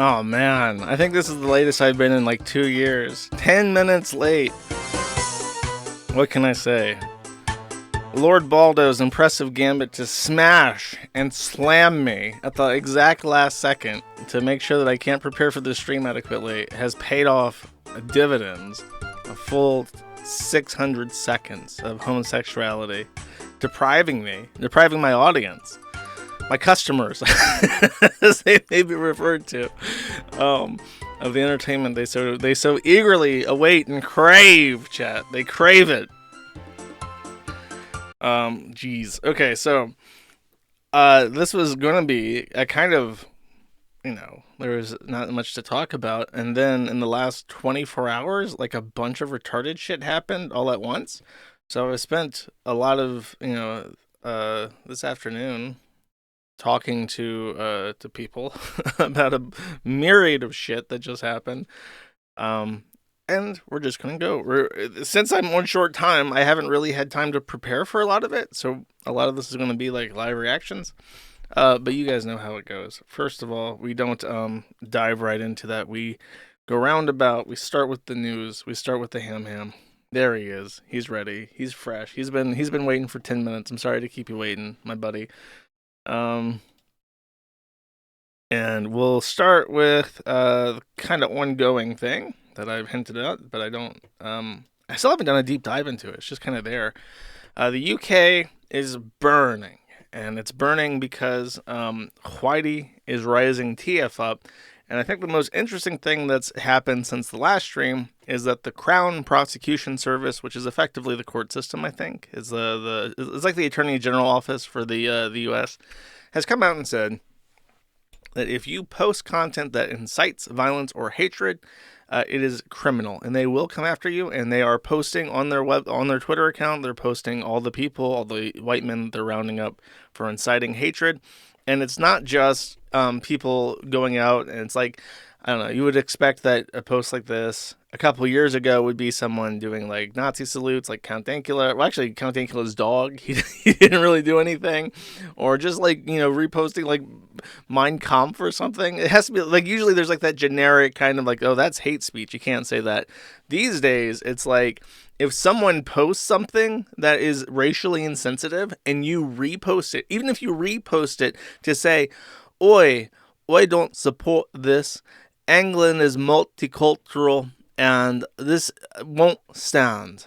Oh man, I think this is the latest I've been in like 2 years. 10 minutes late. What can I say? Lord Baldo's impressive gambit to smash and slam me at the exact last second to make sure that I can't prepare for this stream adequately has paid off dividends. A full 600 seconds of homosexuality. Depriving my audience, my customers, as they may be referred to, of the entertainment they so eagerly await and crave, chat. They crave it. Geez. Okay, so this was gonna be a kind of, there was not much to talk about, and then in the last 24 hours, like a bunch of retarded shit happened all at once. So I spent a lot of, this afternoon talking to people about a myriad of shit that just happened. And we're just gonna go. Since I'm on short time, I haven't really had time to prepare for a lot of it. So a lot of this is gonna be like live reactions. But you guys know how it goes. First of all, we don't dive right into that. We go roundabout. We start with the news. We start with the ham. There he is. He's ready. He's fresh. He's been waiting for 10 minutes. I'm sorry to keep you waiting, my buddy. And we'll start with kind of ongoing thing that I've hinted at, but I don't. I still haven't done a deep dive into it. It's just kind of there. The UK is burning, and it's burning because Whitey is rising TF up. And I think the most interesting thing that's happened since the last stream is that the Crown Prosecution Service, which is effectively the court system, I think, is it's like the Attorney General Office for the U.S., has come out and said that if you post content that incites violence or hatred, it is criminal, and they will come after you. And they are posting on their Twitter account. They're posting all the people, all the white men that they're rounding up for inciting hatred. And it's not just people going out, and it's like, I don't know, you would expect that a post like this a couple years ago would be someone doing like Nazi salutes, like Count Dankula. Well, actually, Count Dankula's dog, he didn't really do anything. Or just like, reposting like Mein Kampf or something. It has to be like, usually there's like that generic kind of like, oh, that's hate speech. You can't say that. These days, it's like, if someone posts something that is racially insensitive and you repost it, even if you repost it to say, oi, I don't support this. England is multicultural and this won't stand.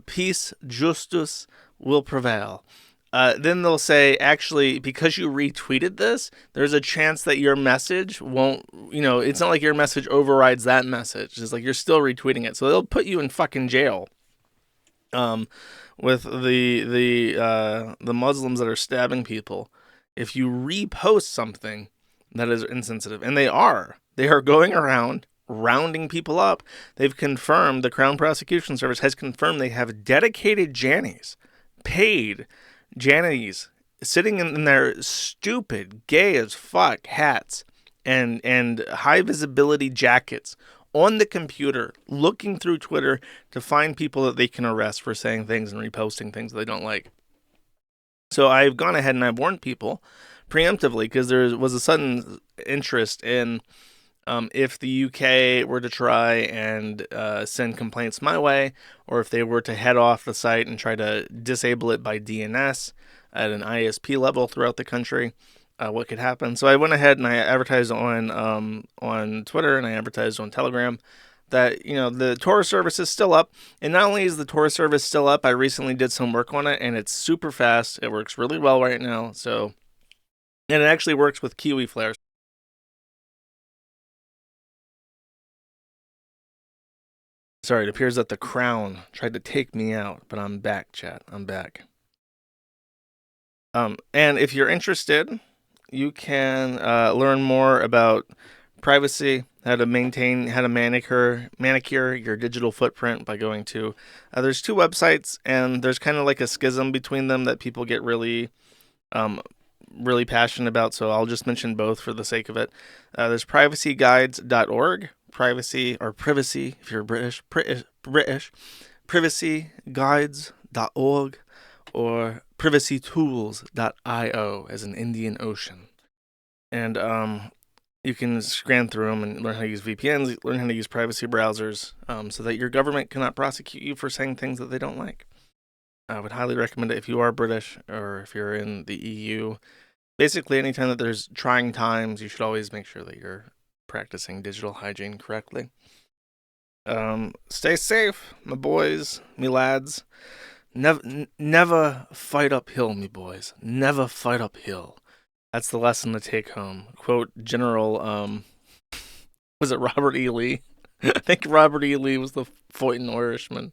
Peace, justice will prevail. Then they'll say, actually, because you retweeted this, there's a chance that your message won't, it's not like your message overrides that message. It's like you're still retweeting it. So they'll put you in fucking jail. With the Muslims that are stabbing people, if you repost something that is insensitive, and they are going around rounding people up. They've confirmed, the Crown Prosecution Service has confirmed they have dedicated Jannies, paid Jannies, sitting in their stupid, gay as fuck hats and high visibility jackets on the computer, looking through Twitter to find people that they can arrest for saying things and reposting things they don't like. So I've gone ahead and I've warned people preemptively, because there was a sudden interest in if the UK were to try and send complaints my way, or if they were to head off the site and try to disable it by DNS at an ISP level throughout the country, what could happen. So I went ahead and I advertised on Twitter, and I advertised on Telegram that, the Tor service is still up. And not only is the Tor service still up, I recently did some work on it, and it's super fast. It works really well right now. And it actually works with Kiwi Flare. Sorry, it appears that the Crown tried to take me out, but I'm back, chat. I'm back. And if you're interested, you can learn more about privacy, how to manicure your digital footprint by going to, there's two websites, and there's kind of like a schism between them that people get really passionate about, so I'll just mention both for the sake of it. There's privacyguides.org, privacy if you're British, privacyguides.org, or privacytools.io as an Indian Ocean. And you can scan through them and learn how to use VPNs, learn how to use privacy browsers, so that your government cannot prosecute you for saying things that they don't like. I would highly recommend it if you are British or if you're in the EU. Basically, anytime that there's trying times, you should always make sure that you're practicing digital hygiene correctly. Stay safe, my boys, me lads. Never fight uphill, me boys. Never fight uphill. That's the lesson to take home. Quote General, was it Robert E. Lee? I think Robert E. Lee was the fighting Irishman.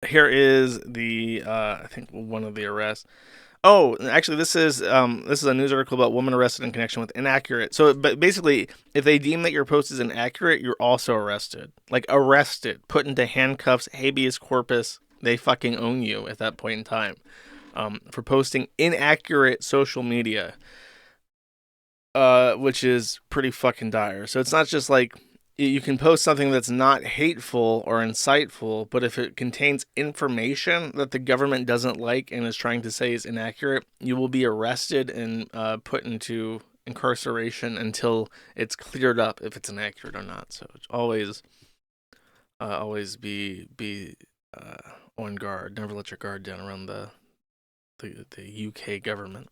Here is the, I think one of the arrests. Oh, actually, this is a news article about woman arrested in connection with inaccurate. So, but basically, if they deem that your post is inaccurate, you're also arrested. Like arrested, put into handcuffs, habeas corpus. They fucking own you at that point in time. For posting inaccurate social media, which is pretty fucking dire. So it's not just like you can post something that's not hateful or insightful, but if it contains information that the government doesn't like and is trying to say is inaccurate, you will be arrested and put into incarceration until it's cleared up if it's inaccurate or not. So always be on guard. Never let your guard down around the UK government.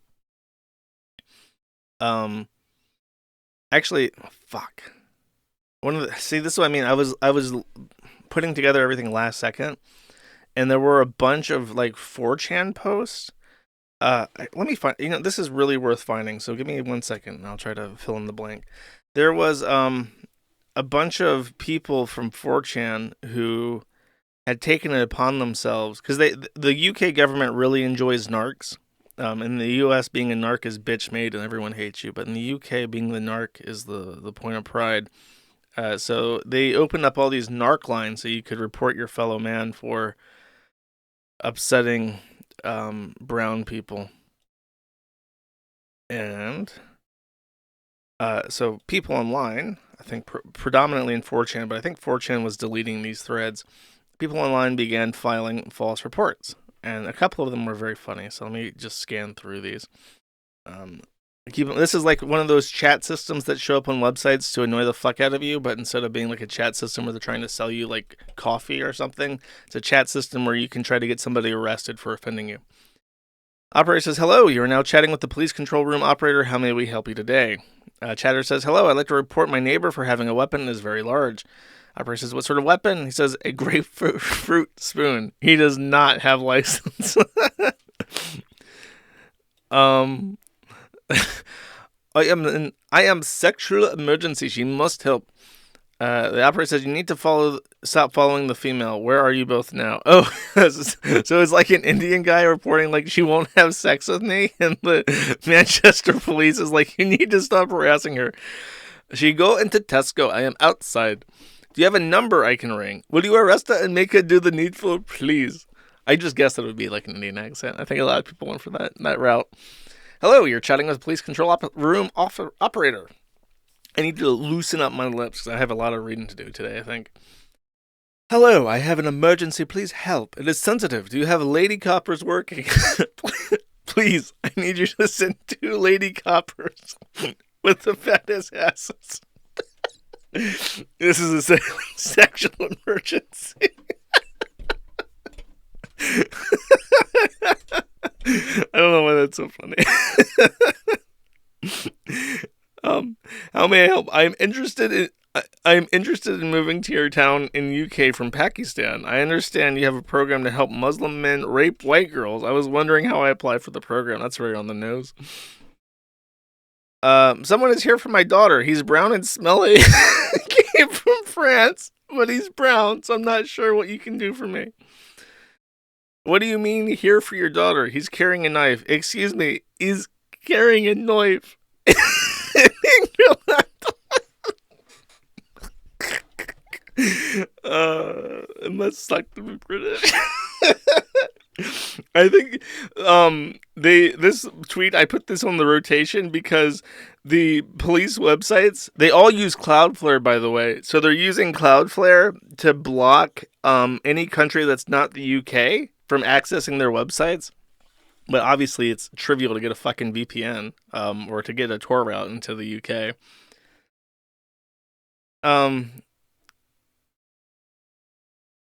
Actually, fuck. See, this is what I mean. I was putting together everything last second, and there were a bunch of like 4chan posts. Let me find. This is really worth finding. So give me 1 second, and I'll try to fill in the blank. There was a bunch of people from 4chan who had taken it upon themselves, because the UK government really enjoys narcs. In the US, being a narc is bitch made and everyone hates you, but in the UK, being the narc is the point of pride. So they opened up all these narc lines so you could report your fellow man for upsetting brown people. And so people online, I think predominantly in 4chan, but I think 4chan was deleting these threads. People online began filing false reports, and a couple of them were very funny. So let me just scan through these. This is like one of those chat systems that show up on websites to annoy the fuck out of you, but instead of being like a chat system where they're trying to sell you like coffee or something, it's a chat system where you can try to get somebody arrested for offending you. Operator says, hello, you are now chatting with the police control room operator. How may we help you today? Chatter says, hello, I'd like to report my neighbor for having a weapon that is very large. Operator says, what sort of weapon? He says, a grapefruit spoon. He does not have license. I am sexual emergency. She must help. The operator says, you need to stop following the female. Where are you both now? Oh, so it's like an Indian guy reporting like she won't have sex with me, and the Manchester police is like, you need to stop harassing her. She go into Tesco. I am outside. Do you have a number I can ring? Will you arrest her and make her do the needful, please? I just guessed it would be like an Indian accent. I think a lot of people went for that route. Hello, you're chatting with police control room operator. I need to loosen up my lips because I have a lot of reading to do today, I think. Hello, I have an emergency. Please help. It is sensitive. Do you have lady coppers working? Please, I need you to send 2 lady coppers with the fattest asses. This is a sexual emergency. I don't know why that's so funny. How may I help? I'm interested in moving to your town in UK from Pakistan. I understand you have a program to help Muslim men rape white girls. I was wondering how I apply for the program. That's very on the nose. Someone is here for my daughter. He's brown and smelly. Came from France, but he's brown, so I'm not sure what you can do for me. What do you mean here for your daughter? He's carrying a knife. Excuse me, he's carrying a knife. It must suck to be British. I think this tweet, I put this on the rotation because the police websites, they all use Cloudflare, by the way. So they're using Cloudflare to block any country that's not the UK from accessing their websites. But obviously, it's trivial to get a fucking VPN, or to get a Tor route into the UK.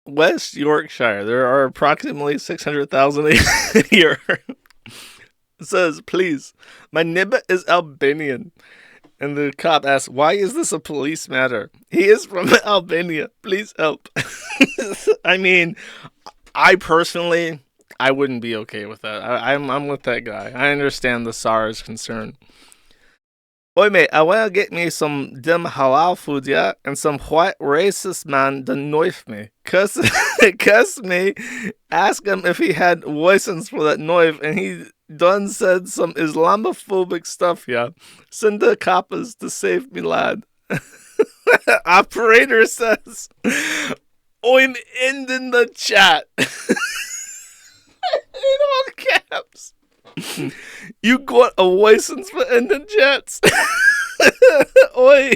West Yorkshire, there are approximately 600,000 a year. It says, please, my neighbor is Albanian. And the cop asks, why is this a police matter? He is from Albania. Please help. I mean, I personally, I wouldn't be okay with that. I'm with that guy. I understand the SARS concern. Oi, mate, I want to get me some dim halal food, yeah? And some white racist man done knife me. Cuss me, ask him if he had license for that knife, and he done said some Islamophobic stuff, yeah? Send the coppers to save me, lad. Operator says, I'm ending the chat. In all caps. You got a license for ending chats? Oi.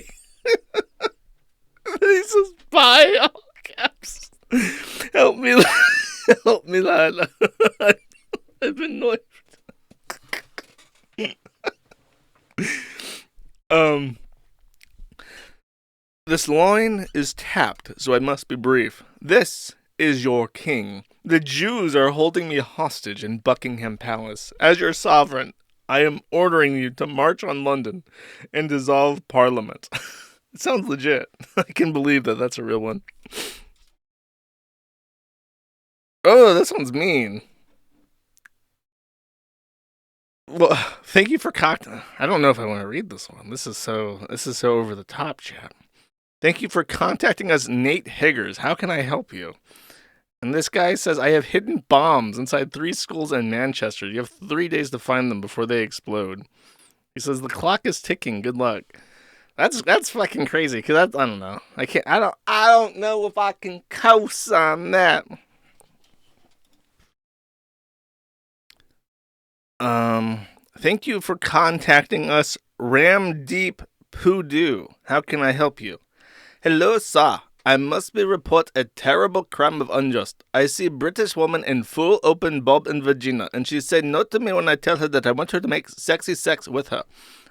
He says, bye, all caps. Help me, help me, lad. I've been knifed. This line is tapped, so I must be brief. This is your king. The Jews are holding me hostage in Buckingham Palace. As your sovereign, I am ordering you to march on London and dissolve Parliament. It sounds legit. I can believe that that's a real one. Oh, this one's mean. Well, thank you for I don't know if I want to read this one. This is so over the top, chat. Thank you for contacting us, Nate Higgers. How can I help you? And this guy says, I have hidden bombs inside 3 schools in Manchester. You have 3 days to find them before they explode. He says, the clock is ticking. Good luck. That's fucking crazy, because I don't know. I don't know if I can co-sign that. Thank you for contacting us, Ramdeep Poodoo. How can I help you? Hello, sir. I must be report a terrible crime of unjust. I see British woman in full open bulb and vagina, and she say no to me when I tell her that I want her to make sexy sex with her.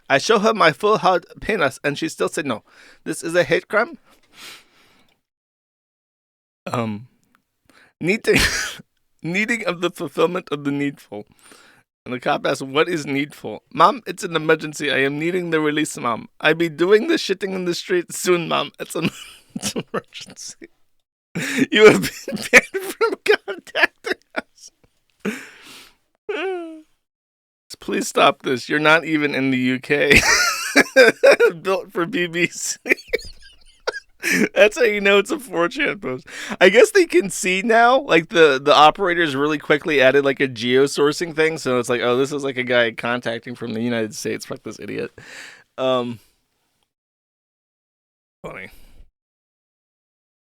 I show her my full hard penis, and she still say no. This is a hate crime? Needing of the fulfillment of the needful. And the cop asks, what is needful? Mom, it's an emergency. I am needing the release, Mom. I be doing the shitting in the street soon, Mom. It's an emergency. You have been banned from contacting us. Please stop this. You're not even in the UK. Built for BBC. That's how you know it's a 4chan post. I guess they can see now, like the operators really quickly added like a geo-sourcing thing, so it's like, oh, this is like a guy contacting from the United States. Fuck this idiot. Funny.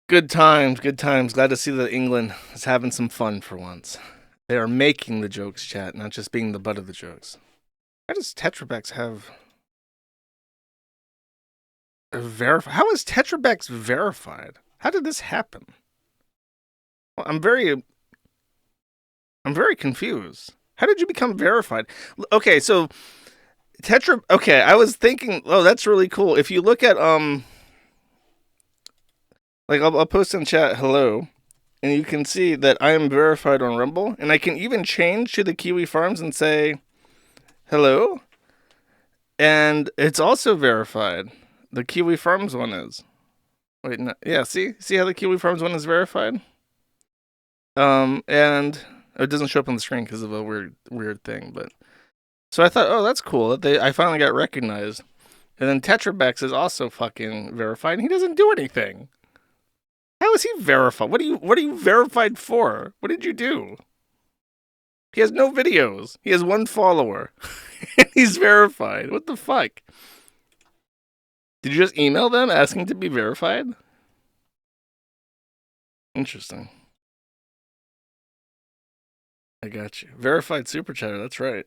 Good times. Glad to see that England is having some fun for once. They are making the jokes, chat, not just being the butt of the jokes. Why does Tetrabex have... How is Tetrabex verified? How did this happen? Well, I'm very confused. How did you become verified? Okay, so okay, I was thinking, oh, that's really cool. If you look at like I'll post in chat hello, and you can see that I am verified on Rumble, and I can even change to the Kiwi Farms and say hello, and it's also verified. The Kiwi Farms one is. Wait, no, yeah, see how the Kiwi Farms one is verified? And it doesn't show up on the screen because of a weird thing, but so I thought, oh, that's cool that I finally got recognized. And then Tetrabex is also fucking verified, and he doesn't do anything. How is he verified? What are you verified for? What did you do? He has no videos. He has 1 follower. And he's verified. What the fuck? Did you just email them asking to be verified? Interesting. I got you. Verified super chatter, that's right.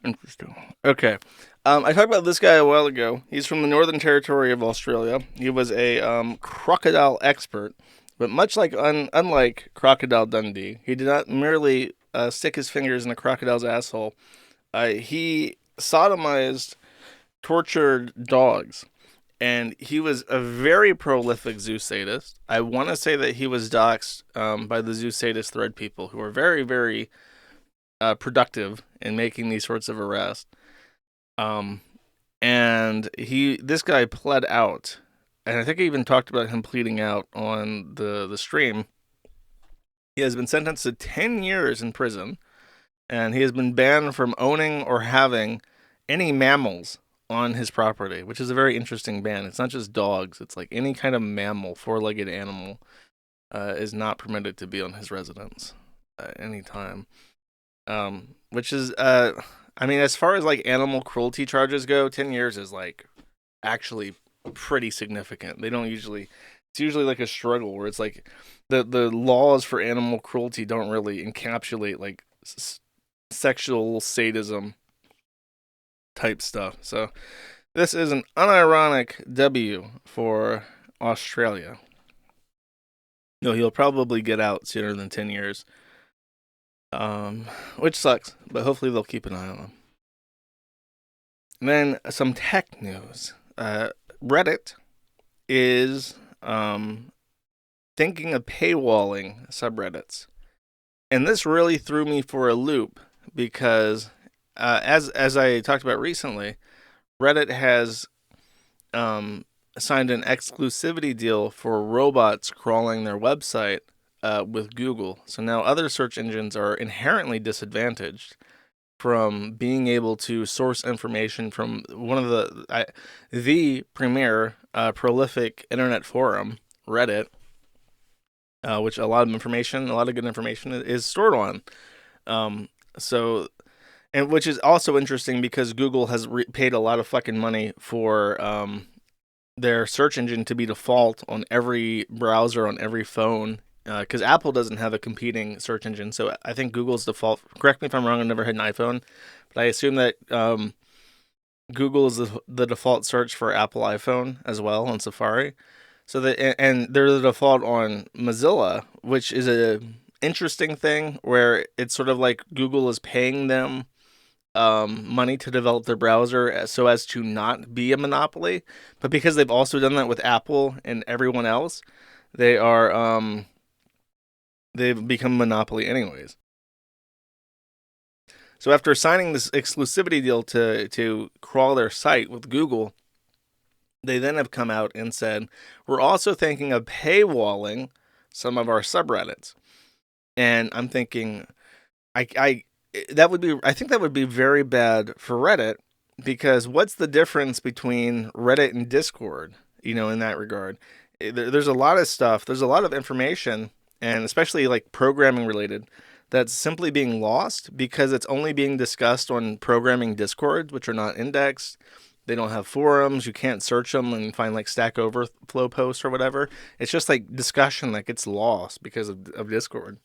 Interesting. Okay. I talked about this guy a while ago. He's from the Northern Territory of Australia. He was a crocodile expert. But much like unlike Crocodile Dundee, he did not merely stick his fingers in a crocodile's asshole. He sodomized, tortured dogs, and he was a very prolific zoo sadist. I want to say that he was doxxed by the zoo sadist thread people, who are very, very productive in making these sorts of arrests. Um, and this guy pled out, and I think I even talked about him pleading out on the stream. He has been sentenced to 10 years in prison, and he has been banned from owning or having any mammals on his property, which is a very interesting ban. It's not just dogs; it's like any kind of mammal, four-legged animal, is not permitted to be on his residence at any time. Which is, I mean, as far as like animal cruelty charges go, 10 years is like actually pretty significant. They don't usually, it's usually like a struggle where it's like the laws for animal cruelty don't really encapsulate like sexual sadism type stuff. So this is an unironic W for Australia. No, he'll probably get out sooner than 10 years. Which sucks, but hopefully they'll keep an eye on him. And then some tech news. Reddit is thinking of paywalling subreddits. And this really threw me for a loop because as I talked about recently, Reddit has signed an exclusivity deal for robots crawling their website with Google. So now other search engines are inherently disadvantaged from being able to source information from one of the premier prolific internet forum, Reddit, which a lot of good information is stored on. So, and which is also interesting because Google has paid a lot of fucking money for their search engine to be default on every browser on every phone. Because Apple doesn't have a competing search engine, so I think Google's default. Correct me if I'm wrong. I've never had an iPhone, but I assume that Google is the default search for Apple iPhone as well on Safari. So and they're the default on Mozilla, which is a interesting thing where it's sort of like Google is paying them money to develop their browser so as to not be a monopoly, but because they've also done that with Apple and everyone else, they are they've become a monopoly anyways. So after signing this exclusivity deal to crawl their site with Google, they then have come out and said, we're also thinking of paywalling some of our subreddits. And I'm thinking, I think that would be very bad for Reddit, because what's the difference between Reddit and Discord, in that regard? There's a lot of stuff, there's a lot of information, and especially like programming related, that's simply being lost because it's only being discussed on programming Discords, which are not indexed. They don't have forums. You can't search them and find like Stack Overflow posts or whatever. It's just like discussion that gets lost because of Discord.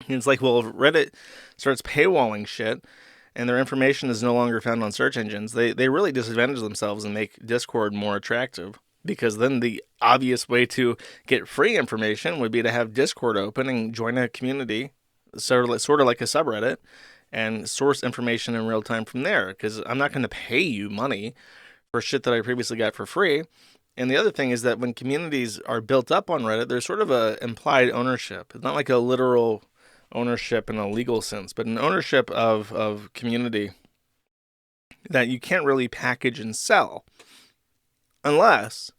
And it's like, well, if Reddit starts paywalling shit and their information is no longer found on search engines, they really disadvantage themselves and make Discord more attractive. Because then the obvious way to get free information would be to have Discord open and join a community, sort of like a subreddit, and source information in real time from there. Because I'm not going to pay you money for shit that I previously got for free. And the other thing is that when communities are built up on Reddit, there's sort of a implied ownership. It's not like a literal ownership in a legal sense, but an ownership of community that you can't really package and sell unless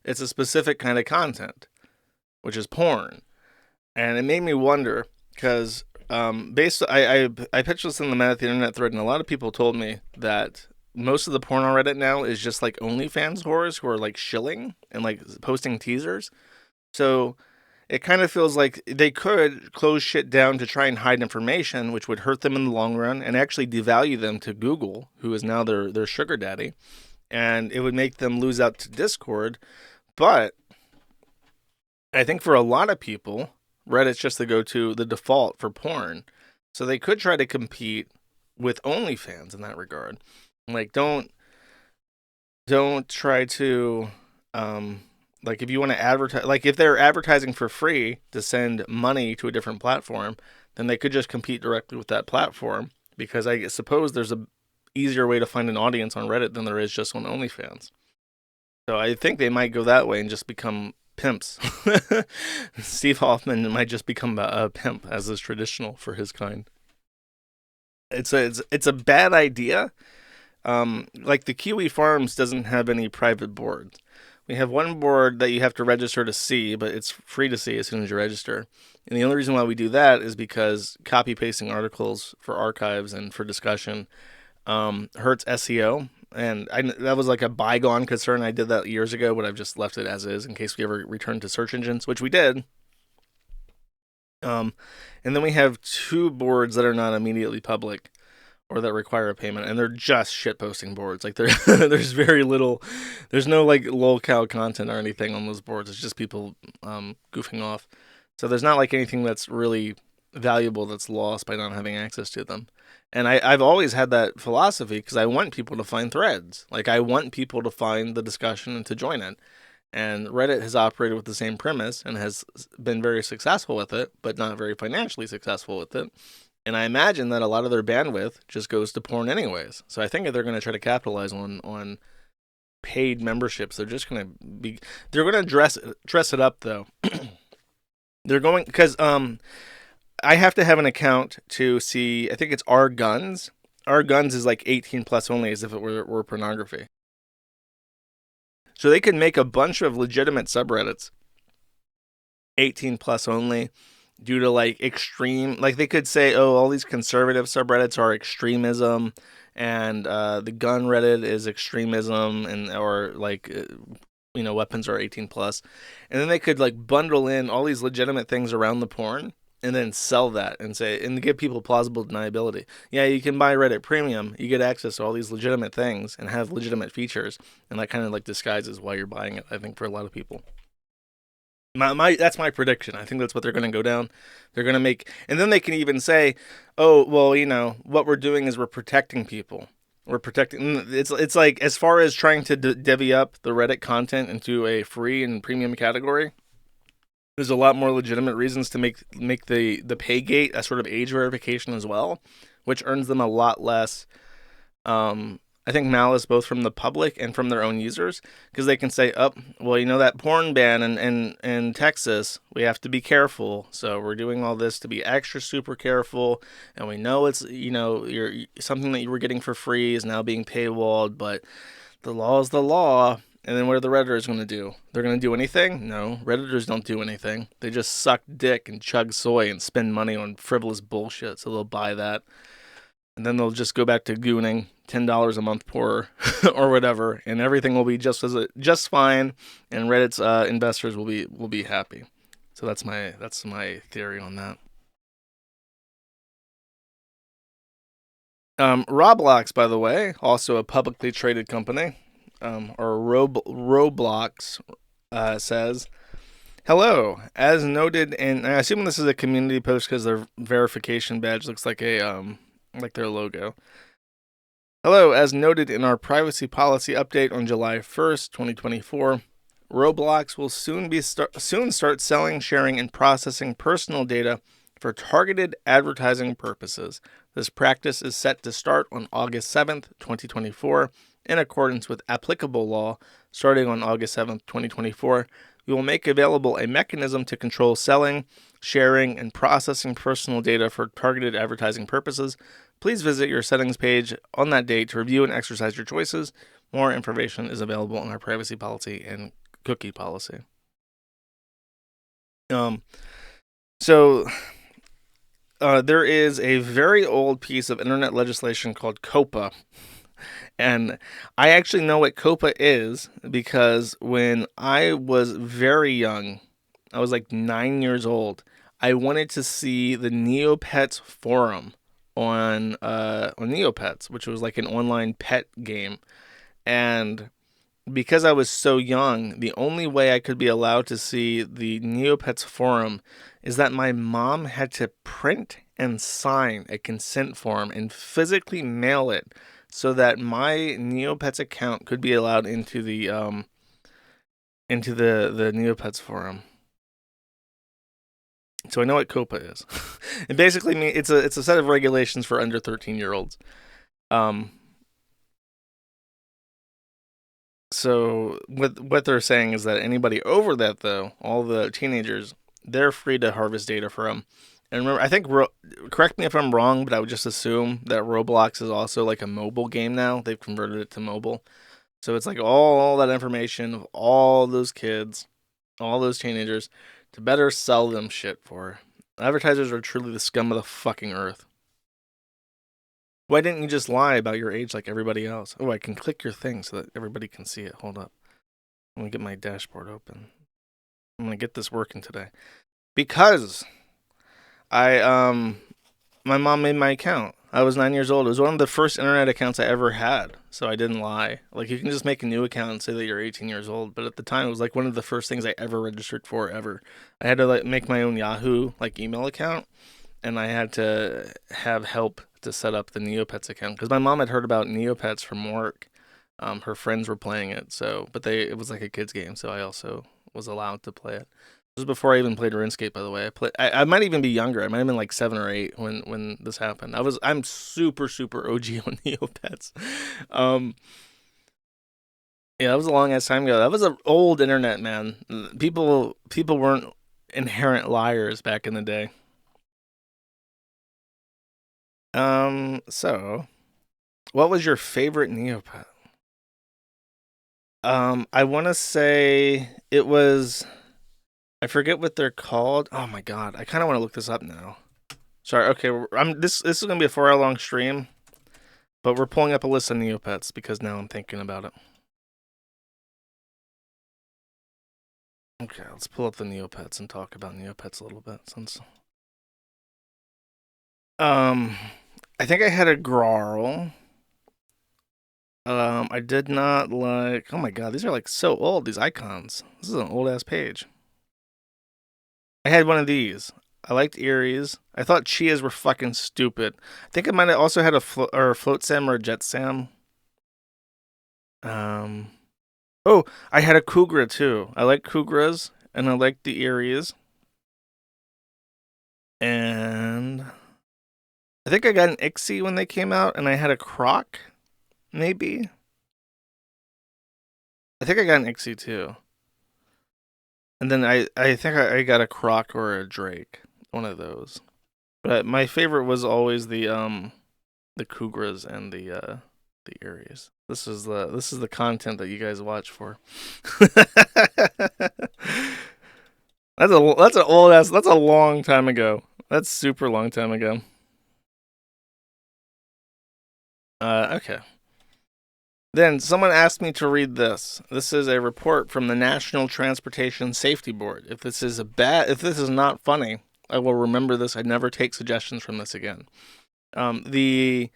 it's a specific kind of content, which is porn. And it made me wonder because I pitched this in the Man at the Internet thread, and a lot of people told me that most of the porn on Reddit now is just like OnlyFans whores who are like shilling and like posting teasers. So it kind of feels like they could close shit down to try and hide information, which would hurt them in the long run and actually devalue them to Google, who is now their sugar daddy. And it would make them lose out to Discord. But I think for a lot of people, Reddit's just the default for porn. So they could try to compete with OnlyFans in that regard. Like, don't try to Like if you want to advertise, like if they're advertising for free to send money to a different platform, then they could just compete directly with that platform, because I suppose there's a easier way to find an audience on Reddit than there is just on OnlyFans. So I think they might go that way and just become pimps. Steve Hoffman might just become a pimp, as is traditional for his kind. It's a bad idea. Like the Kiwi Farms doesn't have any private boards. We have one board that you have to register to see, but it's free to see as soon as you register. And the only reason why we do that is because copy pasting articles for archives and for discussion hurts SEO. And that was like a bygone concern. I did that years ago, but I've just left it as is in case we ever return to search engines, which we did. Um, and then we have two boards that are not immediately public or that require a payment, and they're just shit posting boards. Like there's very little, there's no like lolcow content or anything on those boards. It's just people goofing off. So there's not like anything that's really valuable that's lost by not having access to them. And I've always had that philosophy because I want people to find threads. Like I want people to find the discussion and to join it. And Reddit has operated with the same premise and has been very successful with it, but not very financially successful with it. And I imagine that a lot of their bandwidth just goes to porn anyways. So I think if they're going to try to capitalize on paid memberships, they're going to dress it up though. They're going because I have to have an account to see. I think it's R Guns. R Guns is like 18 plus only, as if it were pornography. So they could make a bunch of legitimate subreddits 18 plus only due to like extreme, like they could say, oh, all these conservative subreddits are extremism, and the gun Reddit is extremism, and or like weapons are 18 plus, and then they could like bundle in all these legitimate things around the porn and then sell that and say and give people plausible deniability. Yeah, you can buy Reddit Premium, you get access to all these legitimate things and have legitimate features, and that kind of like disguises why you're buying it. I think for a lot of people. My that's my prediction. I think that's what they're going to go down. They're going to make, and then they can even say, "Oh, well, what we're doing is we're protecting people. We're protecting." It's like as far as trying to divvy up the Reddit content into a free and premium category. There's a lot more legitimate reasons to make the pay gate a sort of age verification as well, which earns them a lot less. I think malice both from the public and from their own users, because they can say, "Oh, well, that porn ban in Texas, we have to be careful. So we're doing all this to be extra super careful, and we know it's you're something that you were getting for free is now being paywalled, but the law is the law." And then what are the Redditors going to do? They're going to do anything? No, Redditors don't do anything. They just suck dick and chug soy and spend money on frivolous bullshit. So they'll buy that, and then they'll just go back to gooning $10 a month poorer or whatever, and everything will be just fine, and Reddit's investors will be happy. So that's my theory on that. Roblox, by the way, also a publicly traded company, or Roblox, says, "Hello, as noted in," I assume this is a community post because their verification badge looks like like their logo. "Hello, as noted in our privacy policy update on July 1st, 2024, Roblox will soon start selling, sharing, and processing personal data for targeted advertising purposes. This practice is set to start on August 7th, 2024, in accordance with applicable law. Starting on August 7th, 2024, we will make available a mechanism to control selling, sharing, and processing personal data for targeted advertising purposes. Please visit your settings page on that date to review and exercise your choices. More information is available in our privacy policy and cookie policy." So there is a very old piece of internet legislation called COPA. And I actually know what COPA is because when I was very young, I was like 9 years old, I wanted to see the Neopets forum on Neopets, which was like an online pet game. And because I was so young, the only way I could be allowed to see the Neopets forum is that my mom had to print and sign a consent form and physically mail it so that my Neopets account could be allowed into the into the Neopets forum. So I know what COPA is. It basically means it's a set of regulations for under 13-year-olds. So what they're saying is that anybody over that, though, all the teenagers, they're free to harvest data from. And remember, I think correct me if I'm wrong, but I would just assume that Roblox is also like a mobile game now. They've converted it to mobile, so it's like all that information of all those kids, all those teenagers, to better sell them shit for. Advertisers are truly the scum of the fucking earth. Why didn't you just lie about your age like everybody else? Oh, I can click your thing so that everybody can see it. Hold up. I'm going to get my dashboard open. I'm going to get this working today. Because my mom made my account. I was 9 years old. It was one of the first internet accounts I ever had, so I didn't lie. Like, you can just make a new account and say that you're 18 years old, but at the time, it was like one of the first things I ever registered for ever. I had to like make my own Yahoo like email account, and I had to have help to set up the Neopets account because my mom had heard about Neopets from work. Her friends were playing it, but it was like a kids game, so I also was allowed to play it. This was before I even played RuneScape, by the way. I might even be younger. I might have been like 7 or 8 when this happened. I'm super OG on Neopets. Yeah, that was a long ass time ago. That was an old internet, man. People weren't inherent liars back in the day. So, what was your favorite Neopet? I want to say it was. I forget what they're called. Oh my god, I kind of want to look this up now. Sorry. Okay, this is gonna be a 4-hour long stream, but we're pulling up a list of Neopets because now I'm thinking about it. Okay, let's pull up the Neopets and talk about Neopets a little bit since. I think I had a Grarl. I did not like. Oh my god, these are like so old. These icons. This is an old ass page. I had one of these. I liked Eries. I thought Chias were fucking stupid. I think I might have also had a float Sam or a jet Sam. Oh, I had a Kugra too. I like Kugras and I like the Eries. And I think I got an Ixie when they came out, and I had a Croc, maybe. I think I got an Ixie too. And then I think I got a Croc or a Drake, one of those. But my favorite was always the Kugras and the Aries. This is the content that you guys watch for. That's an old ass. That's a long time ago. That's super long time ago. Okay. Then someone asked me to read this. This is a report from the National Transportation Safety Board. If this is not funny, I will remember this. I never take suggestions from this again. The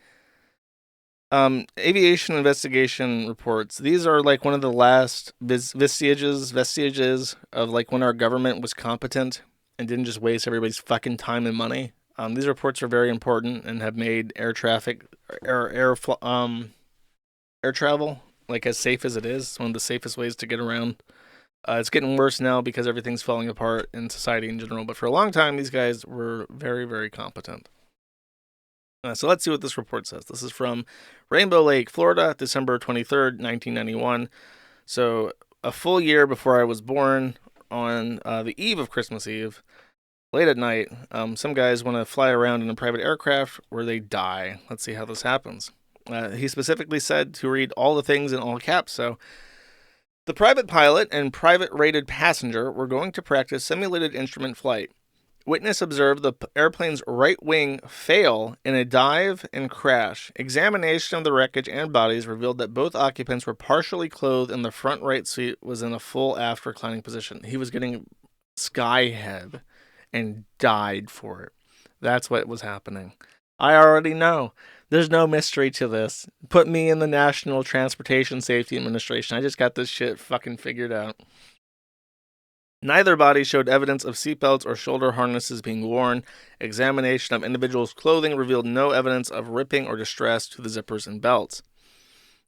aviation investigation reports. These are like one of the last vestiges of like when our government was competent and didn't just waste everybody's fucking time and money. These reports are very important and have made air travel like as safe as it is. It's one of the safest ways to get around. It's getting worse now because everything's falling apart in society in general. But for a long time, these guys were very, very competent. So let's see what this report says. This is from Rainbow Lake, Florida, December 23rd, 1991. So a full year before I was born, on the eve of Christmas Eve, late at night, some guys want to fly around in a private aircraft where they die. Let's see how this happens. He specifically said to read all the things in all caps. So the private pilot and private rated passenger were going to practice simulated instrument flight. Witness observed the airplane's right wing fail in a dive and crash. Examination of the wreckage and bodies revealed that both occupants were partially clothed and the front right seat was in a full aft reclining position. He was getting skyhead and died for it. That's what was happening. I already know. There's no mystery to this. Put me in the National Transportation Safety Administration. I just got this shit fucking figured out. Neither body showed evidence of seatbelts or shoulder harnesses being worn. Examination of individuals' clothing revealed no evidence of ripping or distress to the zippers and belts.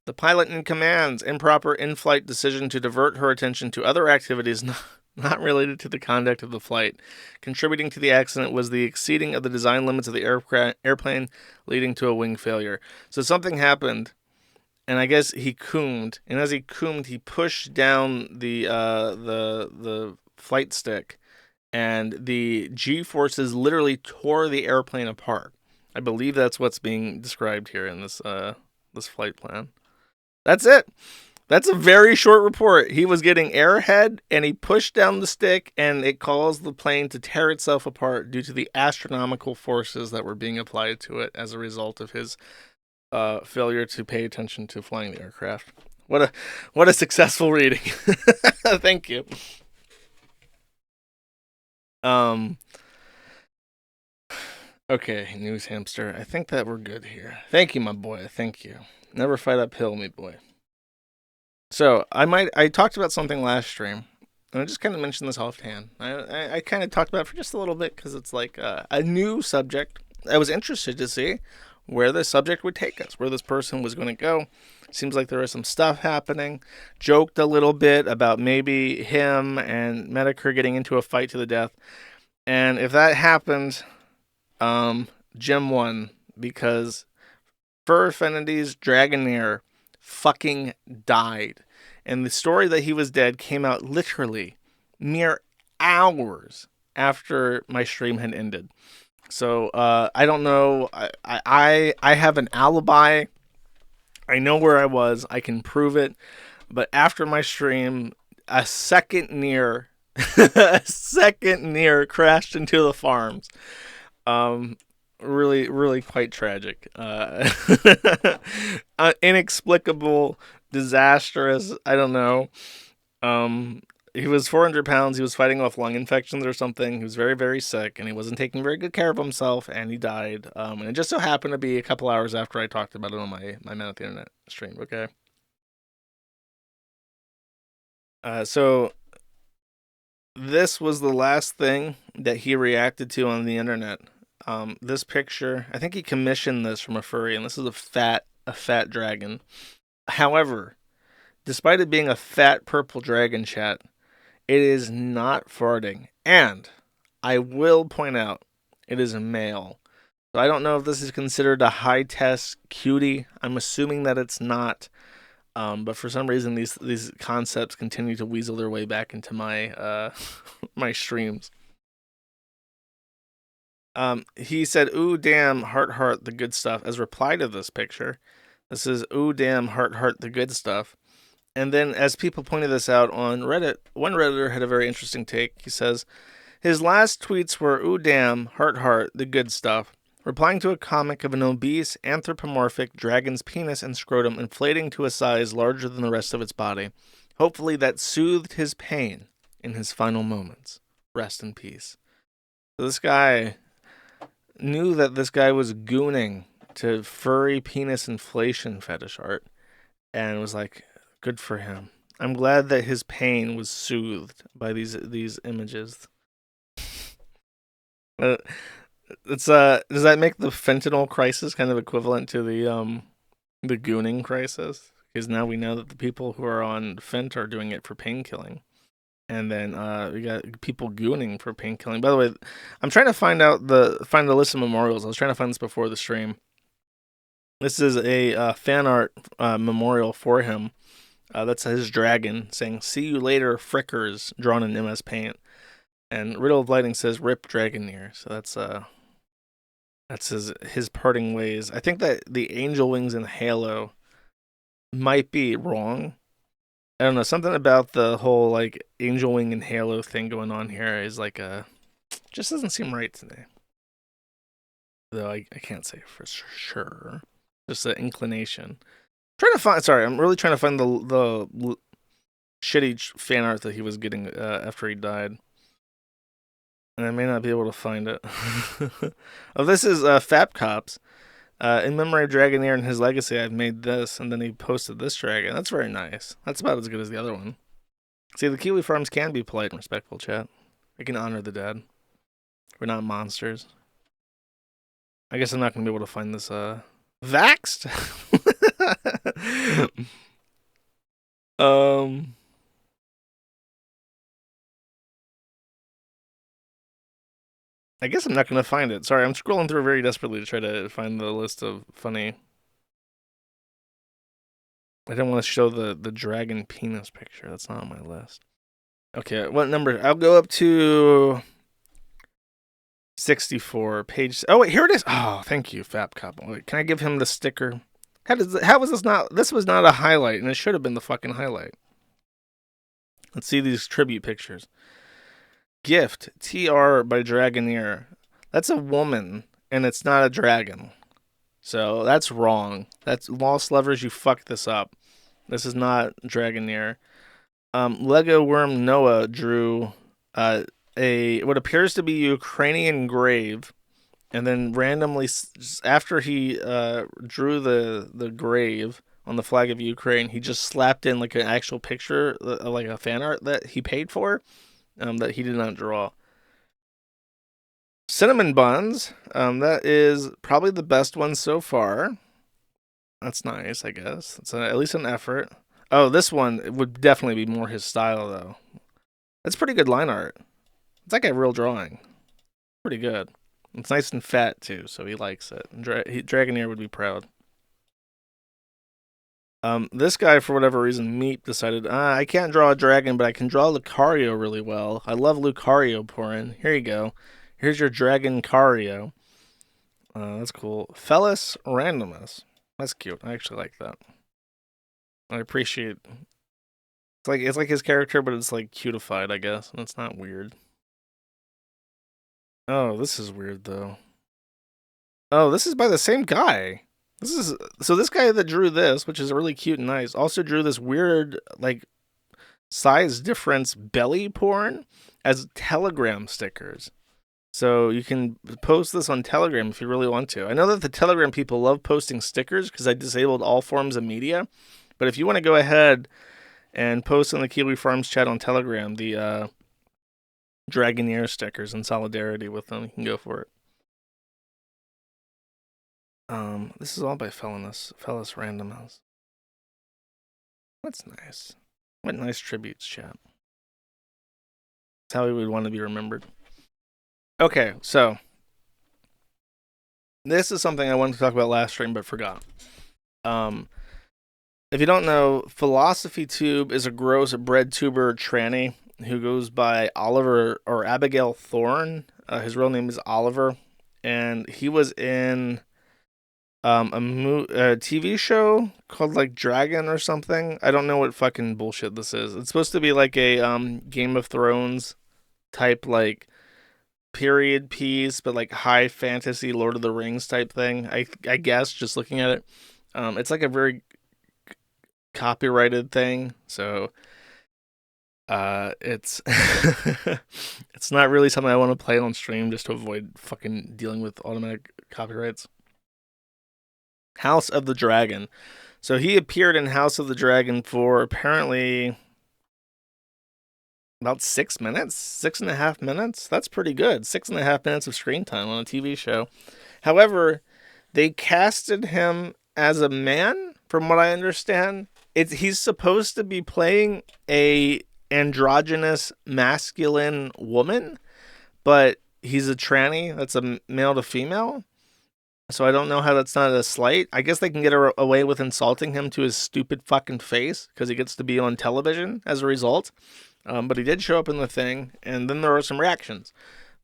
The pilot in command's improper in-flight decision to divert her attention to other activities not related to the conduct of the flight. Contributing to the accident was the exceeding of the design limits of the airplane, leading to a wing failure. So something happened, and I guess he coomed. And as he coomed, he pushed down the flight stick, and the G-forces literally tore the airplane apart. I believe that's what's being described here in this flight plan. That's it. That's a very short report. He was getting airhead, and he pushed down the stick, and it caused the plane to tear itself apart due to the astronomical forces that were being applied to it as a result of his failure to pay attention to flying the aircraft. What a successful reading. Thank you. Okay, news hamster. I think that we're good here. Thank you, my boy. Thank you. Never fight uphill, me boy. So I talked about something last stream, and I just kind of mentioned this offhand. I kind of talked about it for just a little bit because it's like a new subject. I was interested to see where the subject would take us, where this person was going to go. Seems like there was some stuff happening. Joked a little bit about maybe him and Medicare getting into a fight to the death. And if that happened, Jim won because Fur Affinity's Dragoneer fucking died. And the story that he was dead came out literally mere hours after my stream had ended. So I don't know. I have an alibi. I know where I was. I can prove it. But after my stream, a second near crashed into the farms. Really, really quite tragic. Inexplicable, disastrous. I don't know. He was 400 pounds. He was fighting off lung infections or something. He was very, very sick, and he wasn't taking very good care of himself, and he died. And it just so happened to be a couple hours after I talked about it on my Man at the Internet stream. Okay. So this was the last thing that he reacted to on the internet. This picture, I think he commissioned this from a furry, and this is a fat dragon. However, despite it being a fat purple dragon, chat, it is not farting. And I will point out, it is a male. So I don't know if this is considered a high-test cutie. I'm assuming that it's not. But for some reason, these concepts continue to weasel their way back into my my streams. He said, "Ooh, damn, heart, the good stuff," as reply to this picture. This is, "Ooh, damn, heart, the good stuff." And then, as people pointed this out on Reddit, one Redditor had a very interesting take. He says, his last tweets were, "Ooh, damn, heart, the good stuff," replying to a comic of an obese, anthropomorphic dragon's penis and scrotum inflating to a size larger than the rest of its body. Hopefully that soothed his pain in his final moments. Rest in peace. So this guy knew that this guy was gooning to furry penis inflation fetish art and was like, good for him. I'm glad that his pain was soothed by these images. It's does that make the fentanyl crisis kind of equivalent to the gooning crisis? Because now we know that the people who are on fent are doing it for pain killing. And then we got people gooning for pain killing. By the way, I'm trying to find the list of memorials. I was trying to find this before the stream. This is a fan art memorial for him. That's his dragon saying, "See you later, frickers," drawn in MS Paint. And Riddle of Lighting says, "Rip Dragoneer." So that's his parting ways. I think that the angel wings in Halo might be wrong. I don't know, something about the whole like angel wing and Halo thing going on here is like just doesn't seem right to me. Though I can't say for sure. Just an inclination. I'm really trying to find the shitty fan art that he was getting after he died. And I may not be able to find it. Oh, this is Fap Cops. In memory of Dragoneer and his legacy, I've made this, and then he posted this dragon. That's very nice. That's about as good as the other one. See, the Kiwi farms can be polite and respectful, chat. They can honor the dead. We're not monsters. I guess I'm not going to be able to find this, Vaxxed? um, I guess I'm not gonna find it. Sorry, I'm scrolling through very desperately to try to find the list of funny. I didn't want to show the dragon penis picture. That's not on my list. Okay, what number? I'll go up to 64 page. Oh wait, here it is. Oh, thank you, Fap Couple. Wait, can I give him the sticker? How was this not? This was not a highlight, and it should have been the fucking highlight. Let's see these tribute pictures. Gift TR by Dragoneer. That's a woman, and it's not a dragon. So that's wrong. That's Lost Lovers. You fucked this up. This is not Dragoneer. Lego Worm Noah drew a what appears to be Ukrainian grave, and then randomly after he drew the grave on the flag of Ukraine, he just slapped in like an actual picture, like a fan art that he paid for, that he did not draw. Cinnamon buns. That is probably the best one so far. That's nice, I guess. It's at least an effort. Oh, this one would definitely be more his style, though. That's pretty good line art. It's like a real drawing. Pretty good. It's nice and fat, too, so he likes it. Dragoneer would be proud. This guy, for whatever reason, Meep, decided, I can't draw a dragon, but I can draw Lucario really well. I love Lucario porn. Here you go. Here's your Dragon Cario. That's cool. Felis Randomus. That's cute. I actually like that. I appreciate. It's like his character, but it's like cutified, I guess, and it's not weird. Oh, this is weird though. Oh, this is by the same guy. This guy that drew this, which is really cute and nice, also drew this weird like size difference belly porn as Telegram stickers. So you can post this on Telegram if you really want to. I know that the Telegram people love posting stickers because I disabled all forms of media. But if you want to go ahead and post in the Kiwi Farms chat on Telegram the Dragoneer stickers in solidarity with them, you can go for it. This is all by Felis Randomus. That's nice. What nice tributes, chat. That's how we would want to be remembered. Okay, so this is something I wanted to talk about last stream but forgot. If you don't know, PhilosophyTube is a gross bread tuber tranny who goes by Oliver or Abigail Thorne. His real name is Oliver, and he was in a TV show called like Dragon or something. I don't know what fucking bullshit this is. It's supposed to be like a Game of Thrones type like period piece, but like high fantasy Lord of the Rings type thing. I guess just looking at it, it's like a very copyrighted thing, so it's it's not really something I want to play on stream just to avoid fucking dealing with automatic copyrights. House of the Dragon. So he appeared in House of the Dragon for apparently about 6 minutes, 6.5 minutes. That's pretty good. 6.5 minutes of screen time on a TV show. However, they casted him as a man, from what I understand. He's supposed to be playing a androgynous masculine woman, but he's a tranny that's a male to female. So I don't know how that's not a slight. I guess they can get away with insulting him to his stupid fucking face because he gets to be on television as a result. But he did show up in the thing, and then there were some reactions.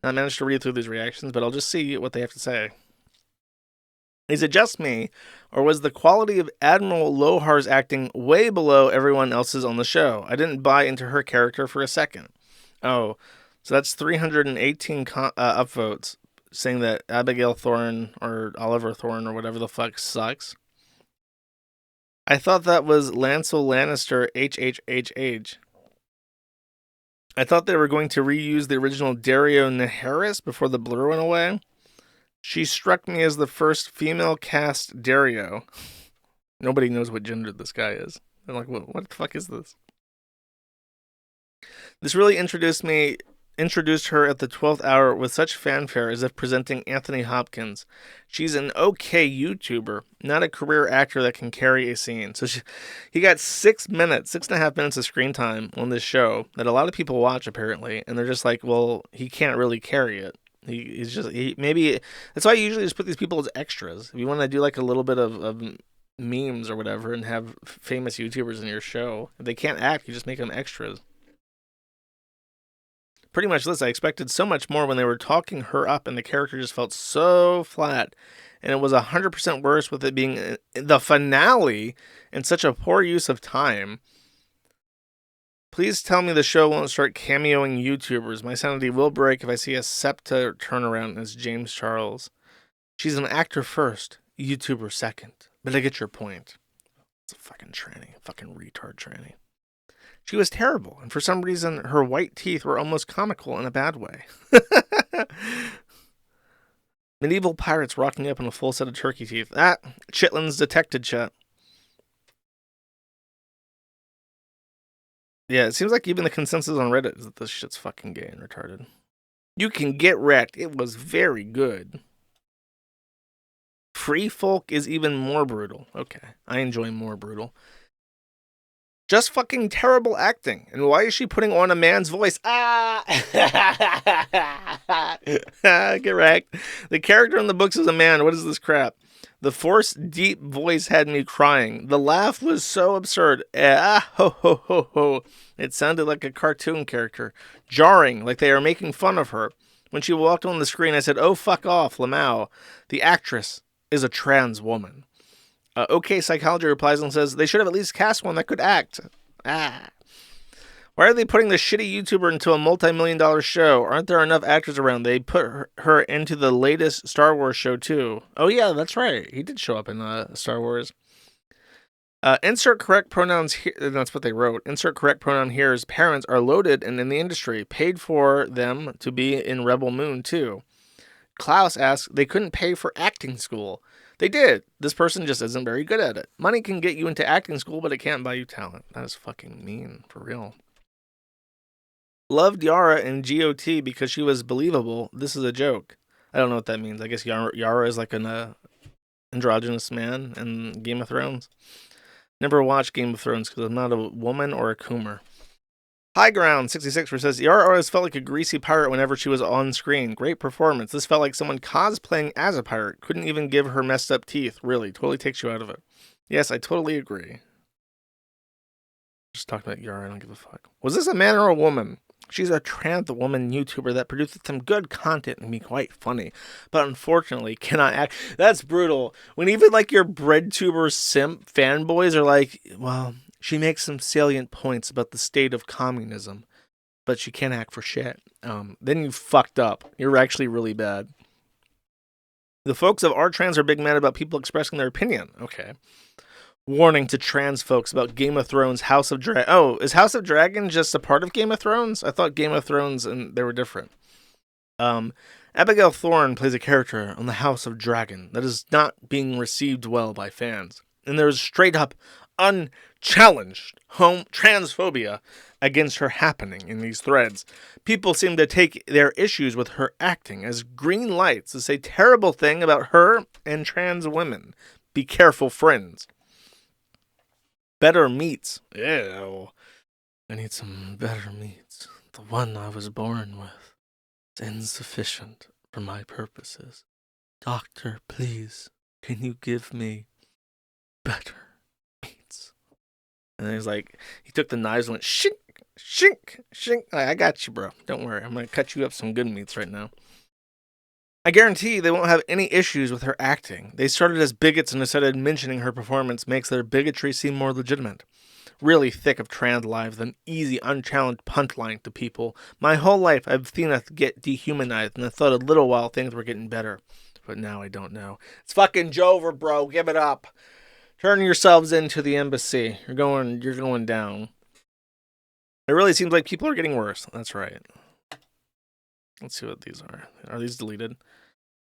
I managed to read through these reactions, but I'll just see what they have to say. Is it just me, or was the quality of Admiral Lohar's acting way below everyone else's on the show? I didn't buy into her character for a second. Oh, so that's 318 upvotes saying that Abigail Thorne or Oliver Thorne or whatever the fuck sucks. I thought that was Lancel Lannister HHHH. I thought they were going to reuse the original Dario Naharis before the blur went away. She struck me as the first female cast Dario. Nobody knows what gender this guy is. They're like, what the fuck is this? This really introduced me introduced her at the 12th hour with such fanfare as if presenting Anthony Hopkins. She's an okay YouTuber, not a career actor that can carry a scene. So he got 6 minutes, 6.5 minutes of screen time on this show that a lot of people watch apparently, and they're just like, well, he can't really carry it. Maybe that's why I usually just put these people as extras. If you want to do like a little bit of memes or whatever and have famous YouTubers in your show, if they can't act, you just make them extras. Pretty much this. I expected so much more when they were talking her up, and the character just felt so flat. And it was 100% worse with it being the finale and such a poor use of time. Please tell me the show won't start cameoing YouTubers. My sanity will break if I see a SEPTA turnaround as James Charles. She's an actor first, YouTuber second. But I get your point. It's a fucking tranny. Fucking retard tranny. She was terrible, and for some reason, her white teeth were almost comical in a bad way. Medieval pirates rocking up in a full set of turkey teeth. Chitlins detected, chat. Yeah, it seems like even the consensus on Reddit is that this shit's fucking gay and retarded. You can get wrecked. It was very good. Free folk is even more brutal. Okay, I enjoy more brutal. Just fucking terrible acting. And why is she putting on a man's voice? Get wrecked. The character in the books is a man. What is this crap? The forced deep voice had me crying. The laugh was so absurd. Ho ho ho ho. It sounded like a cartoon character. Jarring, like they are making fun of her. When she walked on the screen, I said, oh, fuck off, Lamau. The actress is a trans woman. OK Psychology replies and says, they should have at least cast one that could act. Why are they putting this shitty YouTuber into a multi-million-dollar show? Aren't there enough actors around? They put her into the latest Star Wars show, too. Oh, yeah, that's right. He did show up in Star Wars. Insert correct pronouns here. That's what they wrote. Insert correct pronoun here is parents are loaded and in the industry. Paid for them to be in Rebel Moon, too. Klaus asks, they couldn't pay for acting school. They did. This person just isn't very good at it. Money can get you into acting school, but it can't buy you talent. That is fucking mean, for real. Loved Yara in GOT because she was believable. This is a joke. I don't know what that means. I guess Yara is like an androgynous man in Game of Thrones. Never watched Game of Thrones because I'm not a woman or a coomer. High Ground 66 says, Yara always felt like a greasy pirate whenever she was on screen. Great performance. This felt like someone cosplaying as a pirate. Couldn't even give her messed up teeth. Really, totally takes you out of it. Yes, I totally agree. Just talking about Yara, I don't give a fuck. Was this a man or a woman? She's a trans woman YouTuber that produces some good content and be quite funny, but unfortunately cannot act. That's brutal. When even like your breadtuber simp fanboys are like, well, she makes some salient points about the state of communism, but she can't act for shit. Then you fucked up. You're actually really bad. The folks of our trans are big mad about people expressing their opinion. Okay. Warning to trans folks about Game of Thrones, House of Dragon. Oh, is House of Dragon just a part of Game of Thrones? I thought Game of Thrones and they were different. Abigail Thorne plays a character on the House of Dragon that is not being received well by fans. And there's straight up unchallenged transphobia against her happening in these threads. People seem to take their issues with her acting as green lights to say terrible thing about her and trans women. Be careful, friends. Better meats. Ew. I need some better meats. The one I was born with is insufficient for my purposes. Doctor, please, can you give me better meats? And then he's like, he took the knives and went, shink, shink, shink. I got you, bro. Don't worry. I'm going to cut you up some good meats right now. I guarantee they won't have any issues with her acting. They started as bigots and decided mentioning her performance makes their bigotry seem more legitimate. Really thick of trans lives, an easy, unchallenged punchline to people. My whole life I've seen us get dehumanized, and I thought a little while things were getting better. But now I don't know. It's fucking Jover, bro. Give it up. Turn yourselves into the embassy. You're going down. It really seems like people are getting worse. That's right. Let's see what these are. Are these deleted?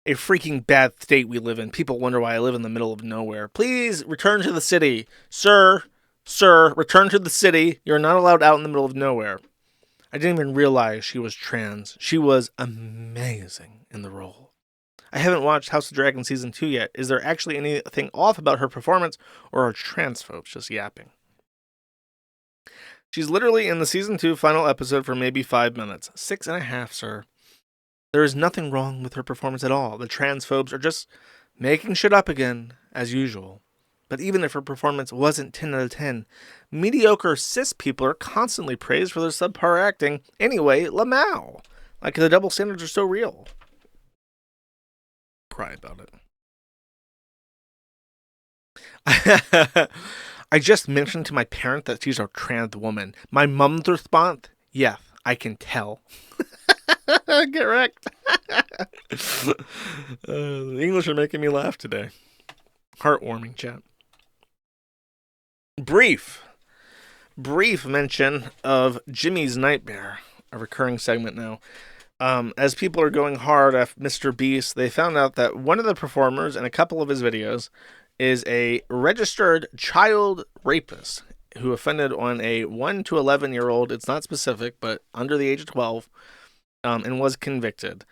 A freaking bad state we live in. People wonder why I live in the middle of nowhere. Please return to the city. Sir, return to the city. You're not allowed out in the middle of nowhere. I didn't even realize she was trans. She was amazing in the role. I haven't watched House of Dragon Season 2 yet. Is there actually anything off about her performance, or are trans folks just yapping? She's literally in the Season 2 final episode for maybe 5 minutes. 6.5, sir. There is nothing wrong with her performance at all. The transphobes are just making shit up again, as usual. But even if her performance wasn't 10 out of 10, mediocre cis people are constantly praised for their subpar acting. Anyway, Lamau. Like, the double standards are so real. Cry about it. I just mentioned to my parent that she's a trans woman. My mom's response, yeah, I can tell. Get wrecked. The English are making me laugh today. Heartwarming, chat. Brief mention of Jimmy's Nightmare, a recurring segment now. As people are going hard at MrBeast, they found out that one of the performers in a couple of his videos is a registered child rapist who offended on a 1 to 11-year-old. It's not specific, but under the age of 12, and was convicted.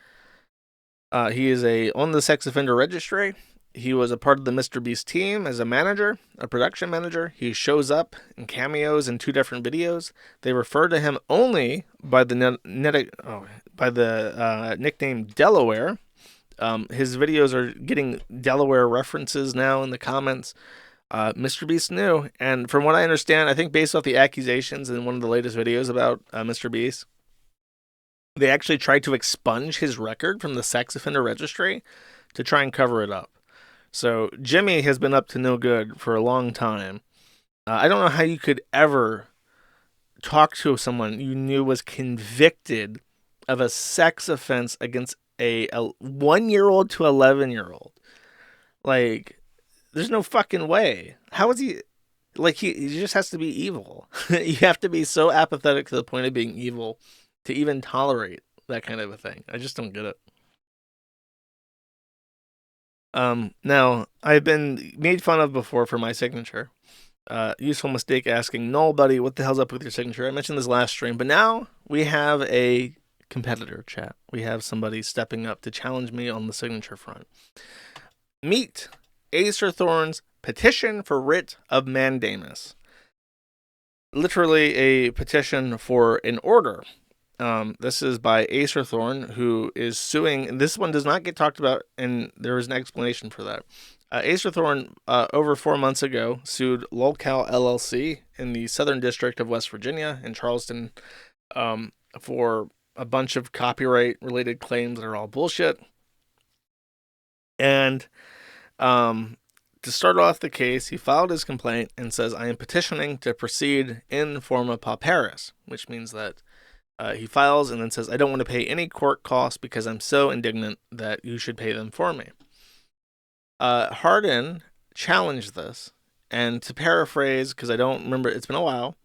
He is on the sex offender registry. He was a part of the MrBeast team as a manager, a production manager. He shows up in cameos in 2 different videos. They refer to him only by the nickname Delaware. His videos are getting Delaware references now in the comments. MrBeast knew, and from what I understand, I think based off the accusations in one of the latest videos about MrBeast, they actually tried to expunge his record from the sex offender registry to try and cover it up. So Jimmy has been up to no good for a long time. I don't know how you could ever talk to someone you knew was convicted of a sex offense against a 1-year-old to 11-year-old. Like, there's no fucking way. How is he? Like, he just has to be evil. You have to be so apathetic to the point of being evil to even tolerate that kind of a thing. I just don't get it. Now, I've been made fun of before for my signature. Useful mistake asking, nobody, what the hell's up with your signature? I mentioned this last stream, but now we have a competitor, chat. We have somebody stepping up to challenge me on the signature front. Meet Acer Thorne's petition for writ of mandamus. Literally a petition for an order. This is by Acer Thorne, who is suing. This one does not get talked about, and there is an explanation for that. Acer Thorne, over 4 months ago, sued Lolcow LLC in the Southern District of West Virginia in Charleston for a bunch of copyright-related claims that are all bullshit. And to start off the case, he filed his complaint and says, I am petitioning to proceed in forma pauperis, which means that he files and then says, I don't want to pay any court costs because I'm so indignant that you should pay them for me. Hardin challenged this, and to paraphrase, because I don't remember, it's been a while,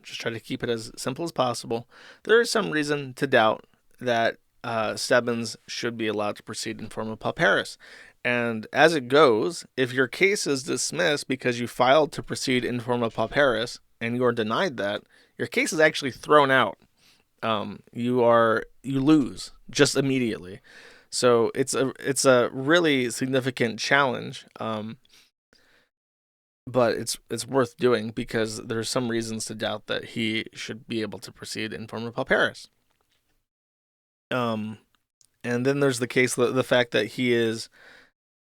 just try to keep it as simple as possible. There is some reason to doubt that Stebbins should be allowed to proceed in forma pauperis. And as it goes, if your case is dismissed because you filed to proceed in forma pauperis and you are denied that, your case is actually thrown out. You lose just immediately. So it's a really significant challenge. But it's worth doing because there's some reasons to doubt that he should be able to proceed in forma pauperis. And then there's the case, the fact that he is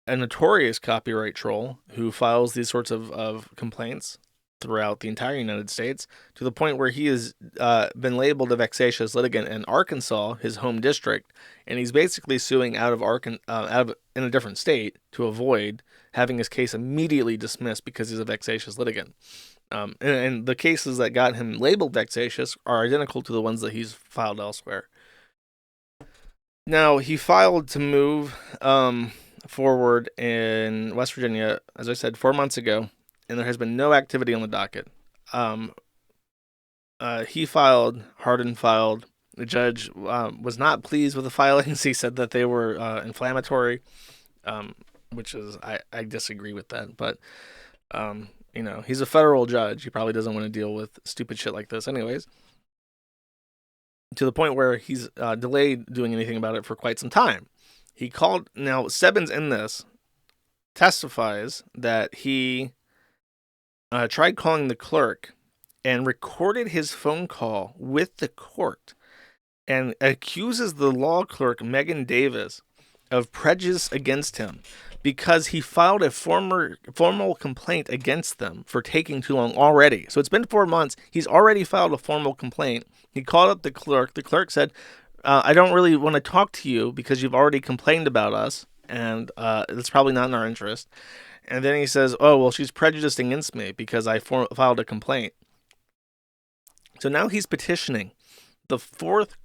a notorious copyright troll who files these sorts of complaints throughout the entire United States, to the point where he has been labeled a vexatious litigant in Arkansas, his home district, and he's basically suing out of in a different state to avoid having his case immediately dismissed because he's a vexatious litigant. And the cases that got him labeled vexatious are identical to the ones that he's filed elsewhere. Now, he filed to move forward in West Virginia, as I said, 4 months ago, and there has been no activity on the docket. Hardin filed. The judge was not pleased with the filings. He said that they were inflammatory, which is, I disagree with that. But, he's a federal judge. He probably doesn't want to deal with stupid shit like this anyways. to the point where he's delayed doing anything about it for quite some time. He called, now Stebbins in this testifies that he tried calling the clerk and recorded his phone call with the court and accuses the law clerk, Megan Davis, of prejudice against him because he filed a formal complaint against them for taking too long already. So it's been 4 months. He's already filed a formal complaint. He called up the clerk. The clerk said, I don't really want to talk to you because you've already complained about us, and it's probably not in our interest. And then he says, oh, well, she's prejudiced against me because I filed a complaint. So now he's petitioning the Fourth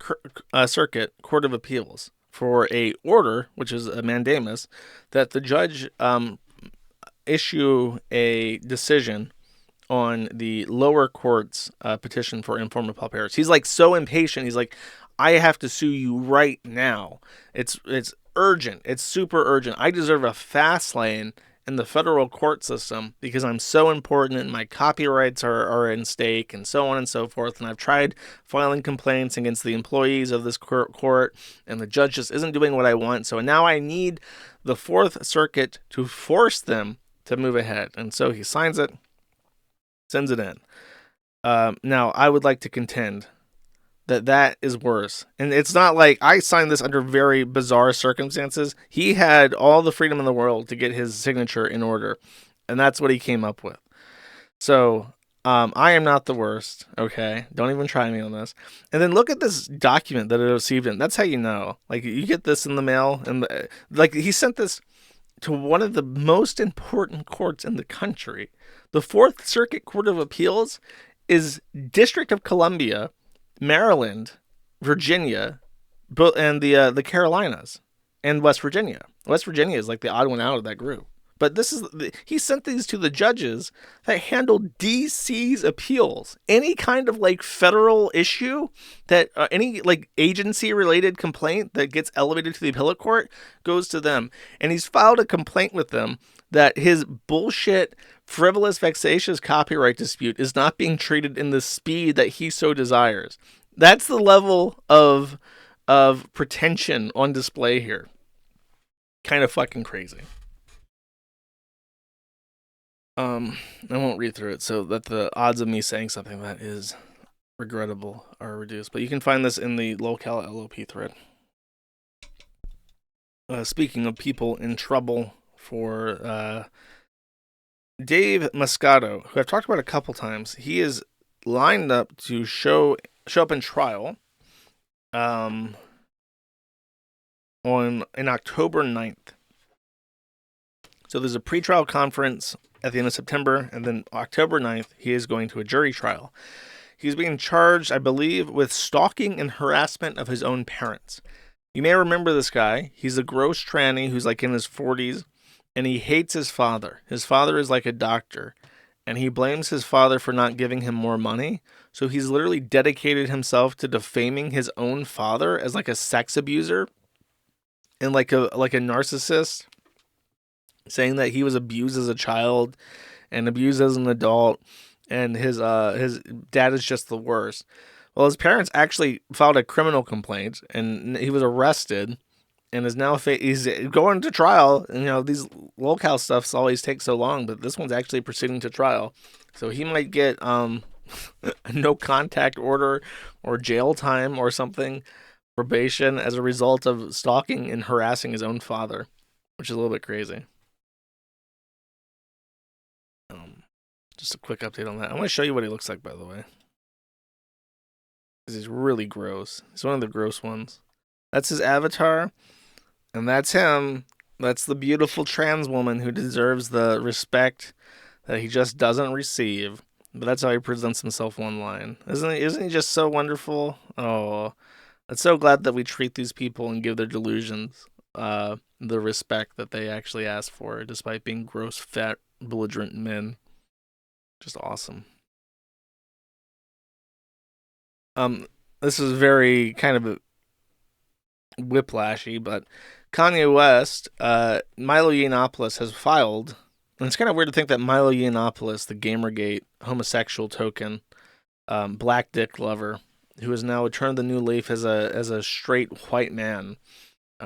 Circuit Court of Appeals for a order, which is a mandamus, that the judge issue a decision on the lower court's petition for informal pauperis. He's like so impatient. He's like, I have to sue you right now. It's urgent. It's super urgent. I deserve a fast lane in the federal court system because I'm so important and my copyrights are in stake and so on and so forth. And I've tried filing complaints against the employees of this court and the judge just isn't doing what I want. So now I need the Fourth Circuit to force them to move ahead. And so he signs it, sends it in. Now, I would like to contend that is worse. And it's not like I signed this under very bizarre circumstances. He had all the freedom in the world to get his signature in order, and that's what he came up with. So I am not the worst, okay? Don't even try me on this. And then look at this document that it received in. That's how you know. Like, you get this in the mail, and like he sent this to one of the most important courts in the country. The Fourth Circuit Court of Appeals is District of Columbia, Maryland, Virginia, and the Carolinas, and West Virginia. West Virginia is like the odd one out of that group. But he sent these to the judges that handled DC's appeals. Any kind of like federal issue that any like agency related complaint that gets elevated to the appellate court goes to them. And he's filed a complaint with them that his bullshit, frivolous, vexatious copyright dispute is not being treated in the speed that he so desires. That's the level of pretension on display here. Kind of fucking crazy. I won't read through it so that the odds of me saying something that is regrettable are reduced. But you can find this in the Locale LOP thread. Speaking of people in trouble for Dave Moscato, who I've talked about a couple times, he is lined up to show up in trial in October 9th. So there's a pretrial conference at the end of September, and then October 9th, he is going to a jury trial. He's being charged, I believe, with stalking and harassment of his own parents. You may remember this guy. He's a gross tranny who's like in his 40s, and he hates his father. His father is like a doctor, and he blames his father for not giving him more money. So he's literally dedicated himself to defaming his own father as like a sex abuser and like a narcissist, saying that he was abused as a child and abused as an adult, and his dad is just the worst. Well, his parents actually filed a criminal complaint, and he was arrested, and is now he's going to trial. And, you know, these locale stuffs always take so long, but this one's actually proceeding to trial, so he might get a no contact order or jail time or something, probation, as a result of stalking and harassing his own father, which is a little bit crazy. Just a quick update on that. I want to show you what he looks like, by the way, because he's really gross. He's one of the gross ones. That's his avatar, and that's him. That's the beautiful trans woman who deserves the respect that he just doesn't receive. But that's how he presents himself online. Isn't he just so wonderful? Oh, I'm so glad that we treat these people and give their delusions the respect that they actually ask for, despite being gross, fat, belligerent men. Just awesome. This is very kind of whiplashy, but Kanye West, Milo Yiannopoulos has filed, and it's kind of weird to think that Milo Yiannopoulos, the Gamergate homosexual token, black dick lover, who has now turned the new leaf as a straight white man,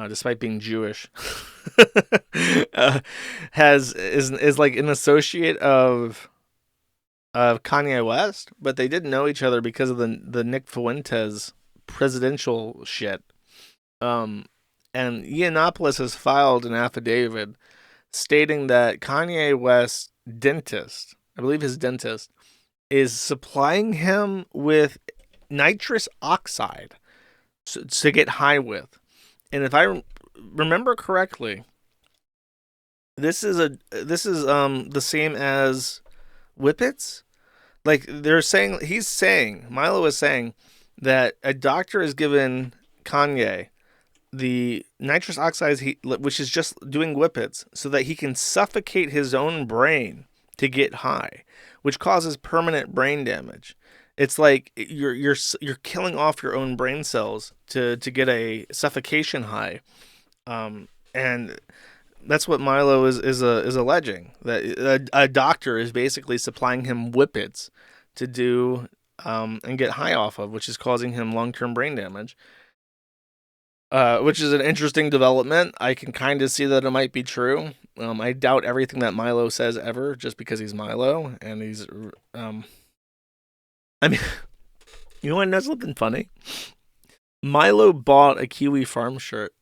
despite being Jewish, is like an associate of Kanye West, but they didn't know each other because of the Nick Fuentes presidential shit. Um, and Yiannopoulos has filed an affidavit stating that Kanye West's dentist, I believe his dentist, is supplying him with nitrous oxide to get high with. And if I remember correctly, this is the same as Whippets. Like Milo is saying that a doctor has given Kanye the nitrous oxide, which is just doing whippets, so that he can suffocate his own brain to get high, which causes permanent brain damage. It's like you're killing off your own brain cells to get a suffocation high, and that's what Milo is alleging, that a doctor is basically supplying him whippets to do and get high off of, which is causing him long-term brain damage. Which is an interesting development. I can kind of see that it might be true. I doubt everything that Milo says ever, just because he's Milo and he's. I mean, you want to know something funny? Milo bought a Kiwi Farm shirt.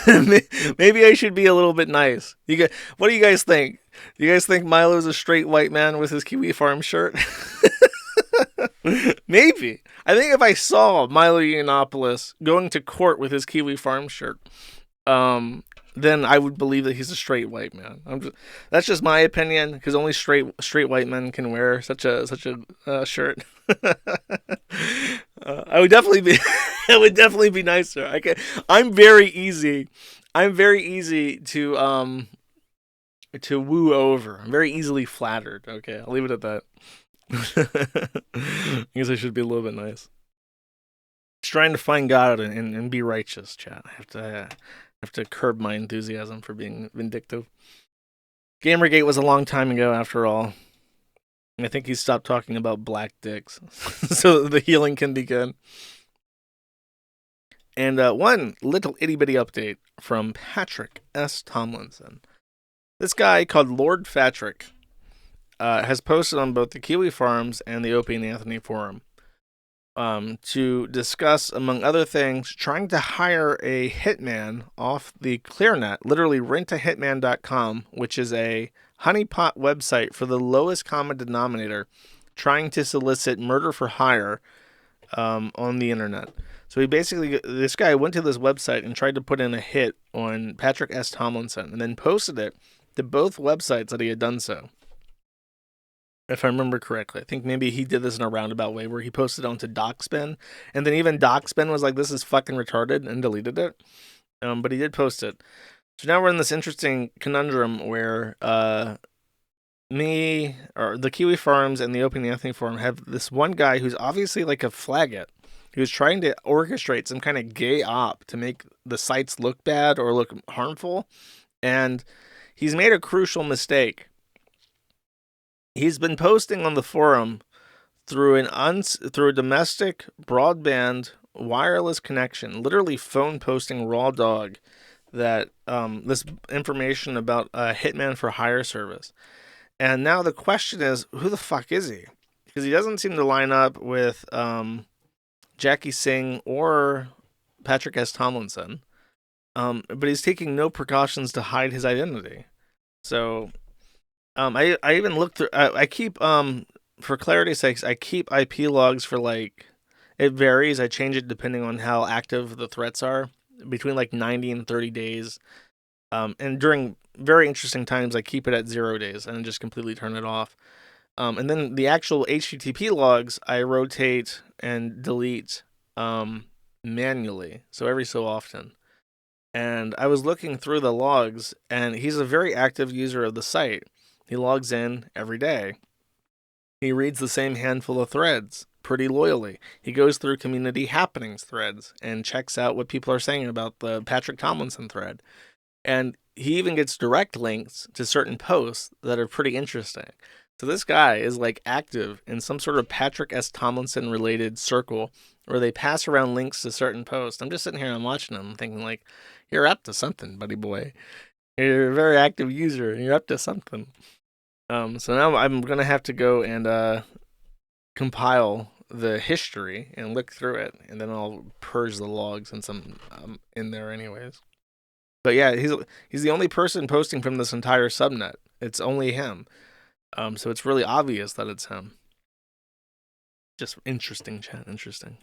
Maybe I should be a little bit nice. What do you guys think? Do you guys think Milo's a straight white man with his Kiwi Farm shirt? Maybe. I think if I saw Milo Yiannopoulos going to court with his Kiwi Farm shirt, then I would believe that he's a straight white man. That's just my opinion, because only straight white men can wear such a shirt. I would definitely be. It would definitely be nicer. I'm very easy to woo over. I'm very easily flattered. Okay, I'll leave it at that. I guess I should be a little bit nice. Just trying to find God and be righteous, chat. I have to curb my enthusiasm for being vindictive. Gamergate was a long time ago, after all. I think he stopped talking about black dicks, so the healing can begin. And one little itty bitty update from Patrick S. Tomlinson. This guy called Lord Fatrick has posted on both the Kiwi Farms and the Opie and Anthony forum to discuss, among other things, trying to hire a hitman off the ClearNet, literally rentahitman.com, which is a honeypot website for the lowest common denominator, trying to solicit murder for hire on the internet. So this guy went to this website and tried to put in a hit on Patrick S. Tomlinson, and then posted it to both websites that he had done so. If I remember correctly, I think maybe he did this in a roundabout way where he posted it onto Docspin, and then even Docspin was like, "This is fucking retarded," and deleted it. But he did post it. So now we're in this interesting conundrum where the Kiwi Farms and the Opie and Anthony forum have this one guy who's obviously like a flaggot, who's trying to orchestrate some kind of gay op to make the sites look bad or look harmful, and he's made a crucial mistake. He's been posting on the forum through a domestic broadband wireless connection, literally phone posting raw dog, that this information about a hitman for hire service. And now the question is, who the fuck is he? Because he doesn't seem to line up with Jackie Singh or Patrick S. Tomlinson, but he's taking no precautions to hide his identity. So I even looked through. I keep for clarity's sakes, I keep IP logs for it varies. I change it depending on how active the threats are, between 90 and 30 days. And during very interesting times, I keep it at 0 days and just completely turn it off. And then the actual HTTP logs, I rotate and delete manually, so every so often. And I was looking through the logs, and he's a very active user of the site. He logs in every day. He reads the same handful of threads pretty loyally. He goes through community happenings threads and checks out what people are saying about the Patrick Tomlinson thread. And he even gets direct links to certain posts that are pretty interesting. So this guy is like active in some sort of Patrick S. Tomlinson related circle where they pass around links to certain posts. I'm just sitting here and I'm watching them thinking like, you're up to something, buddy boy. You're a very active user and you're up to something. So now I'm going to have to go and compile the history and look through it, and then I'll purge the logs since I'm in there anyways. But yeah, he's the only person posting from this entire subnet. It's only him. So it's really obvious that it's him. Just interesting, chat. Interesting.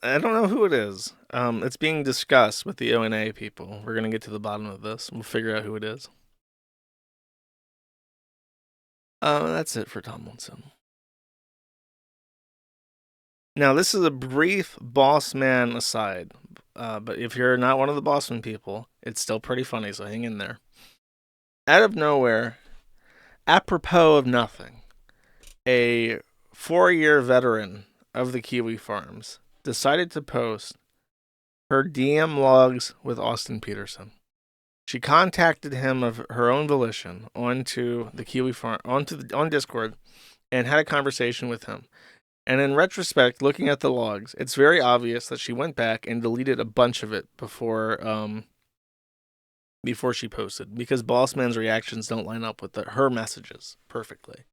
I don't know who it is. It's being discussed with the ONA people. We're gonna get to the bottom of this. We'll figure out who it is. That's it for Tomlinson. Now, this is a brief Bossman aside, but if you're not one of the Bossman people, it's still pretty funny, so hang in there. Out of nowhere, apropos of nothing, a 4-year veteran of the Kiwi Farms decided to post her DM logs with Austin Peterson. She contacted him of her own volition onto the Kiwi Farm, on Discord, and had a conversation with him. And in retrospect, looking at the logs, it's very obvious that she went back and deleted a bunch of it before she posted, because Bossman's reactions don't line up with her messages perfectly.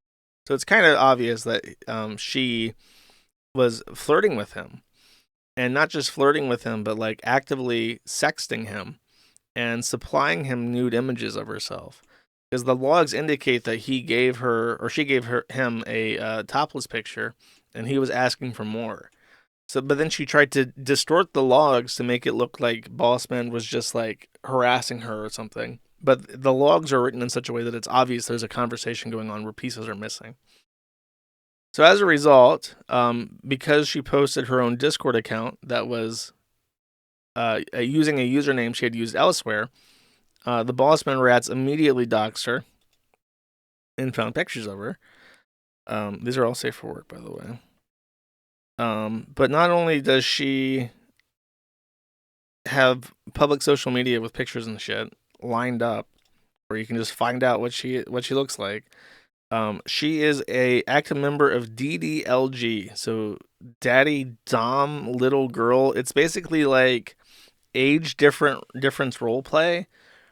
So it's kind of obvious that she was flirting with him, and not just flirting with him, but like actively sexting him and supplying him nude images of herself. Because the logs indicate that she gave him a topless picture, and he was asking for more. So, but then she tried to distort the logs to make it look like Bossman was just like harassing her or something. But the logs are written in such a way that it's obvious there's a conversation going on where pieces are missing. So as a result, because she posted her own Discord account that was using a username she had used elsewhere, the Bossman rats immediately doxed her and found pictures of her. These are all safe for work, by the way. But not only does she have public social media with pictures and shit lined up, where you can just find out what she looks like. She is a active member of DDLG, so Daddy Dom Little Girl. It's basically like age difference role play,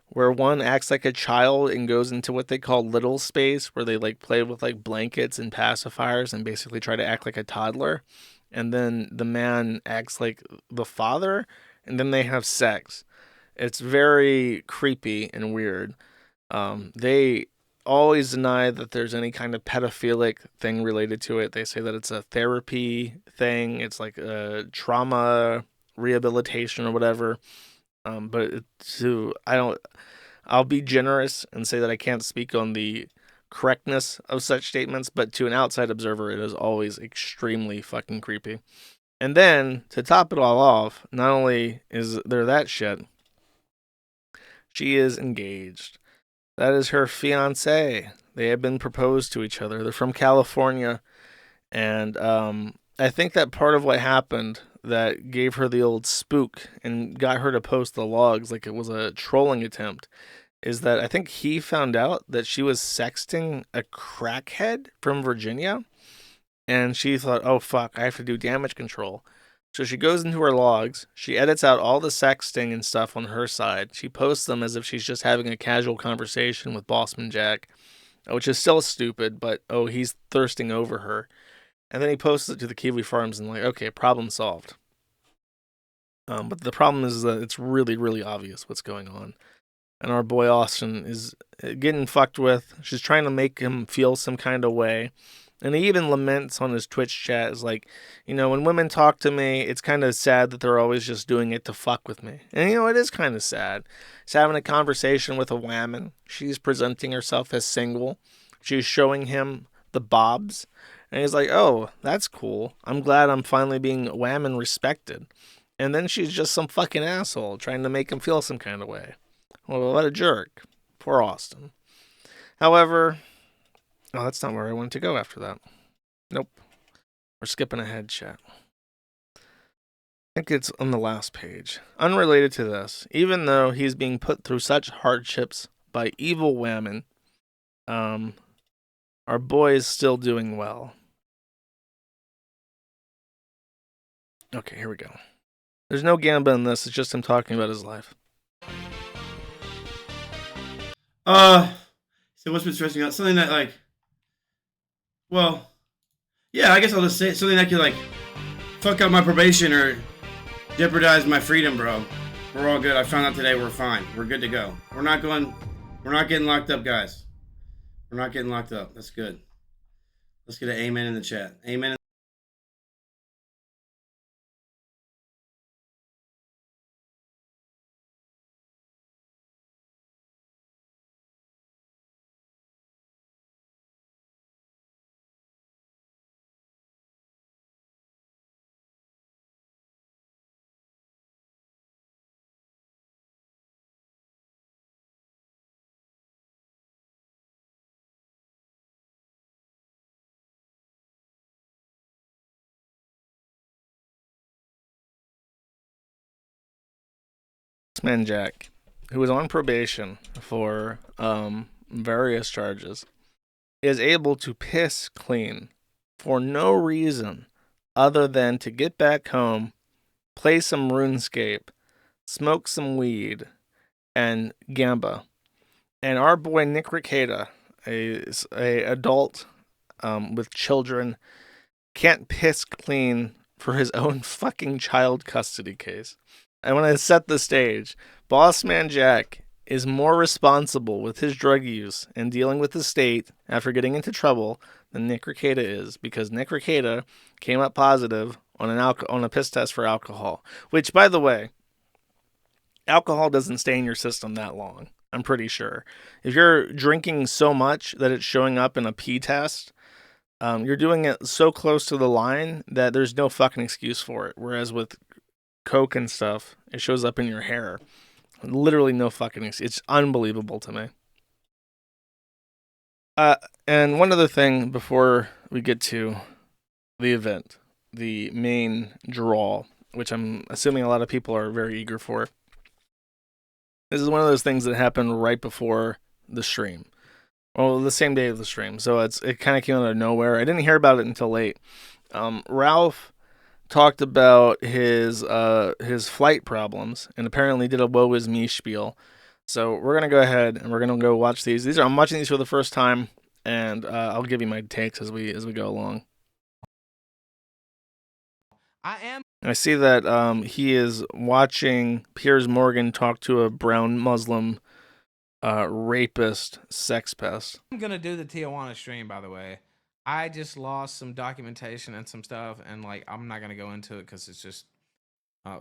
where one acts like a child and goes into what they call little space, where they like play with like blankets and pacifiers and basically try to act like a toddler. And then the man acts like the father, and then they have sex. It's very creepy and weird. They always deny that there's any kind of pedophilic thing related to it. They say that it's a therapy thing. It's like a trauma rehabilitation or whatever. But I'll be generous and say that I can't speak on the correctness of such statements, but to an outside observer, it is always extremely fucking creepy. And then, to top it all off, not only is there that shit, she is engaged. That is her fiance. They have been proposed to each other. They're from California. And I think that part of what happened that gave her the old spook and got her to post the logs like it was a trolling attempt is that I think he found out that she was sexting a crackhead from Virginia, and she thought, oh fuck, I have to do damage control. So she goes into her logs, she edits out all the sexting and stuff on her side, she posts them as if she's just having a casual conversation with Bossman Jack, which is still stupid, but oh, he's thirsting over her. And then he posts it to the Kiwi Farms and like, okay, problem solved. But the problem is that it's really, really obvious what's going on. And our boy Austin is getting fucked with. She's trying to make him feel some kind of way. And he even laments on his Twitch chat, is like, when women talk to me, it's kind of sad that they're always just doing it to fuck with me. And, it is kind of sad. He's having a conversation with a whammon. She's presenting herself as single. She's showing him the bobs. And he's like, oh, that's cool. I'm glad I'm finally being whammon respected. And then she's just some fucking asshole trying to make him feel some kind of way. Well, what a jerk. Poor Austin. However, that's not where I wanted to go after that. Nope. We're skipping ahead, chat. think it's on the last page. Unrelated to this, even though he's being put through such hardships by evil women, our boy is still doing well. Okay, here we go. There's no gamba in this. It's just him talking about his life. So what's been stressing out? Something that, like, well, yeah, I guess I'll just say it. Something that could, like, fuck up my probation or jeopardize my freedom, bro. We're all good. I found out today we're fine. We're good to go. We're not getting locked up, guys. We're not getting locked up. That's good. Let's get an amen in the chat. Amen. Bossman Jack, who is on probation for various charges, is able to piss clean for no reason other than to get back home, play some RuneScape, smoke some weed, and gamba. And our boy Nick Rekieta, a adult with children, can't piss clean for his own fucking child custody case. And when I set the stage, Bossman Jack is more responsible with his drug use and dealing with the state after getting into trouble than Nick Rekieta is, because Nick Rekieta came up positive on on a piss test for alcohol. Which, by the way, alcohol doesn't stay in your system that long, I'm pretty sure. If you're drinking so much that it's showing up in a pee test, you're doing it so close to the line that there's no fucking excuse for it. Whereas with Coke and stuff, it shows up in your hair. Literally no fucking excuse. It's unbelievable to me. And one other thing before we get to the event, the main draw, which I'm assuming a lot of people are very eager for. This is one of those things that happened right before the stream. Well, the same day of the stream. So it kind of came out of nowhere. I didn't hear about it until late. Ralph talked about his flight problems and apparently did a woe is me spiel. So we're gonna go ahead and we're gonna go watch these. I'm watching these for the first time, and I'll give you my takes as we go along. I see that he is watching Piers Morgan talk to a brown Muslim rapist sex pest. I'm gonna do the Tijuana stream, by the way. I just lost some documentation and some stuff, and like I'm not gonna go into it because it's just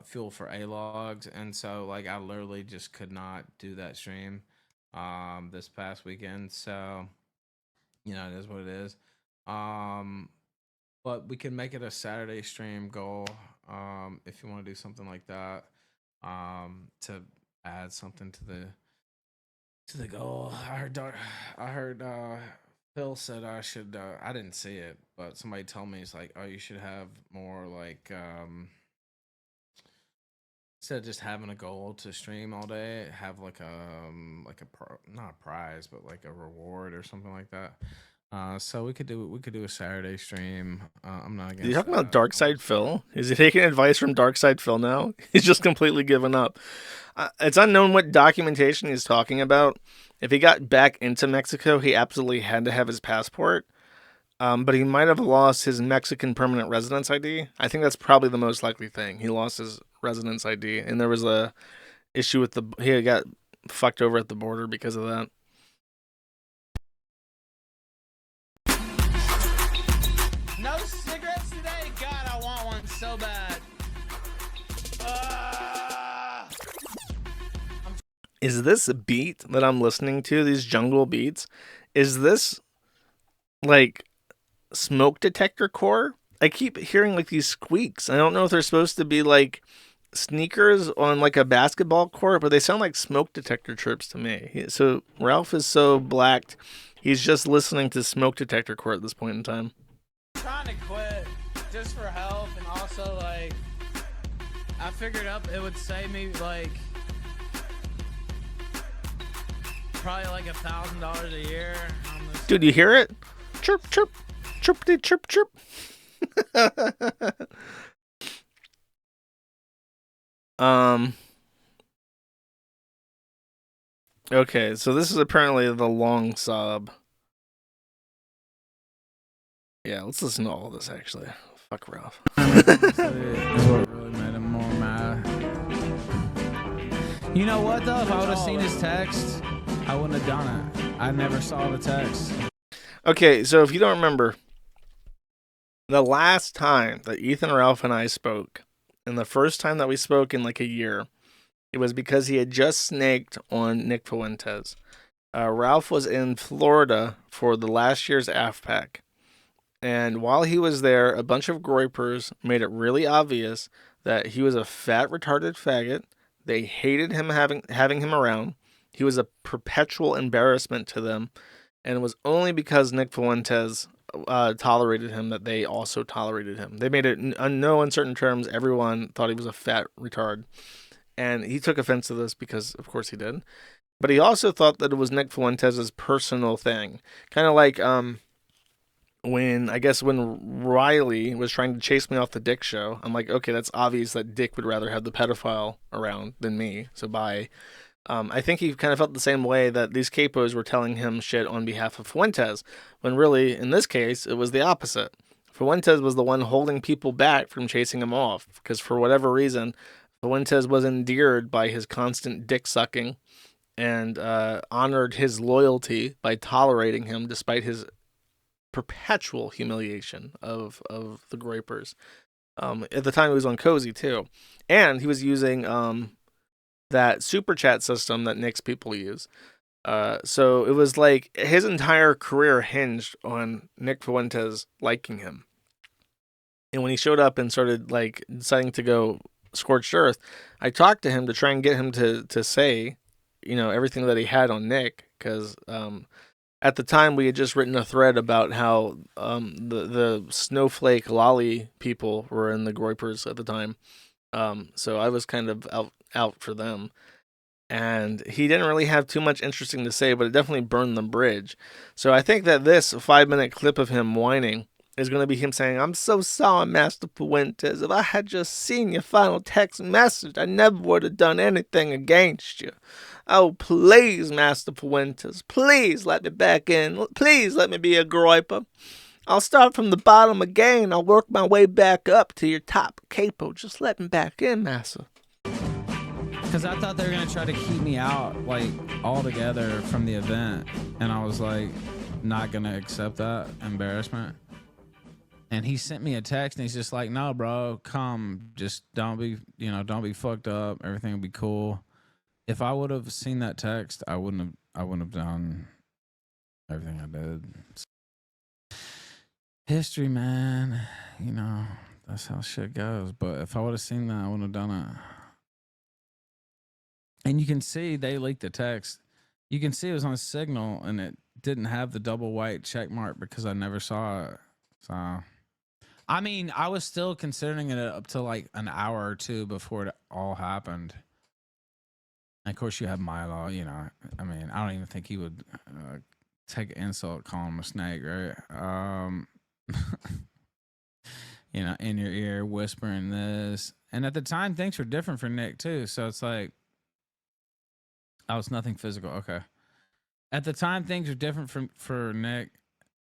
fuel for A-logs, and so like I literally just could not do that stream this past weekend. So you know, it is what it is. But we can make it a Saturday stream goal if you want to do something like that to add something to the goal. I heard Phil said I should. I didn't see it, but somebody told me it's like, oh, you should have more like instead of just having a goal to stream all day, have like not a prize, but like a reward or something like that. So we could do a Saturday stream. I'm not against. Are you talking about Dark Side Phil? Is he taking advice from Dark Side Phil now? He's just completely given up. It's unknown what documentation he's talking about. If he got back into Mexico, he absolutely had to have his passport. But he might have lost his Mexican permanent residence ID. I think that's probably the most likely thing. He lost his residence ID, and there was a issue with he got fucked over at the border because of that. No cigarettes today? God, I want one so bad. Is this a beat that I'm listening to, these jungle beats? Is this like smoke detector core? I keep hearing like these squeaks. I don't know if they're supposed to be like sneakers on like a basketball court, but they sound like smoke detector chirps to me. So Ralph is so blacked, he's just listening to smoke detector core at this point in time. I'm trying to quit just for health and also like I figured up it would save me like probably like $1,000 a year. Dude, you hear it? Chirp, chirp, chirpity, chirp, chirp. Okay, so this is apparently the long sob. Yeah, let's listen to all this actually. Fuck Ralph. It's what really made him more mad. You know what though? If I would have seen his text, I wouldn't have done it. I never saw the text. Okay, so if you don't remember, the last time that Ethan, Ralph, and I spoke, and the first time that we spoke in like a year, it was because he had just snaked on Nick Fuentes. Ralph was in Florida for the last year's AFPAC. And while he was there, a bunch of groypers made it really obvious that he was a fat, retarded faggot. They hated him having him around. He was a perpetual embarrassment to them. And it was only because Nick Fuentes tolerated him that they also tolerated him. They made it in no uncertain terms. Everyone thought he was a fat retard. And he took offense to this because, of course, he did. But he also thought that it was Nick Fuentes' personal thing. Kind of like when Riley was trying to chase me off the Dick show. I'm like, okay, that's obvious that Dick would rather have the pedophile around than me. So bye. I think he kind of felt the same way that these capos were telling him shit on behalf of Fuentes, when really, in this case, it was the opposite. Fuentes was the one holding people back from chasing him off, because for whatever reason, Fuentes was endeared by his constant dick sucking and honored his loyalty by tolerating him despite his perpetual humiliation of the Groypers. At the time, he was on Cozy, too. And he was using that super chat system that Nick's people use. So it was like his entire career hinged on Nick Fuentes liking him. And when he showed up and started like deciding to go scorched earth, I talked to him to try and get him to say, everything that he had on Nick, because at the time we had just written a thread about how the snowflake lolly people were in the Groypers at the time. So I was kind of out for them. And he didn't really have too much interesting to say, but it definitely burned the bridge. So I think that this 5-minute clip of him whining is going to be him saying, "I'm so sorry, Master Fuentes. If I had just seen your final text message, I never would have done anything against you. Oh, please, Master Fuentes, please let me back in. Please let me be a groiper. I'll start from the bottom again. I'll work my way back up to your top capo. Just let me back in, Master." Because I thought they were going to try to keep me out, like, altogether from the event. And I was, like, not going to accept that embarrassment. And he sent me a text, and he's just like, "No, bro, come. Just don't be fucked up. Everything will be cool." If I would have seen that text, I wouldn't have done everything I did. History, man. That's how shit goes. But if I would have seen that, I wouldn't have done it. And you can see they leaked the text. You can see it was on Signal, and it didn't have the double white check mark because I never saw it. So, I mean, I was still considering it up to like an hour or two before it all happened. And of course, you have Milo. I mean, I don't even think he would take an insult calling him a snake, right? In your ear, whispering this. And at the time, things were different for Nick too. So it's like, oh, it's nothing physical. Okay. At the time, things were different for Nick,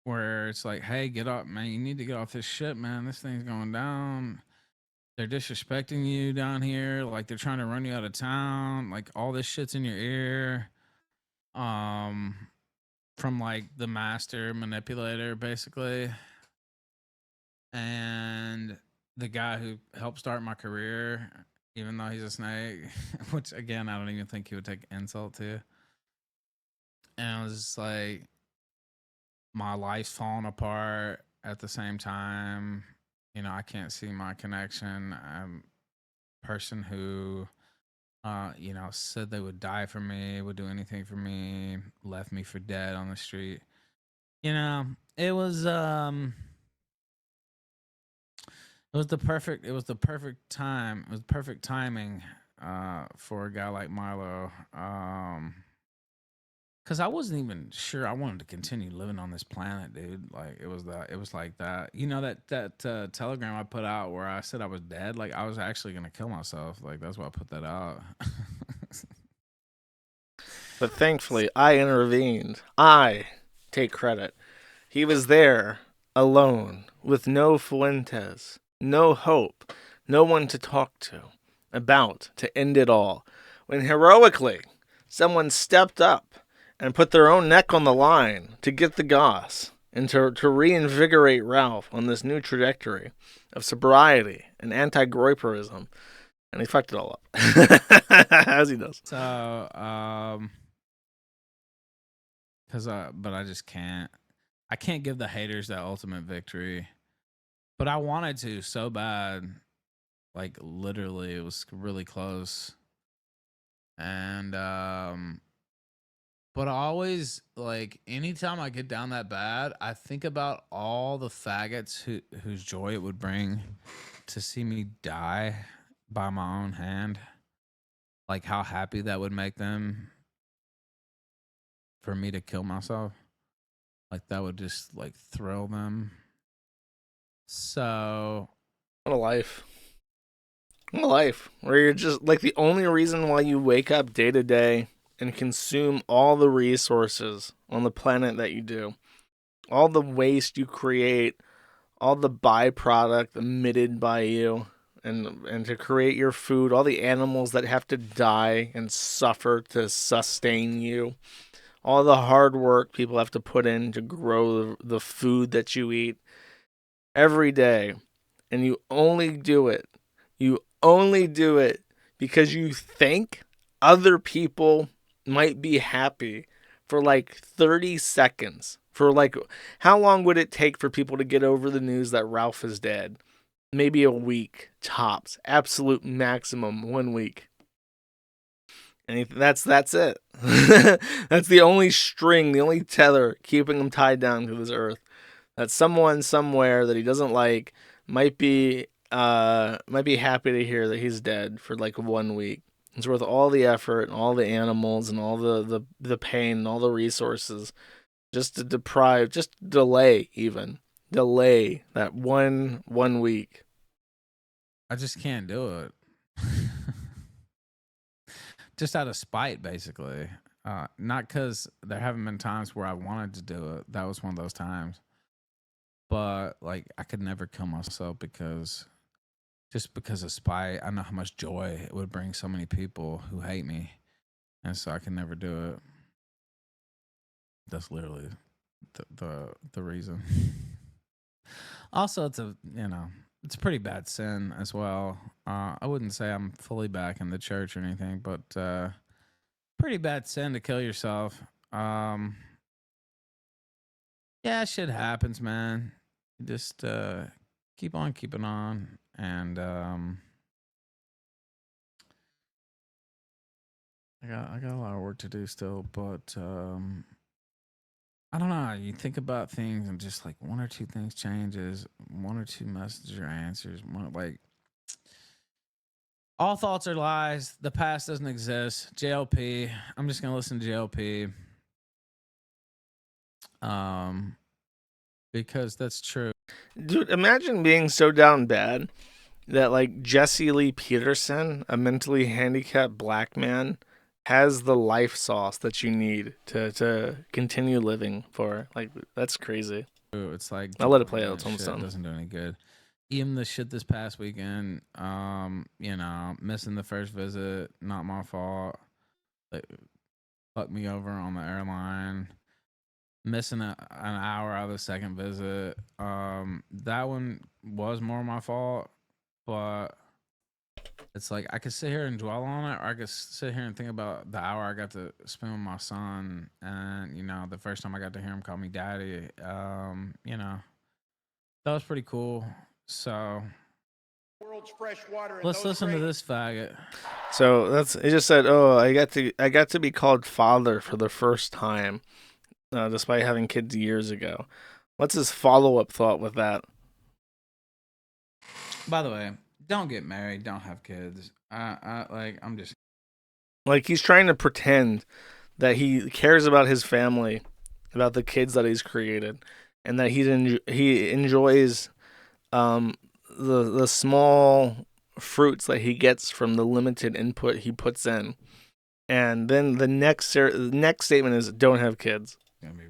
where it's like, "Hey, get up, man. You need to get off this shit, man. This thing's going down. They're disrespecting you down here. Like, they're trying to run you out of town. Like, all this shit's in your ear." From like the master manipulator, basically. And the guy who helped start my career, even though he's a snake, which again, I don't even think he would take insult to. And it was just like, my life's falling apart at the same time. I can't see my connection. I'm a person who, said they would die for me, would do anything for me, left me for dead on the street. It was, It was the perfect time. It was perfect timing for a guy like Milo. Cause I wasn't even sure I wanted to continue living on this planet, dude. Like it was like that. You know that telegram I put out where I said I was dead. Like I was actually gonna kill myself. Like that's why I put that out. But thankfully, I intervened. I take credit. He was there, alone, with no Fuentes, no hope, no one to talk to, about to end it all, when heroically someone stepped up and put their own neck on the line to get the goss and to reinvigorate Ralph on this new trajectory of sobriety and anti-groiperism. And he fucked it all up, as he does. So but I just can't. I can't give the haters that ultimate victory. But I wanted to so bad. Like literally it was really close. And but I always like anytime I get down that bad, I think about all the faggots whose joy it would bring to see me die by my own hand. Like how happy that would make them for me to kill myself. Like that would just like thrill them. So What a life. What a life. Where you're just like the only reason why you wake up day to day and consume all the resources on the planet that you do, all the waste you create, all the byproduct emitted by you, and to create your food, all the animals that have to die and suffer to sustain you, all the hard work people have to put in to grow the food that you eat every day, and you only do it. You only do it because you think other people might be happy for like 30 seconds. For like, how long would it take for people to get over the news that Ralph is dead? Maybe a week, tops. Absolute maximum, 1 week. And that's it. That's the only string, the only tether keeping him tied down to this earth. That someone somewhere that he doesn't like might be happy to hear that he's dead for like 1 week. It's worth all the effort and all the animals and all the pain and all the resources just to delay that one week. I just can't do it. Just out of spite, basically. Not because there haven't been times where I wanted to do it. That was one of those times. But like I could never kill myself because of spite. I know how much joy it would bring so many people who hate me, and so I can never do it. That's literally the reason. Also, it's it's a pretty bad sin as well. I wouldn't say I'm fully back in the church or anything, but pretty bad sin to kill yourself. Yeah, shit happens, man. Just keep on keeping on, and I got a lot of work to do still, but I don't know. You think about things and just like one or two things changes, one or two messages or answers. Like all thoughts are lies. The past doesn't exist. JLP. I'm just gonna listen to JLP. Because that's true. Dude, imagine being so down bad that like Jesse Lee Peterson, a mentally handicapped black man, has the life sauce that you need to continue living for. Like that's crazy. It's like I'll let it play out. It's almost shit done. doesn't do any good. Even the shit this past weekend, missing the first visit, not my fault. It fucked me over on the airline. Missing an hour out of the second visit. That one was more my fault, but it's like I could sit here and dwell on it, or I could sit here and think about the hour I got to spend with my son, and the first time I got to hear him call me daddy. That was pretty cool. So let's listen to this faggot. So he just said, "Oh, I got to be called father for the first time, despite having kids years ago." What's his follow-up thought with that? By the way, don't get married. Don't have kids. I'm just. Like, he's trying to pretend that he cares about his family, about the kids that he's created, and that he enjoys um, the small fruits that he gets from the limited input he puts in. And then the next statement is, "Don't have kids." Gonna be.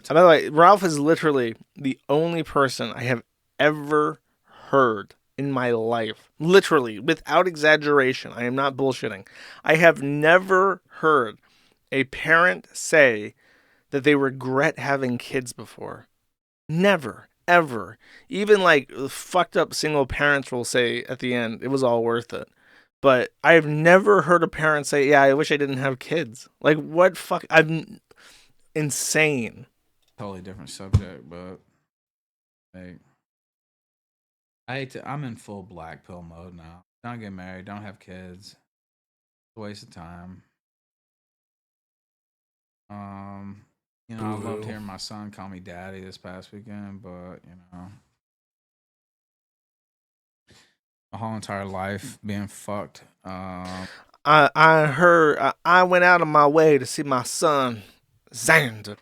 By the way, Ralph is literally the only person I have ever heard in my life. Literally, without exaggeration. I am not bullshitting. I have never heard a parent say that they regret having kids before. Never, ever. Even like fucked up single parents will say at the end, it was all worth it. But I've never heard a parent say, "Yeah, I wish I didn't have kids." Like, what fuck? I'm insane. Totally different subject, but like, I'm in full black pill mode now. Don't get married. Don't have kids. It's a waste of time. I loved hearing my son call me daddy this past weekend, but my whole entire life being fucked. I heard I went out of my way to see my son, Xander.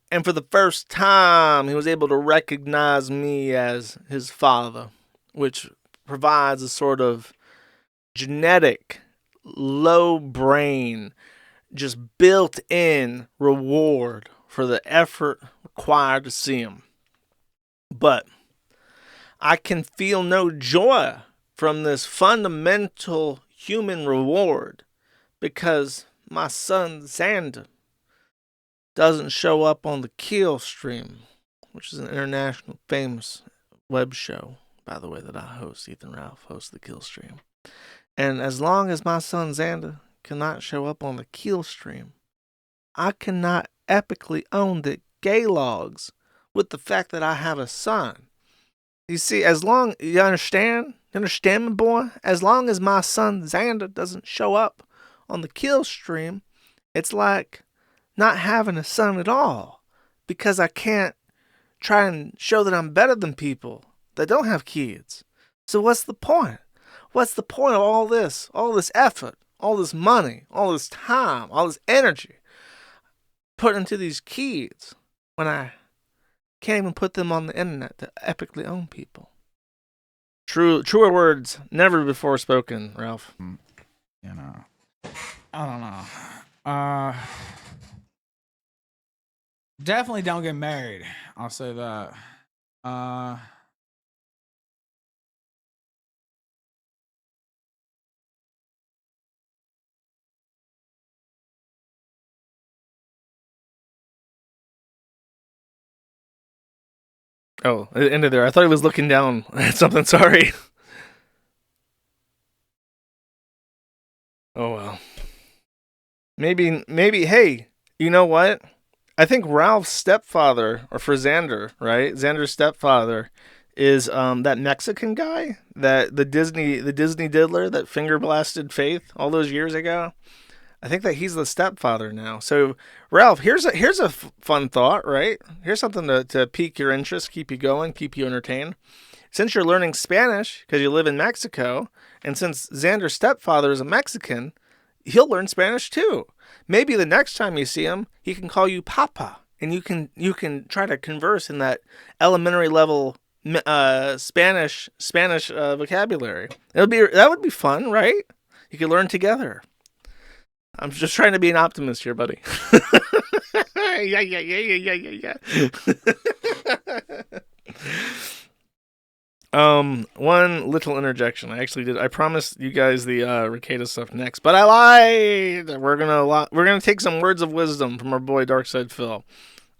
And for the first time, he was able to recognize me as his father, which provides a sort of genetic, low brain, just built in reward for the effort required to see him. But I can feel no joy from this fundamental human reward because my son Xander doesn't show up on the Kill Stream, which is an international famous web show, by the way, that I host. Ethan Ralph hosts the Kill Stream. And as long as my son Xander cannot show up on the Kill Stream, I cannot epically own the gay logs with the fact that I have a son. You see, you understand me, boy? As long as my son Xander doesn't show up on the Kill Stream, it's like not having a son at all, because I can't try and show that I'm better than people that don't have kids. So what's the point? What's the point of all this effort, all this money, all this time, all this energy put into these kids when I can't even put them on the internet to epically own people? Truer words never before spoken, Ralph. I don't know. Definitely don't get married. I'll say that. Oh, it ended there. I thought he was looking down at something. Sorry. Oh well. Maybe. Hey, you know what? I think Ralph's stepfather, or for Xander, right? Xander's stepfather is that Mexican guy, that the Disney diddler that finger blasted Faith all those years ago. I think that he's the stepfather now. So, Ralph, here's a fun thought, right? Here's something to pique your interest, keep you going, keep you entertained. Since you're learning Spanish because you live in Mexico, and since Xander's stepfather is a Mexican, he'll learn Spanish too. Maybe the next time you see him, he can call you Papa, and you can try to converse in that elementary level Spanish vocabulary. That would be fun, right? You could learn together. I'm just trying to be an optimist here, buddy. Yeah. One little interjection. I actually did. I promised you guys the Rekieta stuff next, but I lied. We're gonna take some words of wisdom from our boy Darkside Phil,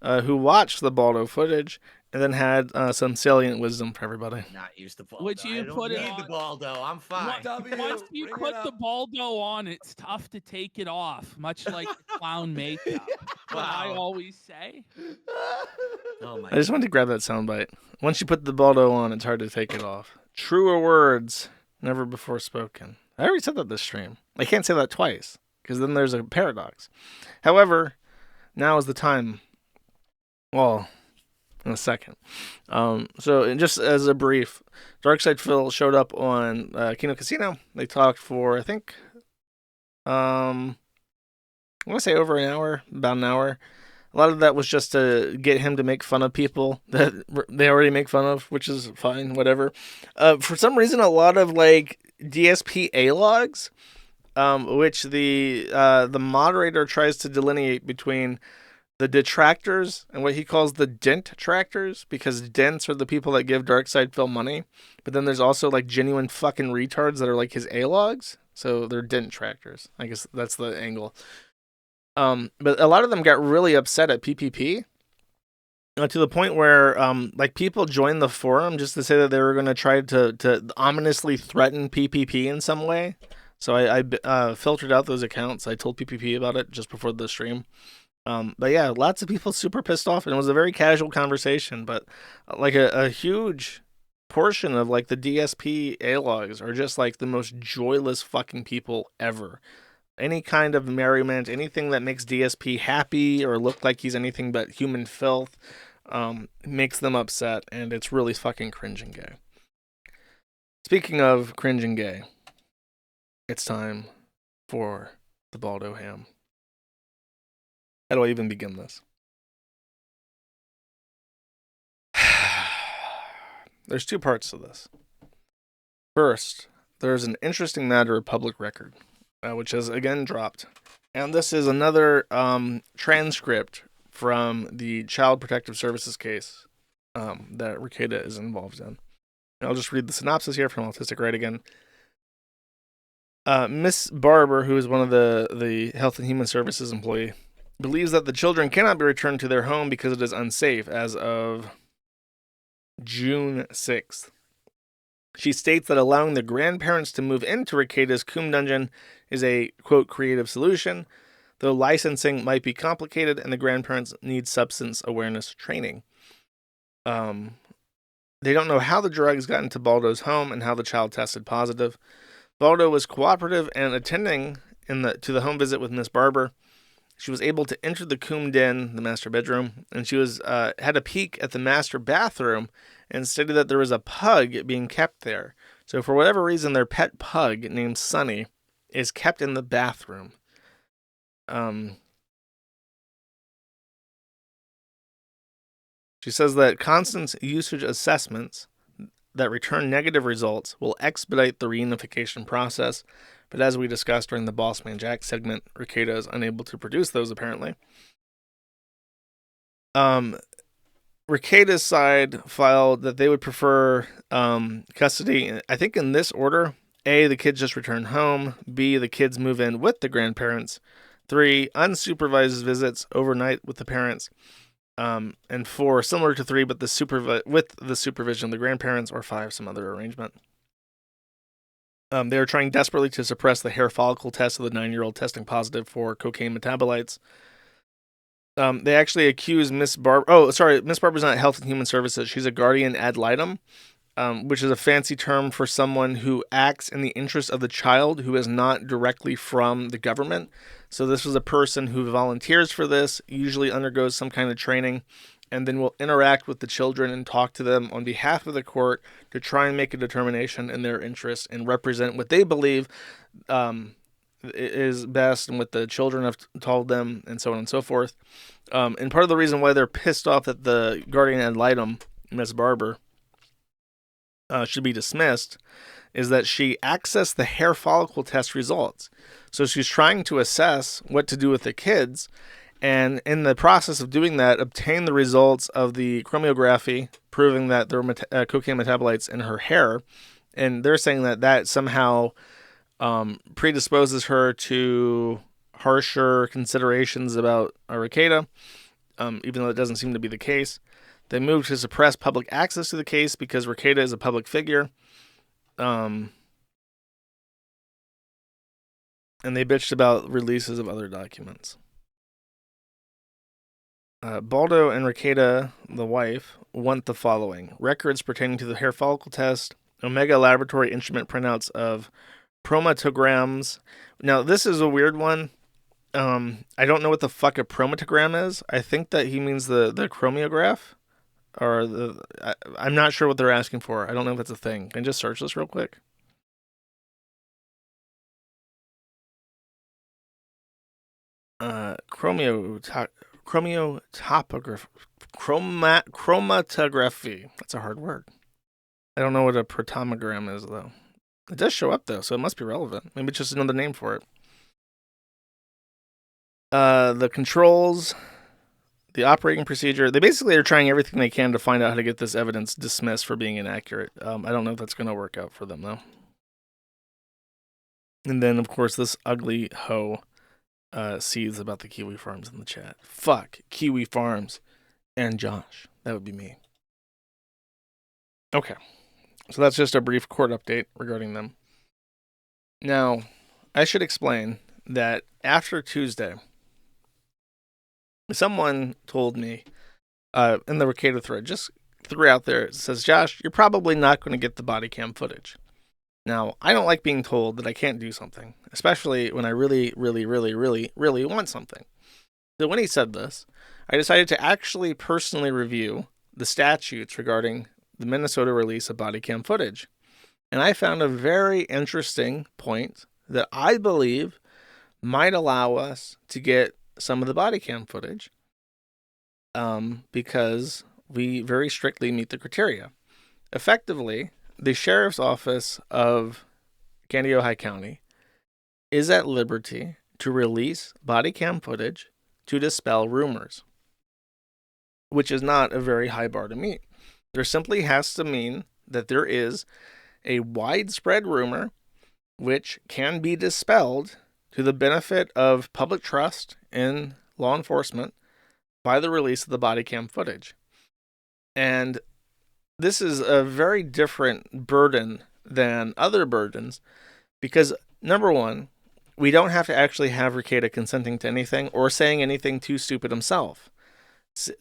who watched the Baldo footage and then had some salient wisdom for everybody. Not use the Baldo. Would you put it need on the Baldo? I'm fine. Once you put the Baldo on, it's tough to take it off, much like the clown makeup. What I always say. Oh my! I just wanted to grab that soundbite. Once you put the Baldo on, it's hard to take it off. Truer words never before spoken. I already said that this stream. I can't say that twice, because then there's a paradox. However, now is the time. Well, in a second. So just as a brief, Darkside Phil showed up on Kino Casino. They talked for, I think, I want to say over an hour, about an hour. A lot of that was just to get him to make fun of people that they already make fun of, which is fine, whatever. For some reason, a lot of like DSP A-logs, which the moderator tries to delineate between the detractors and what he calls the dent tractors, because dents are the people that give Darkside Phil money, but then there's also like genuine fucking retards that are like his A-logs, so they're dent tractors. I guess that's the angle. But a lot of them got really upset at PPP, to the point where like people joined the forum just to say that they were going to try to ominously threaten PPP in some way. So I filtered out those accounts. I told PPP about it just before the stream. But yeah, lots of people super pissed off, and it was a very casual conversation. But like a huge portion of like the DSP A-logs are just like the most joyless fucking people ever. Any kind of merriment, anything that makes DSP happy or look like he's anything but human filth, makes them upset, and it's really fucking cringe and gay. Speaking of cringe and gay, it's time for the Baldo Ham. How do I even begin this? There's two parts to this. First, there's an interesting matter of public record, which has again dropped. And this is another transcript from the Child Protective Services case that Rekieta is involved in. I'll just read the synopsis here from Autistic Right again. Miss Barber, who is one of the Health and Human Services employee, believes that the children cannot be returned to their home because it is unsafe as of June 6th. She states that allowing the grandparents to move into Rekieta's Coom Dungeon is a, quote, creative solution, though licensing might be complicated and the grandparents need substance awareness training. They don't know how the drugs got into Baldo's home and how the child tested positive. Baldo was cooperative and attending to the home visit with Miss Barber. She was able to enter the Coom Den, the master bedroom, and she was had a peek at the master bathroom and stated that there was a pug being kept there. So for whatever reason, their pet pug named Sunny is kept in the bathroom. She says that constant usage assessments that return negative results will expedite the reunification process, but as we discussed during the Bossman Jack segment, Rekieta is unable to produce those apparently. Rekieta's side filed that they would prefer custody, I think in this order: A, the kids just return home; B, the kids move in with the grandparents; 3, unsupervised visits overnight with the parents; and 4, similar to 3, but with the supervision of the grandparents; or 5, some other arrangement. They are trying desperately to suppress the hair follicle test of the 9-year-old testing positive for cocaine metabolites. They actually accuse Miss Barber. Miss Barber's not Health and Human Services. She's a guardian ad litem, which is a fancy term for someone who acts in the interest of the child who is not directly from the government. So this was a person who volunteers for this, usually undergoes some kind of training, and then will interact with the children and talk to them on behalf of the court to try and make a determination in their interest and represent what they believe is best and what the children have told them, and so on and so forth. And part of the reason why they're pissed off that the guardian ad litem, Miss Barber, should be dismissed is that she accessed the hair follicle test results. So she's trying to assess what to do with the kids, and in the process of doing that, obtain the results of the chromatography proving that there were cocaine metabolites in her hair. And they're saying that somehow predisposes her to harsher considerations about Rekieta, even though it doesn't seem to be the case. They moved to suppress public access to the case because Rekieta is a public figure. And they bitched about releases of other documents. Baldo and Rekieta, the wife, want the following: records pertaining to the hair follicle test, Omega Laboratory instrument printouts of chromatograms. Now, this is a weird one. I don't know what the fuck a chromatogram is. I think that he means the chromatograph. or I'm not sure what they're asking for. I don't know if it's a thing. Can I just search this real quick? Chromatography. That's a hard word. I don't know what a protomogram is, though. It does show up, though, so it must be relevant. Maybe it's just another name for it. The controls, the operating procedure. They basically are trying everything they can to find out how to get this evidence dismissed for being inaccurate. I don't know if that's going to work out for them, though. And then, of course, this ugly hoe sees about the Kiwi Farms in the chat. Fuck Kiwi Farms and Josh. That would be me. Okay. So that's just a brief court update regarding them. Now, I should explain that after Tuesday, someone told me in the Rekieta thread, just threw out there, it says, Josh, you're probably not going to get the body cam footage. Now, I don't like being told that I can't do something, especially when I really, really, really, really, really want something. So when he said this, I decided to actually personally review the statutes regarding the Minnesota release of body cam footage. And I found a very interesting point that I believe might allow us to get some of the body cam footage because we very strictly meet the criteria. Effectively, the sheriff's office of Candido County is at liberty to release body cam footage to dispel rumors, which is not a very high bar to meet. There simply has to mean that there is a widespread rumor which can be dispelled to the benefit of public trust in law enforcement by the release of the body cam footage. And this is a very different burden than other burdens because, number one, we don't have to actually have Rekieta consenting to anything or saying anything too stupid himself.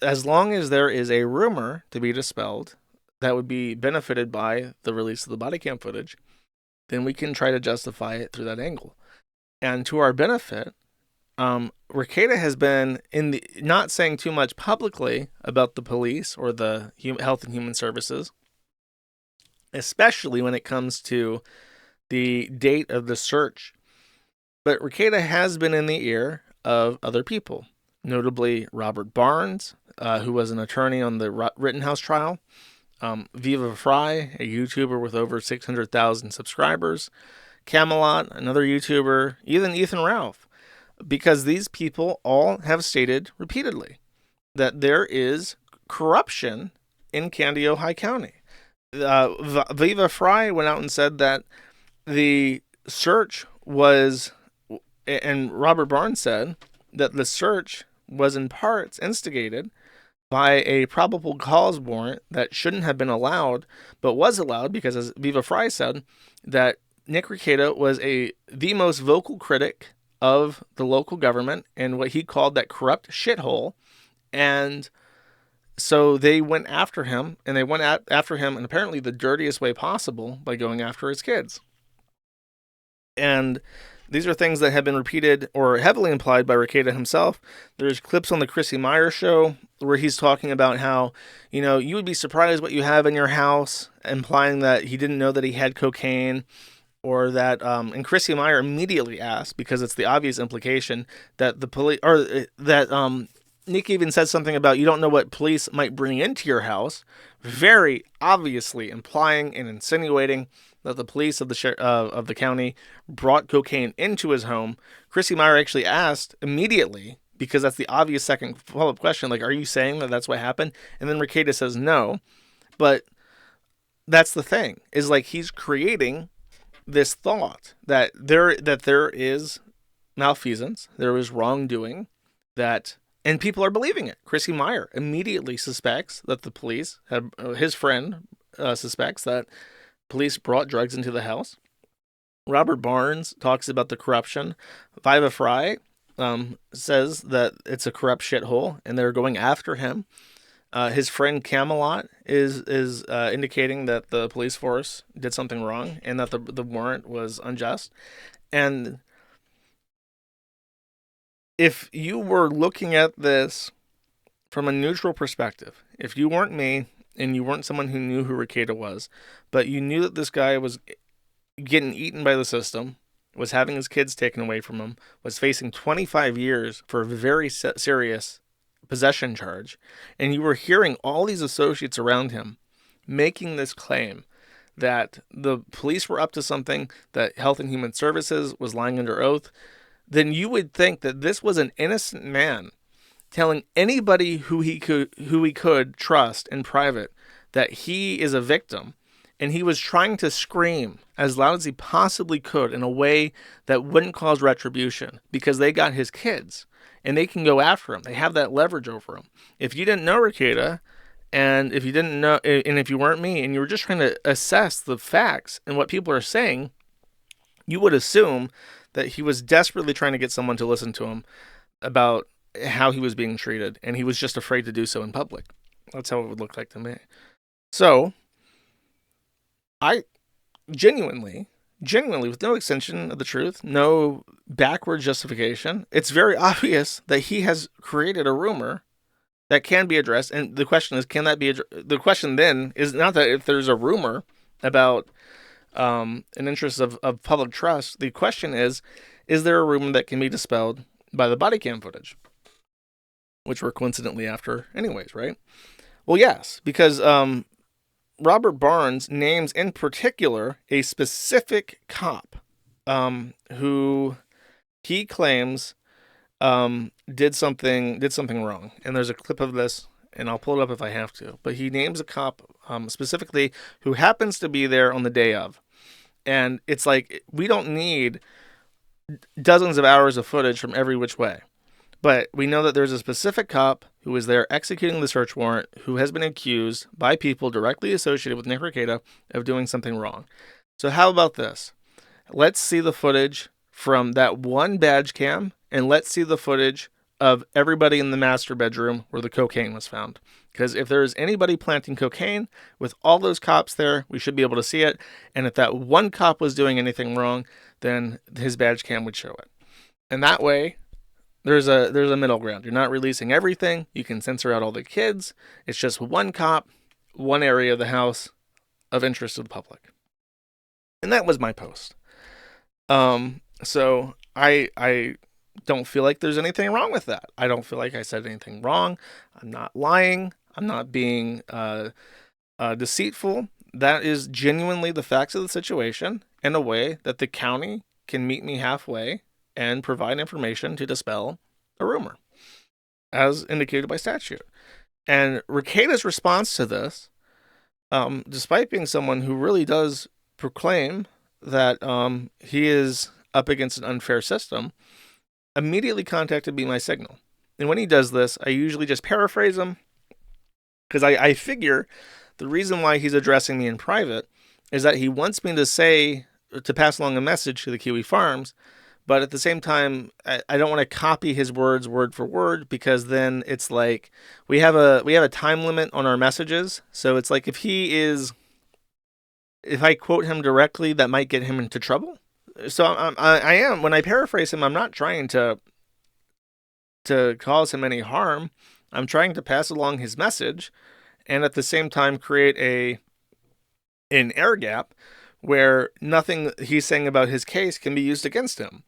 As long as there is a rumor to be dispelled that would be benefited by the release of the body cam footage, then we can try to justify it through that angle. And to our benefit, Rekieta has been not saying too much publicly about the police or the Health and Human Services, especially when it comes to the date of the search. But Rekieta has been in the ear of other people, notably Robert Barnes, who was an attorney on the Rittenhouse trial, Viva Fry, a YouTuber with over 600,000 subscribers, Camelot, another YouTuber, even Ethan Ralph, because these people all have stated repeatedly that there is corruption in Candido County. Viva Fry went out and said that the search was, and Robert Barnes said that the search was in parts instigated by a probable cause warrant that shouldn't have been allowed, but was allowed because, as Viva Fry said, that Nick Rekieta was the most vocal critic of the local government and what he called that corrupt shithole. And so they went after him, and they went after him in apparently the dirtiest way possible by going after his kids. And these are things that have been repeated or heavily implied by Rekieta himself. There's clips on the Chrissy Meyer show where he's talking about how, you would be surprised what you have in your house, implying that he didn't know that he had cocaine, or that, and Chrissy Meyer immediately asked, because it's the obvious implication that the police, or that Nick even said something about you don't know what police might bring into your house, very obviously implying and insinuating that the police of the county brought cocaine into his home. Chrissy Meyer actually asked immediately, because that's the obvious second follow-up question, like, are you saying that that's what happened? And then Rekieta says no, but that's the thing, is like he's creating this thought that there is malfeasance, there is wrongdoing, and people are believing it. Chrissy Meyer immediately suspects that the police have, his friend suspects that police brought drugs into the house. Robert Barnes talks about the corruption. Viva Fry says that it's a corrupt shithole and they're going after him. His friend Camelot is indicating that the police force did something wrong and that the warrant was unjust. And if you were looking at this from a neutral perspective, if you weren't me and you weren't someone who knew who Rekieta was, but you knew that this guy was getting eaten by the system, was having his kids taken away from him, was facing 25 years for a very serious possession charge, and you were hearing all these associates around him making this claim that the police were up to something, that Health and Human Services was lying under oath, then you would think that this was an innocent man telling anybody who he could trust in private that he is a victim, and he was trying to scream as loud as he possibly could in a way that wouldn't cause retribution, because they got his kids and they can go after him. They have that leverage over him. If you didn't know Rekieta, and if you didn't know, and if you weren't me, and you were just trying to assess the facts and what people are saying, you would assume that he was desperately trying to get someone to listen to him about how he was being treated, and he was just afraid to do so in public. That's how it would look like to me. So, I genuinely, with no extension of the truth, no backward justification, it's very obvious that he has created a rumor that can be addressed. And the question is, can that be the question then is not that if there's a rumor about an interest of public trust. The question is there a rumor that can be dispelled by the body cam footage, which we're coincidentally after anyways, right? Well, yes, because Robert Barnes names in particular a specific cop who he claims did something wrong. And there's a clip of this, and I'll pull it up if I have to. But he names a cop specifically who happens to be there on the day of. And it's like, we don't need dozens of hours of footage from every which way. But we know that there's a specific cop who was there executing the search warrant who has been accused by people directly associated with Nick Rekieta of doing something wrong. So how about this? Let's see the footage from that one badge cam, and let's see the footage of everybody in the master bedroom where the cocaine was found. Because if there's anybody planting cocaine with all those cops there, we should be able to see it. And if that one cop was doing anything wrong, then his badge cam would show it. And that way, there's a middle ground. You're not releasing everything. You can censor out all the kids. It's just one cop, one area of the house of interest to the public. And that was my post. So I don't feel like there's anything wrong with that. I don't feel like I said anything wrong. I'm not lying. I'm not being deceitful. That is genuinely the facts of the situation in a way that the county can meet me halfway and provide information to dispel a rumor, as indicated by statute. And Rekieta's response to this, despite being someone who really does proclaim that he is up against an unfair system, immediately contacted me my signal. And when he does this, I usually just paraphrase him, because I figure the reason why he's addressing me in private is that he wants me to pass along a message to the Kiwi Farms, but at the same time, I don't want to copy his words word for word, because then it's like we have a time limit on our messages. So it's like if I quote him directly, that might get him into trouble. So I am, when I paraphrase him, I'm not trying to cause him any harm. I'm trying to pass along his message, and at the same time create an air gap where nothing he's saying about his case can be used against him.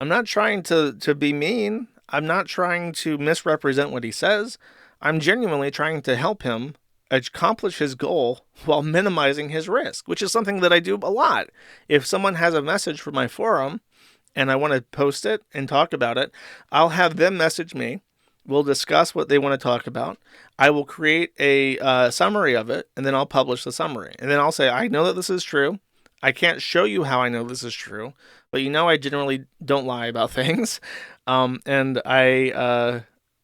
I'm not trying to be mean. I'm not trying to misrepresent what he says. I'm genuinely trying to help him accomplish his goal while minimizing his risk, which is something that I do a lot. If someone has a message for my forum and I want to post it and talk about it, I'll have them message me. We'll discuss what they want to talk about. I will create a summary of it, and then I'll publish the summary. And then I'll say, I know that this is true. I can't show you how I know this is true, but I generally don't lie about things. And I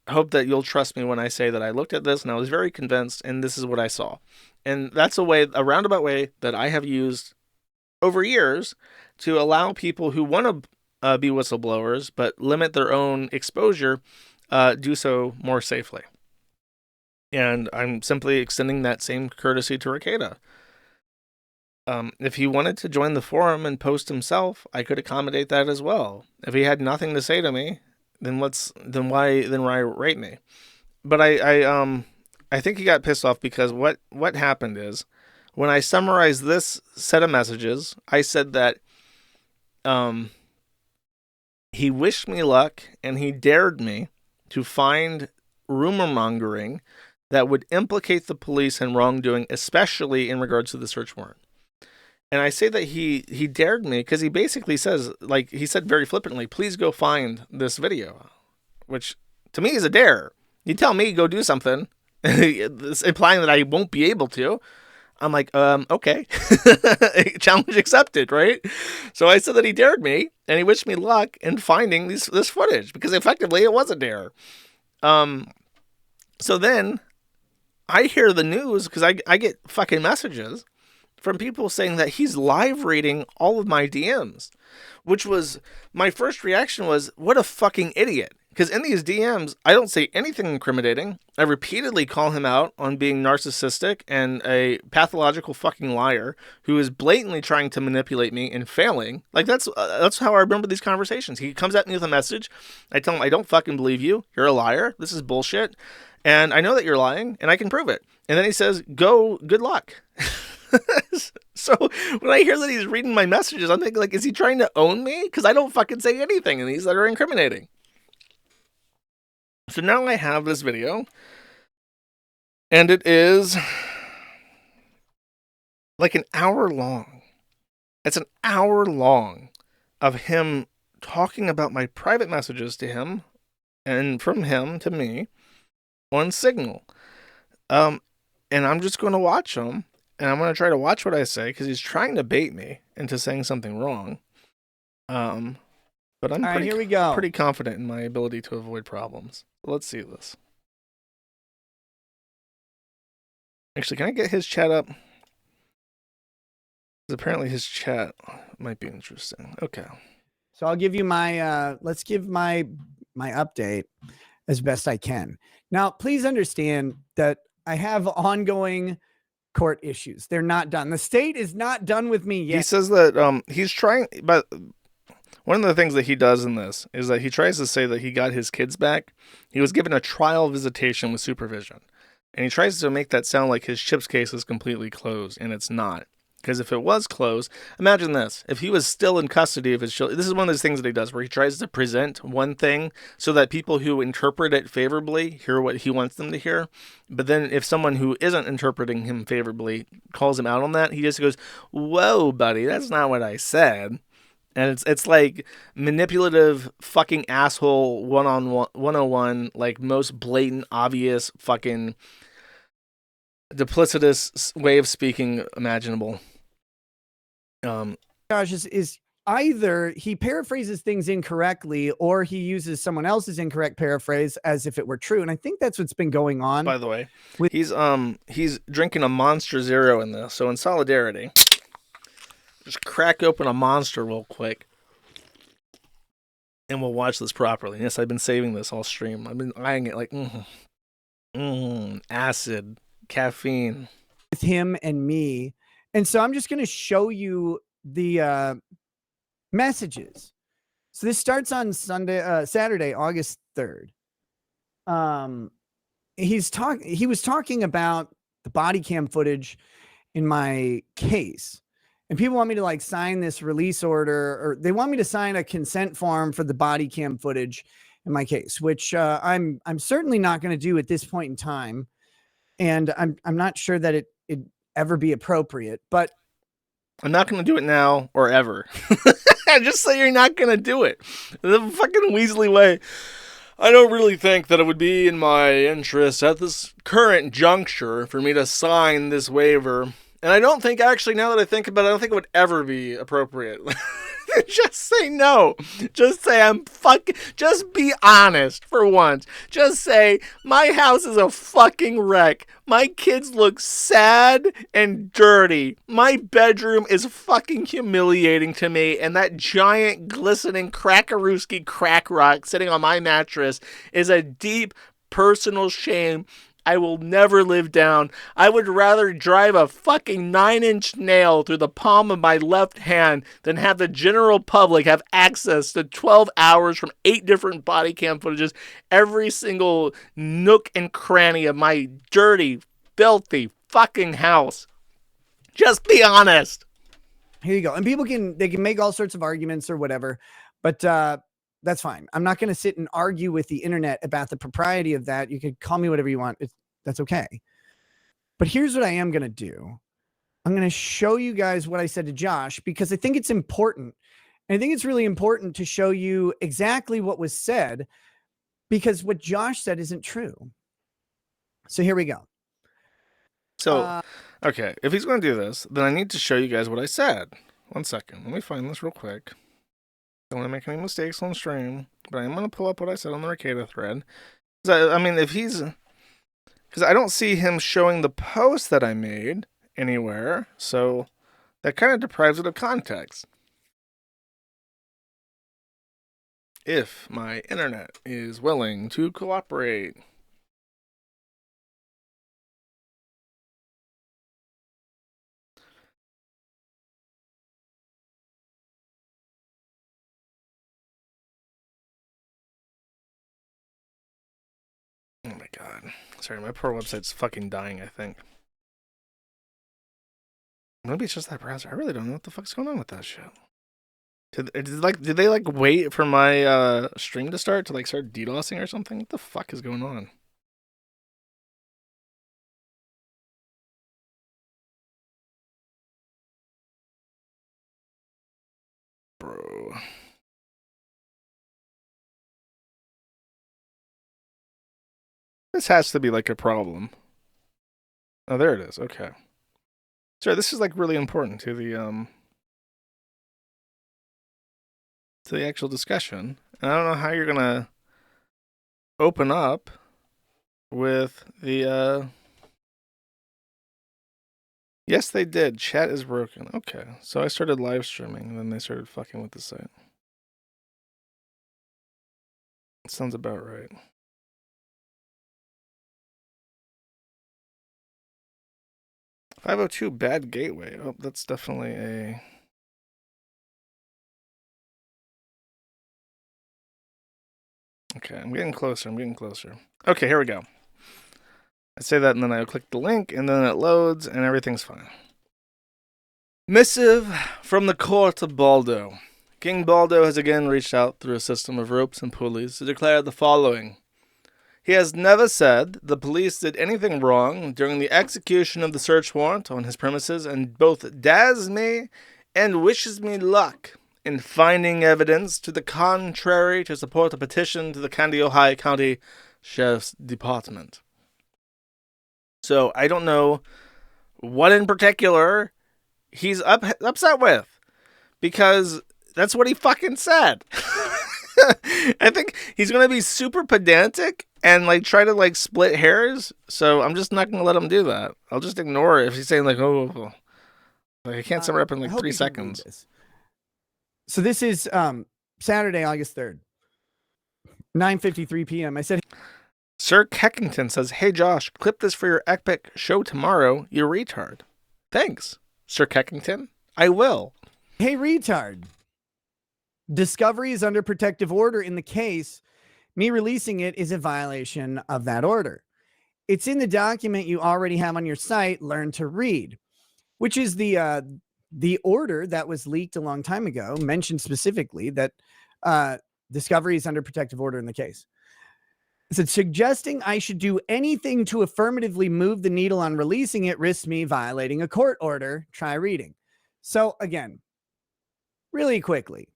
hope that you'll trust me when I say that I looked at this and I was very convinced, and this is what I saw. And that's a roundabout way that I have used over years to allow people who want to be whistleblowers but limit their own exposure do so more safely. And I'm simply extending that same courtesy to Rekieta. If he wanted to join the forum and post himself, I could accommodate that as well. If he had nothing to say to me, then why write me? but I think he got pissed off because what happened is when I summarized this set of messages, I said that he wished me luck and he dared me to find rumor mongering that would implicate the police in wrongdoing, especially in regards to the search warrant. And I say that he dared me because he basically says, like, he said very flippantly, please go find this video, which to me is a dare. You tell me go do something, implying that I won't be able to. I'm like, okay. Challenge accepted, right? So I said that he dared me, and he wished me luck in finding this footage, because effectively it was a dare. So then I hear the news, because I get fucking messages from people saying that he's live reading all of my DMs, which was, my first reaction was, what a fucking idiot. Because in these DMs, I don't say anything incriminating. I repeatedly call him out on being narcissistic and a pathological fucking liar who is blatantly trying to manipulate me and failing. Like, that's how I remember these conversations. He comes at me with a message. I tell him, I don't fucking believe you. You're a liar. This is bullshit. And I know that you're lying, and I can prove it. And then he says, go, good luck. So when I hear that he's reading my messages, I'm thinking, like, is he trying to own me? Because I don't fucking say anything in these that are incriminating. So now I have this video, and it is like an hour long. It's an hour long of him talking about my private messages to him and from him to me on Signal. And I'm just going to watch him, and I'm going to try to watch what I say because he's trying to bait me into saying something wrong. But I'm All right, here we go. Pretty confident in my ability to avoid problems. Let's see this. Actually, can I get his chat up? 'Cause apparently his chat might be interesting. Okay. So I'll give you my let's give my update as best I can. Now, please understand that I have ongoing court issues. They're not done. The state is not done with me yet. He says that he's trying, but one of the things that he does in this is that he tries to say that he got his kids back. He was given a trial visitation with supervision. And he tries to make that sound like his chips case is completely closed, and it's not. Because if it was closed, imagine this. If he was still in custody of his children, this is one of those things that he does where he tries to present one thing so that people who interpret it favorably hear what he wants them to hear. But then if someone who isn't interpreting him favorably calls him out on that, he just goes, whoa, buddy, that's not what I said. And it's like manipulative fucking asshole 101, like most blatant, obvious, fucking duplicitous way of speaking imaginable. Josh is either he paraphrases things incorrectly or he uses someone else's incorrect paraphrase as if it were true. And I think that's what's been going on. By the way, he's drinking a Monster Zero in this. So in solidarity, just crack open a Monster real quick. And we'll watch this properly. Yes, I've been saving this all stream. I've been eyeing it like, acid, caffeine. With him and me. And so I'm just going to show you the messages. So this starts on Saturday, August 3rd. He was talking about the body cam footage in my case. And people want me to like sign this release order, or they want me to sign a consent form for the body cam footage in my case, which I'm certainly not going to do at this point in time. And I'm not sure that it'd ever be appropriate, but I'm not going to do it now or ever. Just say you're not going to do it. The fucking Weasley way. I don't really think that it would be in my interest at this current juncture for me to sign this waiver. And I don't think, actually, now that I think about it, I don't think it would ever be appropriate. Just say no. Just say just be honest for once. Just say, my house is a fucking wreck. My kids look sad and dirty. My bedroom is fucking humiliating to me. And that giant glistening crackarooski crack rock sitting on my mattress is a deep personal shame I will never live down. I would rather drive a fucking 9-inch nail through the palm of my left hand than have the general public have access to 12 hours from 8 different body cam footages, every single nook and cranny of my dirty, filthy fucking house. Just be honest. Here you go. And people can make all sorts of arguments or whatever, but that's fine. I'm not going to sit and argue with the internet about the propriety of that. You can call me whatever you want. That's okay. But here's what I am going to do. I'm going to show you guys what I said to Josh, because I think it's important. And I think it's really important to show you exactly what was said, because what Josh said isn't true. So here we go. So, okay, if he's going to do this, then I need to show you guys what I said. 1 second. Let me find this real quick. Don't want to make any mistakes on stream, but I'm going to pull up what I said on the Rekieta thread. I mean, if he's... Because I don't see him showing the post that I made anywhere, so that kind of deprives it of context. If my internet is willing to cooperate. Oh my god. Sorry, my poor website's fucking dying, I think. Maybe it's just that browser. I really don't know what the fuck's going on with that shit. Did they wait for my stream to start to start DDoSing or something? What the fuck is going on? Bro. This has to be a problem. Oh, there it is. Okay. Sorry, this is really important to the actual discussion. And I don't know how you're gonna open up with the Yes, they did. Chat is broken. Okay. So I started live streaming and then they started fucking with the site. Sounds about right. 502 bad gateway. Oh, that's definitely a... Okay, I'm getting closer. Okay, here we go. I say that and then I click the link and then it loads and everything's fine. Missive from the court of Baldo. King Baldo has again reached out through a system of ropes and pulleys to declare the following. He has never said the police did anything wrong during the execution of the search warrant on his premises, and both dares me and wishes me luck in finding evidence to the contrary to support a petition to the Kandiyohi County Sheriff's Department. So I don't know what in particular he's upset with, because that's what he fucking said. I think he's going to be super pedantic and try to split hairs. So I'm just not going to let him do that. I'll just ignore it if he's saying oh, I can't sum it up in 3 seconds. So this is Saturday, August 3rd, 9:53 p.m. I said, Sir Keckington says, "Hey Josh, clip this for your epic show tomorrow, you retard." Thanks, Sir Keckington. I will. Hey retard. Discovery is under protective order in the case. Me releasing it is a violation of that order. It's in the document you already have on your site, Learn to Read, which is the order that was leaked a long time ago, mentioned specifically that discovery is under protective order in the case. It said, suggesting I should do anything to affirmatively move the needle on releasing it risks me violating a court order. Try reading. So again, really quickly,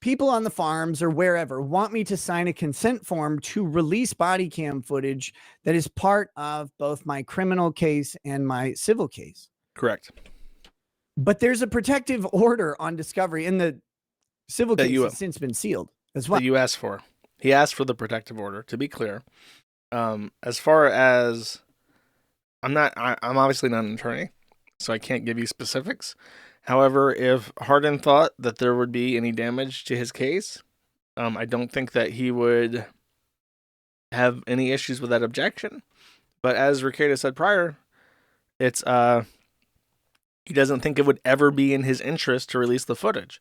people on the farms or wherever want me to sign a consent form to release body cam footage that is part of both my criminal case and my civil case. Correct. But there's a protective order on discovery, and the civil case has since been sealed as well. That you asked for. He asked for the protective order, to be clear. As far as I'm obviously not an attorney, so I can't give you specifics. However, if Hardin thought that there would be any damage to his case, I don't think that he would have any issues with that objection. But as Rekieta said prior, it's he doesn't think it would ever be in his interest to release the footage.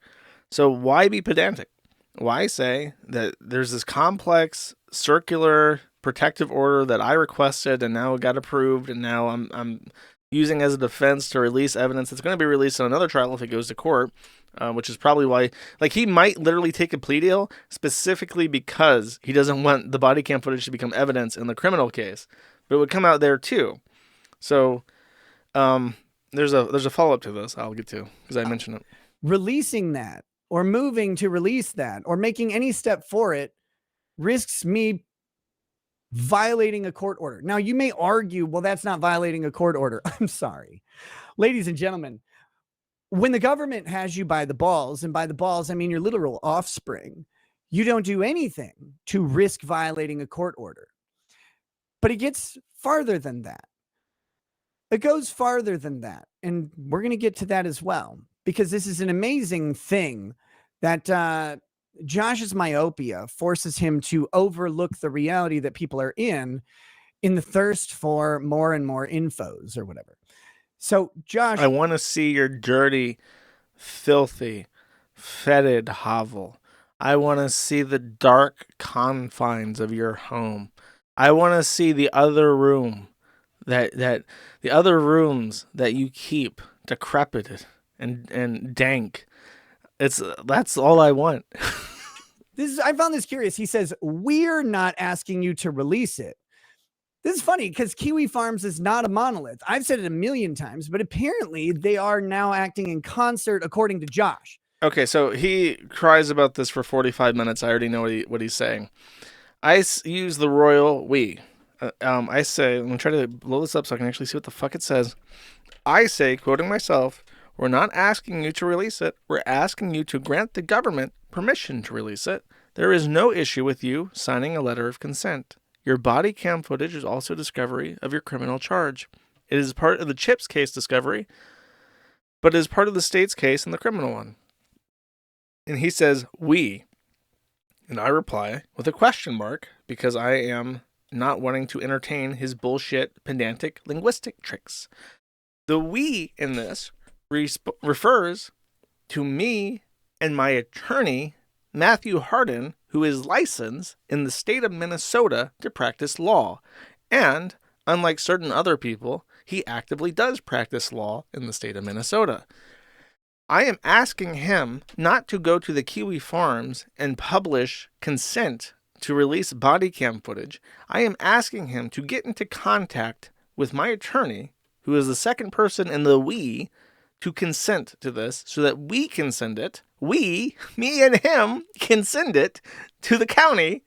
So why be pedantic? Why say that there's this complex circular protective order that I requested and now it got approved, and now I'm using as a defense to release evidence that's going to be released in another trial if it goes to court, which is probably why, like, he might literally take a plea deal specifically because he doesn't want the body cam footage to become evidence in the criminal case, but it would come out there too. So there's a follow up to this I'll get to because I mentioned it. Releasing that or moving to release that or making any step for it risks me violating a court order. Now, you may argue, well, that's not violating a court order. I'm sorry. Ladies and gentlemen, when the government has you by the balls, and by the balls, I mean your literal offspring, you don't do anything to risk violating a court order. But it gets farther than that. It goes farther than that. And we're going to get to that as well, because this is an amazing thing that Josh's myopia forces him to overlook the reality that people are in the thirst for more and more infos or whatever. So, Josh, I want to see your dirty, filthy, fetid hovel. I want to see the dark confines of your home. I want to see the other room, that the other rooms that you keep decrepit and dank. That's all I want. I found this curious. He says, we're not asking you to release it. This is funny because Kiwi Farms is not a monolith. I've said it a million times, but apparently they are now acting in concert, according to Josh. Okay, so he cries about this for 45 minutes. I already know what he's saying. I use the royal we. I say, I'm going to try to blow this up so I can actually see what the fuck it says. I say, quoting myself, we're not asking you to release it. We're asking you to grant the government permission to release it. There is no issue with you signing a letter of consent. Your body cam footage is also discovery of your criminal charge. It is part of the Chips case discovery, but it is part of the state's case in the criminal one. And he says, we. And I reply with a question mark because I am not wanting to entertain his bullshit, pedantic, linguistic tricks. The we in this refers to me and my attorney, Matthew Hardin, who is licensed in the state of Minnesota to practice law. And, unlike certain other people, he actively does practice law in the state of Minnesota. I am asking him not to go to the Kiwi Farms and publish consent to release body cam footage. I am asking him to get into contact with my attorney, who is the second person in the we, to consent to this so that we can send it. We, me and him, can send it to the county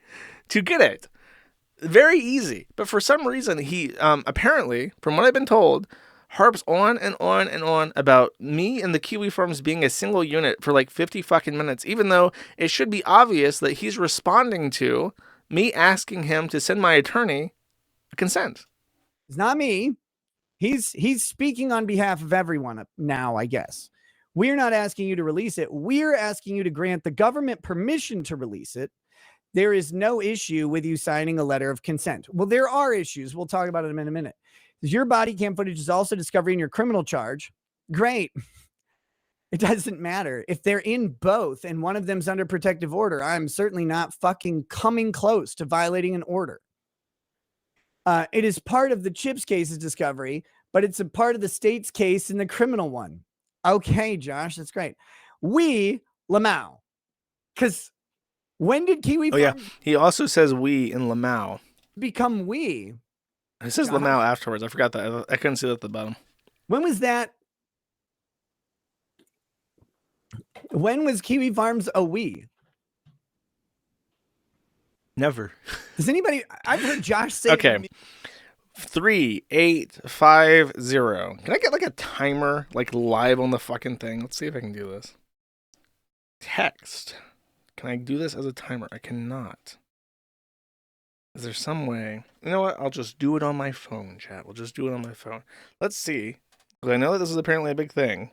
to get it. Very easy. But for some reason, he apparently, from what I've been told, harps on and on and on about me and the Kiwi Farms being a single unit for like 50 fucking minutes, even though it should be obvious that he's responding to me asking him to send my attorney consent. It's not me. He's speaking on behalf of everyone now, I guess. We're not asking you to release it. We're asking you to grant the government permission to release it. There is no issue with you signing a letter of consent. Well, there are issues. We'll talk about it in a minute. Your body cam footage is also discovery in your criminal charge. Great. It doesn't matter. If they're in both and one of them's under protective order, I'm certainly not fucking coming close to violating an order. It is part of the Chips case's discovery, but it's a part of the state's case in the criminal one. Okay, Josh, that's great. We, Lamau. Because when did Kiwi Farms yeah, he also says we in Lamau. become we? It says Josh. Lamau afterwards. I forgot that. I couldn't see that at the bottom. When was that? When was Kiwi Farms a we? Never. Does anybody? I've heard Josh say. Okay. 3850. Can I get like a timer, like live on the fucking thing? Let's see if I can do this. Text. Can I do this as a timer? I cannot. Is there some way? You know what? I'll just do it on my phone, chat. We'll just do it on my phone. Let's see. Because I know that this is apparently a big thing.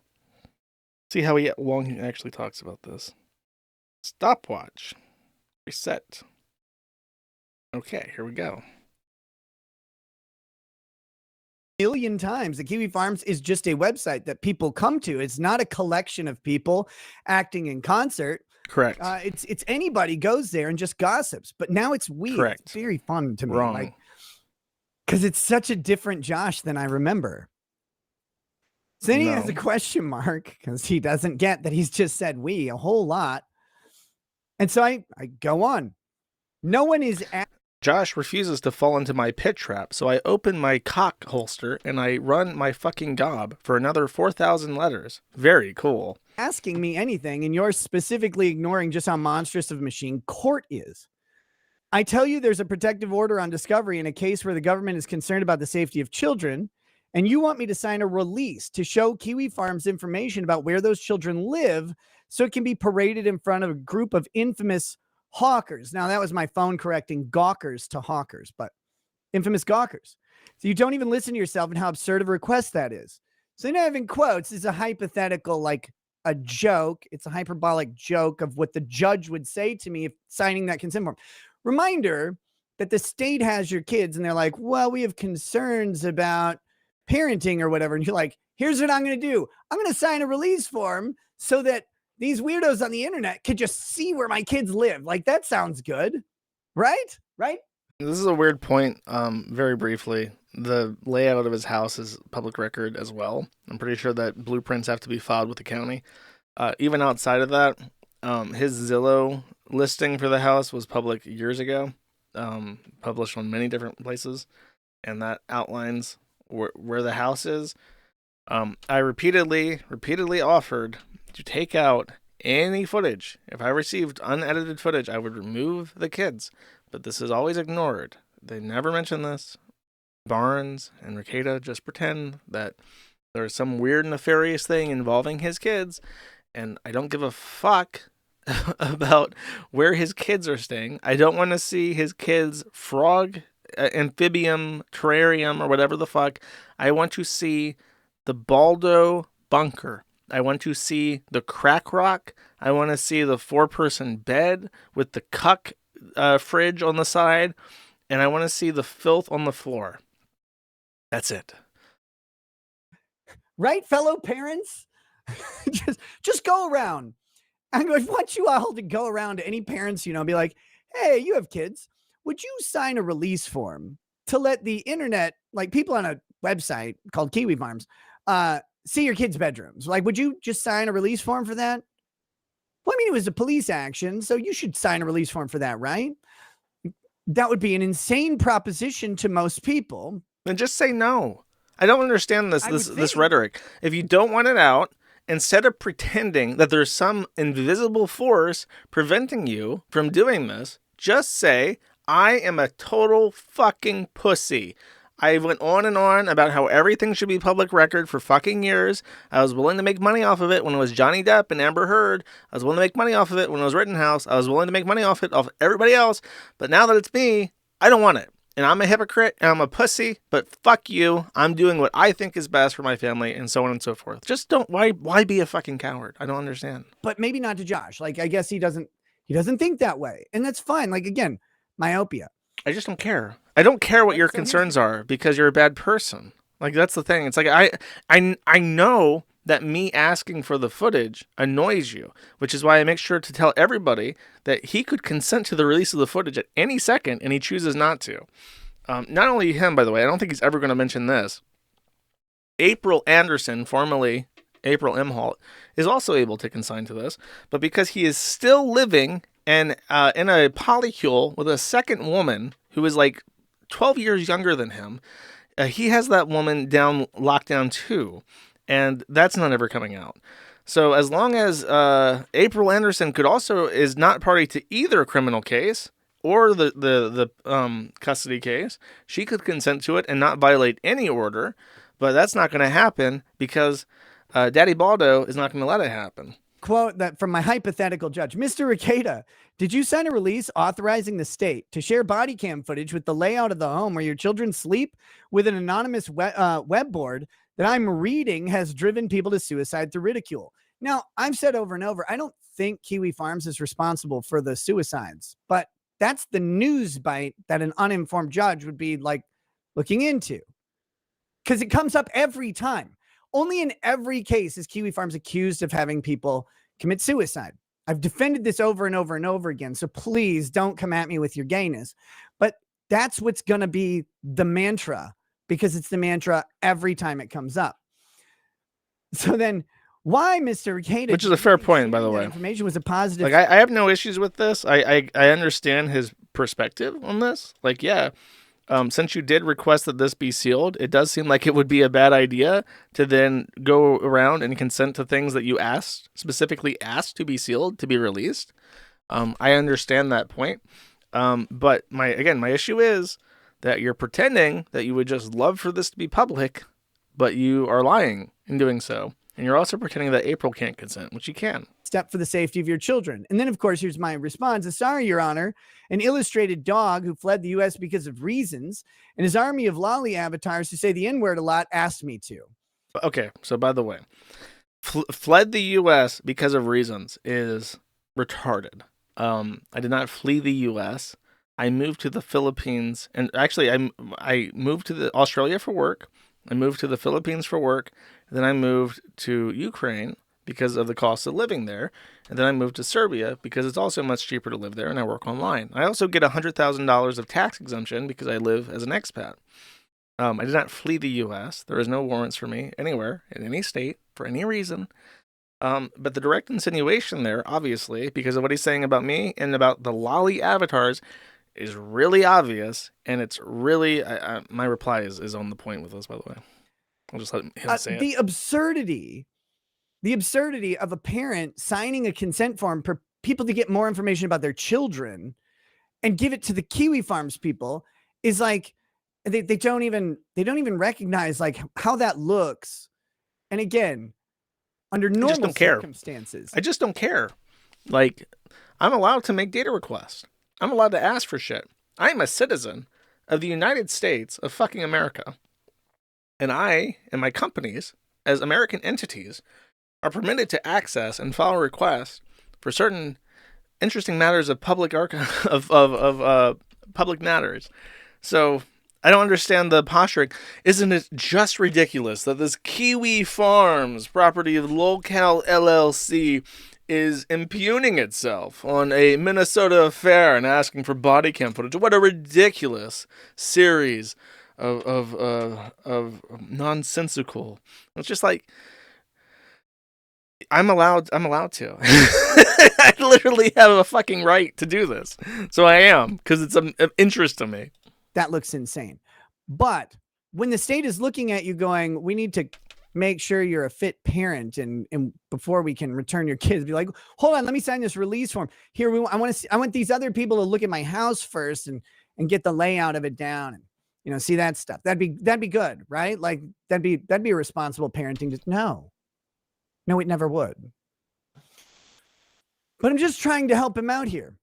See how long he actually talks about this. Stopwatch. Reset. Okay, here we go. million times. The Kiwi Farms is just a website that people come to. It's not a collection of people acting in concert. Correct. It's anybody goes there and just gossips. But now it's weird. Correct. It's very fun to me. Wrong. Like, because it's such a different Josh than I remember. So then he has a question mark because he doesn't get that he's just said we a whole lot. And so I go on. No one is Josh refuses to fall into my pit trap, so I open my cock holster and I run my fucking gob for another 4,000 letters. Very cool. asking me anything, and you're specifically ignoring just how monstrous of a machine court is. I tell you there's a protective order on discovery in a case where the government is concerned about the safety of children, and you want me to sign a release to show Kiwi Farms information about where those children live so it can be paraded in front of a group of infamous hawkers. Now, that was my phone correcting gawkers to hawkers, but infamous gawkers. So you don't even listen to yourself and how absurd of a request that is. So you know, having quotes is a hypothetical, like a joke. It's a hyperbolic joke of what the judge would say to me if signing that consent form. Reminder that the state has your kids and they're like, well, we have concerns about parenting or whatever. And you're like, here's what I'm going to do. I'm going to sign a release form so that these weirdos on the internet could just see where my kids live. Like, that sounds good. Right? Right? This is a weird point. Very briefly, the layout of his house is public record as well. I'm pretty sure that blueprints have to be filed with the county. Even outside of that, his Zillow listing for the house was public years ago, published on many different places, and that outlines where the house is. I repeatedly offered to take out any footage. If I received unedited footage, I would remove the kids, but this is always ignored. They never mention this. Barnes and Rekieta just pretend that there's some weird nefarious thing involving his kids, and I don't give a fuck about where his kids are staying. I don't want to see his kids' frog, amphibium, terrarium, or whatever the fuck. I want to see the Baldo bunker. I want to see the crack rock. I want to see the 4-person bed with the cuck fridge on the side. And I want to see the filth on the floor. That's it. Right, fellow parents? just go around. I want you all to go around to any parents, you know, be like, hey, you have kids. Would you sign a release form to let the internet, like people on a website called Kiwi Farms, see your kids' bedrooms? Like, would you just sign a release form for that? Well, I mean, it was a police action, so you should sign a release form for that, right? That would be an insane proposition to most people. Then just say no. I don't understand this rhetoric. If you don't want it out, instead of pretending that there's some invisible force preventing you from doing this, just say, I am a total fucking pussy. I went on and on about how everything should be public record for fucking years. I was willing to make money off of it when it was Johnny Depp and Amber Heard. I was willing to make money off of it when it was Rittenhouse. I was willing to make money off it, off everybody else. But now that it's me, I don't want it. And I'm a hypocrite and I'm a pussy, but fuck you. I'm doing what I think is best for my family and so on and so forth. Just don't, why be a fucking coward? I don't understand. But maybe not to Josh. Like, I guess he doesn't think that way. And that's fine. Like, again, myopia. I just don't care. I don't care what your concerns are because you're a bad person. Like, that's the thing. It's like, I know that me asking for the footage annoys you, which is why I make sure to tell everybody that he could consent to the release of the footage at any second, and he chooses not to. Not only him, by the way, I don't think he's ever going to mention this. April Anderson, formerly April Imholt, is also able to consign to this, but because he is still living and in a polycule with a second woman who is like 12 years younger than him, he has that woman locked down too, and that's not ever coming out. So as long as April Anderson is not party to either criminal case or the custody case, she could consent to it and not violate any order, but that's not going to happen because Daddy Baldo is not going to let it happen. Quote that from my hypothetical judge, Mr. Rekieta, did you sign a release authorizing the state to share body cam footage with the layout of the home where your children sleep with an anonymous web board that I'm reading has driven people to suicide through ridicule? Now, I've said over and over, I don't think Kiwi Farms is responsible for the suicides, but that's the news bite that an uninformed judge would be like looking into. because it comes up every time. Only in every case is Kiwi Farms accused of having people commit suicide. I've defended this over and over and over again, so please don't come at me with your gayness. But that's what's going to be the mantra, because it's the mantra every time it comes up. So then why, Mr. Rekieta, Which is a fair point, by the way. Information was a positive. Like, I have no issues with this. I understand his perspective on this. Like, yeah, since you did request that this be sealed, it does seem like it would be a bad idea to then go around and consent to things that you specifically asked to be sealed, to be released. I understand that point. But my issue is that you're pretending that you would just love for this to be public, but you are lying in doing so. And you're also pretending that April can't consent, which you can. Step for the safety of your children. And then, of course, here's my response. Sorry, Your Honor, an illustrated dog who fled the U.S. because of reasons, and his army of lolly avatars who say the N-word a lot asked me to. Okay, so by the way, fled the U.S. because of reasons is retarded. I did not flee the U.S. I moved to the Philippines, and actually I moved to Australia for work. I moved to the Philippines for work. Then I moved to Ukraine because of the cost of living there. And then I moved to Serbia because it's also much cheaper to live there, and I work online. I also get $100,000 of tax exemption because I live as an expat. I did not flee the U.S. There is no warrants for me anywhere, in any state, for any reason. But the direct insinuation there, obviously, because of what he's saying about me and about the lolly avatars, is really obvious, and it's really... my reply is on the point with this, by the way. I'll just let him say it. The absurdity of a parent signing a consent form for people to get more information about their children and give it to the Kiwi Farms people is like, they don't even recognize like how that looks. And again, under normal circumstances, I just don't care. Like, I'm allowed to make data requests. I'm allowed to ask for shit. I am a citizen of the United States of fucking America. And I and my companies, as American entities, are permitted to access and file requests for certain interesting matters of public public matters. So I don't understand the posturing. Isn't it just ridiculous that this Kiwi Farms, property of Locale LLC, is impugning itself on a Minnesota affair and asking for body cam footage? What a ridiculous series of nonsensical. It's just like, I'm allowed to. I literally have a fucking right to do this. So I am, because it's of interest to me. That looks insane. But when the state is looking at you going, we need to make sure you're a fit parent and before we can return your kids, be like, hold on, let me sign this release form. Here, I want these other people to look at my house first and get the layout of it down and see that stuff. That'd be good, right? Like that'd be a responsible parenting. No, it never would. But I'm just trying to help him out here.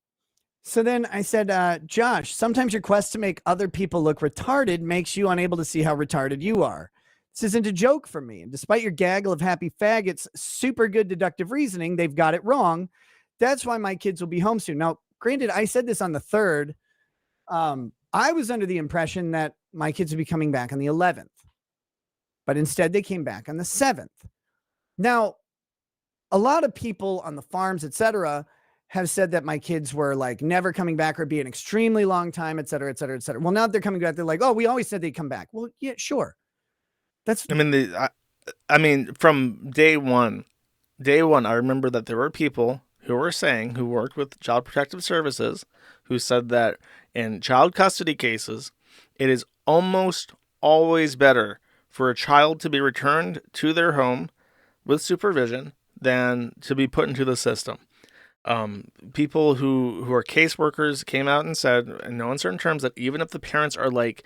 So then I said, Josh, sometimes your quest to make other people look retarded makes you unable to see how retarded you are. This isn't a joke for me. And despite your gaggle of happy faggots, super good deductive reasoning, they've got it wrong. That's why my kids will be home soon. Now, granted, I said this on the 3rd. I was under the impression that my kids would be coming back on the 11th. But instead, they came back on the 7th. Now, a lot of people on the farms, etc., have said that my kids were like never coming back or be an extremely long time, et cetera, et cetera, et cetera. Well, now that they're coming back, they're like, oh, we always said they'd come back. Well, yeah, sure. I mean, from day one, I remember that there were people who worked with Child Protective Services, who said that in child custody cases, it is almost always better for a child to be returned to their home with supervision than to be put into the system. People who are caseworkers came out and said, in no uncertain terms, that even if the parents are like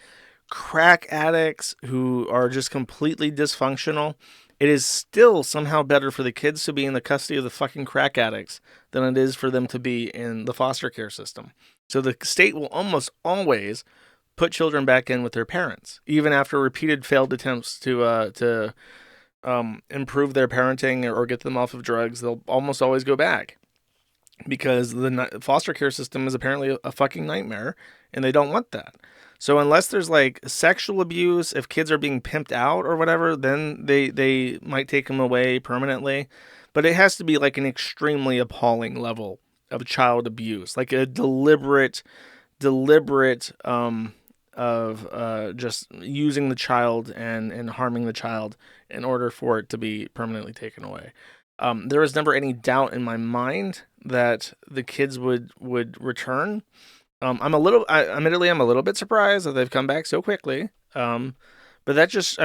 crack addicts who are just completely dysfunctional, it is still somehow better for the kids to be in the custody of the fucking crack addicts than it is for them to be in the foster care system. So the state will almost always put children back in with their parents, even after repeated failed attempts to improve their parenting or get them off of drugs. They'll almost always go back because the foster care system is apparently a fucking nightmare, and they don't want that. So unless there's like sexual abuse, if kids are being pimped out or whatever, then they might take them away permanently. But it has to be like an extremely appalling level of child abuse, like a deliberate of just using the child and harming the child in order for it to be permanently taken away. There was never any doubt in my mind that the kids would return. Admittedly, I'm a little bit surprised that they've come back so quickly. But that just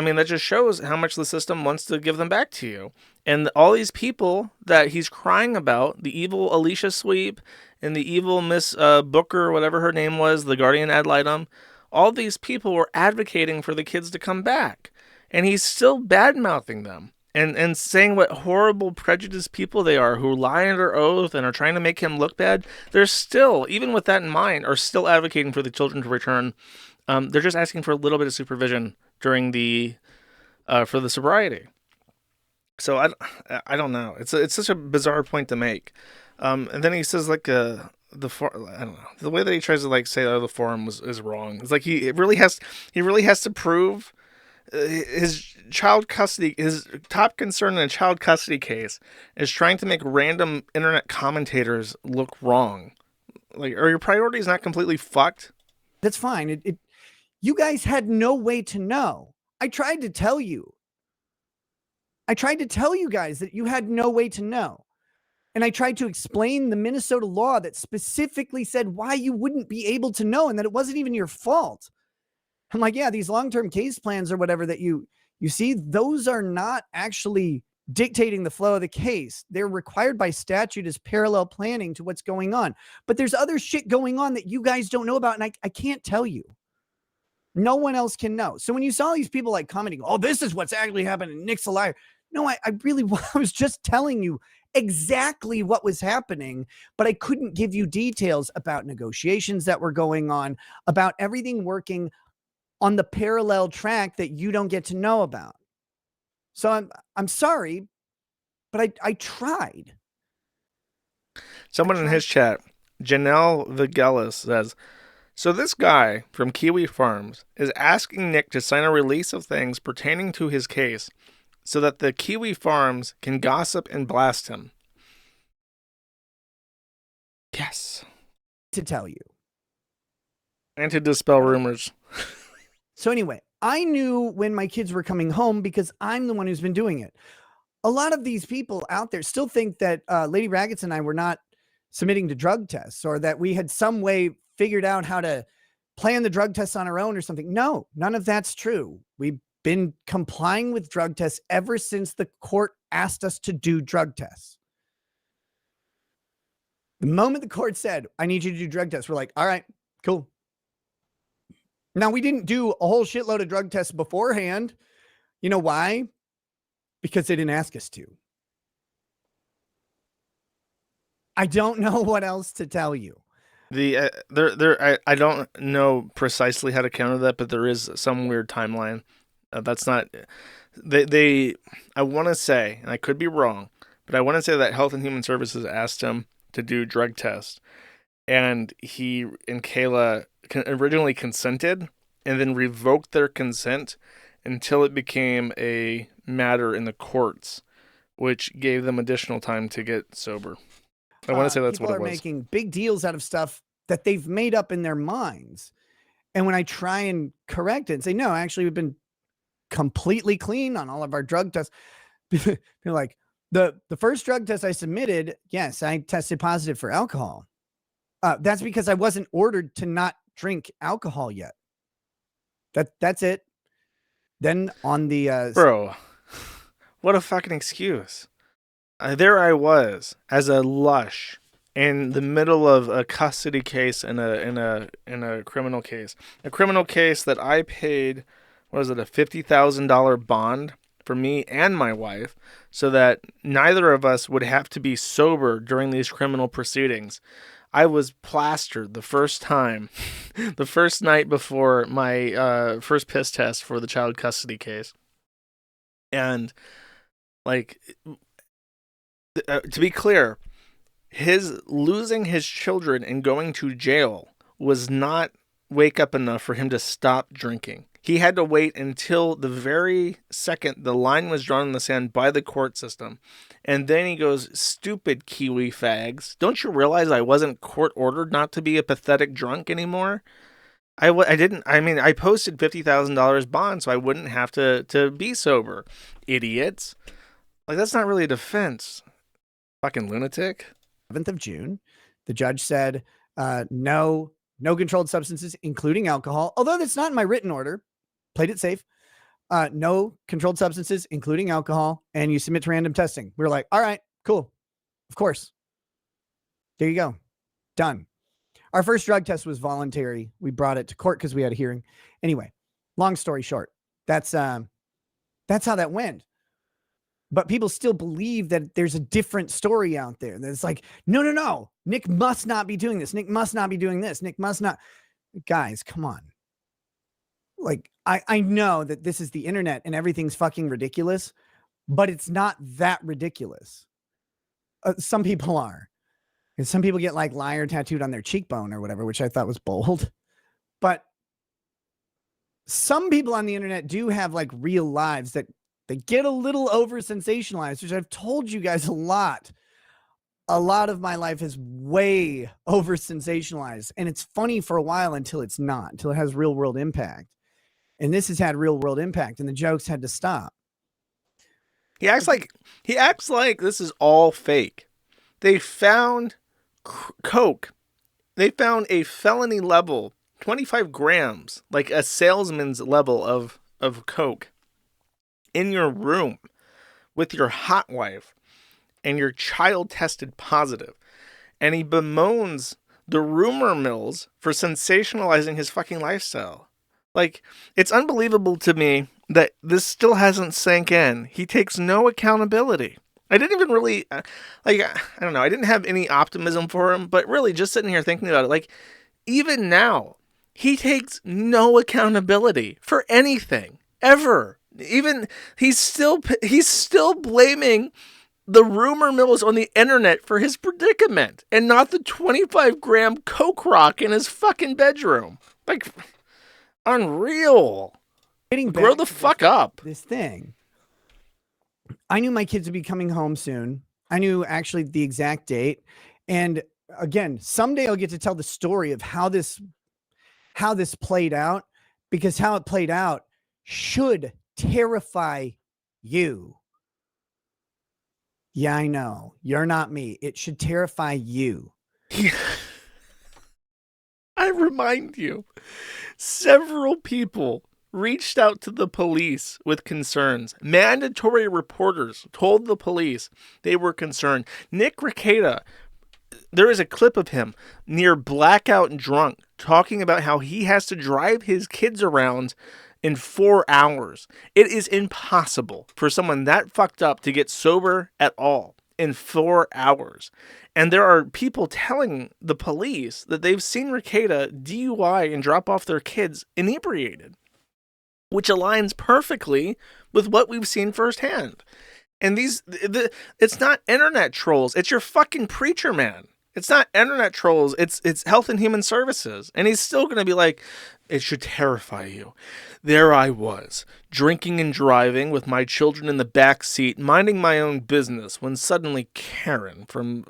shows how much the system wants to give them back to you. And all these people that he's crying about, the evil Alicia Sweep and the evil Miss Booker, whatever her name was, the guardian ad litem, all these people were advocating for the kids to come back. And he's still bad-mouthing them. And saying what horrible prejudiced people they are who lie under oath and are trying to make him look bad. They're still, even with that in mind, are still advocating for the children to return. They're just asking for a little bit of supervision during for the sobriety. So I don't know. It's such a bizarre point to make. And then he says like I don't know, the way that he tries to like say the forum is wrong. It's like he really has to prove his top concern in a child custody case is trying to make random internet commentators look wrong. Like, are your priorities not completely fucked? That's fine. You guys had no way to know. I tried to tell you guys that you had no way to know. And I tried to explain the Minnesota law that specifically said why you wouldn't be able to know and that it wasn't even your fault. I'm like, yeah, these long-term case plans or whatever that you see, those are not actually dictating the flow of the case. They're required by statute as parallel planning to what's going on. But there's other shit going on that you guys don't know about, and I can't tell you. No one else can know. So when you saw these people like commenting, oh, this is what's actually happening, Nick's a liar. No, I was just telling you exactly what was happening, but I couldn't give you details about negotiations that were going on, about everything working on the parallel track that you don't get to know about. So I'm sorry, but I tried. Someone in his chat, Janelle Vigelis, says, so this guy from Kiwi Farms is asking Nick to sign a release of things pertaining to his case so that the Kiwi Farms can gossip and blast him. Yes. To tell you. And to dispel rumors. So anyway, I knew when my kids were coming home because I'm the one who's been doing it. A lot of these people out there still think that Lady Raggets and I were not submitting to drug tests or that we had some way figured out how to plan the drug tests on our own or something. No, none of that's true. We've been complying with drug tests ever since the court asked us to do drug tests. The moment the court said, I need you to do drug tests, we're like, all right, cool. Now, we didn't do a whole shitload of drug tests beforehand. You know why? Because they didn't ask us to. I don't know what else to tell you. I don't know precisely how to counter that, but there is some weird timeline. That's not I want to say, and I could be wrong, but I want to say that Health and Human Services asked him to do drug tests, and he and Kayla originally consented and then revoked their consent until it became a matter in the courts, which gave them additional time to get sober. I want to say that's what it was. People are making big deals out of stuff that they've made up in their minds. And when I try and correct it and say, no, actually, we've been completely clean on all of our drug tests. They're like, the first drug test I submitted, yes, I tested positive for alcohol. That's because I wasn't ordered to not drink alcohol yet. That's it. Then on the bro, what a fucking excuse. There I was as a lush in the middle of a custody case and a criminal case. A criminal case that I paid, what was it, a $50,000 bond for me and my wife so that neither of us would have to be sober during these criminal proceedings. I was plastered the first time, the first night before my first piss test for the child custody case. And, like, to be clear, his losing his children and going to jail was not wake up enough for him to stop drinking. He had to wait until the very second the line was drawn in the sand by the court system. And then he goes, "Stupid Kiwi fags. Don't you realize I wasn't court ordered not to be a pathetic drunk anymore? I didn't, I mean, I posted $50,000 bond so I wouldn't have to be sober. Idiots." Like, that's not really a defense. Fucking lunatic. 7th of June, the judge said, no controlled substances, including alcohol. Although that's not in my written order, played it safe. No controlled substances, including alcohol, and you submit to random testing. We were like, all right, cool. Of course. There you go. Done. Our first drug test was voluntary. We brought it to court because we had a hearing. Anyway, long story short, that's how that went. But people still believe that there's a different story out there. That's like, no. Nick must not be doing this. Nick must not be doing this. Nick must not. Guys, come on. Like, I know that this is the internet and everything's fucking ridiculous, but it's not that ridiculous. Some people are. And some people get like liar tattooed on their cheekbone or whatever, which I thought was bold. But some people on the internet do have like real lives that they get a little over sensationalized, which I've told you guys a lot. A lot of my life is way over sensationalized, and it's funny for a while until it's not, until it has real world impact. And this has had real world impact, and the jokes had to stop. He acts like this is all fake. They found coke. They found a felony level, 25 grams, like a salesman's level of coke in your room with your hot wife, and your child tested positive. And he bemoans the rumor mills for sensationalizing his fucking lifestyle. Like, it's unbelievable to me that this still hasn't sank in. He takes no accountability. I didn't even really, I don't know, I didn't have any optimism for him, but really just sitting here thinking about it, like, even now, he takes no accountability for anything, ever. Even, he's still blaming the rumor mills on the internet for his predicament, and not the 25-gram coke rock in his fucking bedroom. Like, unreal. Grow the fuck up. This thing. I knew my kids would be coming home soon. I knew actually the exact date. And again, someday I'll get to tell the story of how this played out, because how it played out should terrify you. Yeah, I know. You're not me. It should terrify you. I remind you, several people reached out to the police with concerns. Mandatory reporters told the police they were concerned. Nick Rekieta, there is a clip of him near blackout drunk talking about how he has to drive his kids around in 4 hours. It is impossible for someone that fucked up to get sober at all in 4 hours. And there are people telling the police that they've seen Rekieta DUI and drop off their kids inebriated, which aligns perfectly with what we've seen firsthand. And it's not internet trolls. It's your fucking preacher man. It's not internet trolls. It's Health and Human Services. And he's still going to be like, it should terrify you. There I was, drinking and driving with my children in the back seat, minding my own business, when suddenly Karen from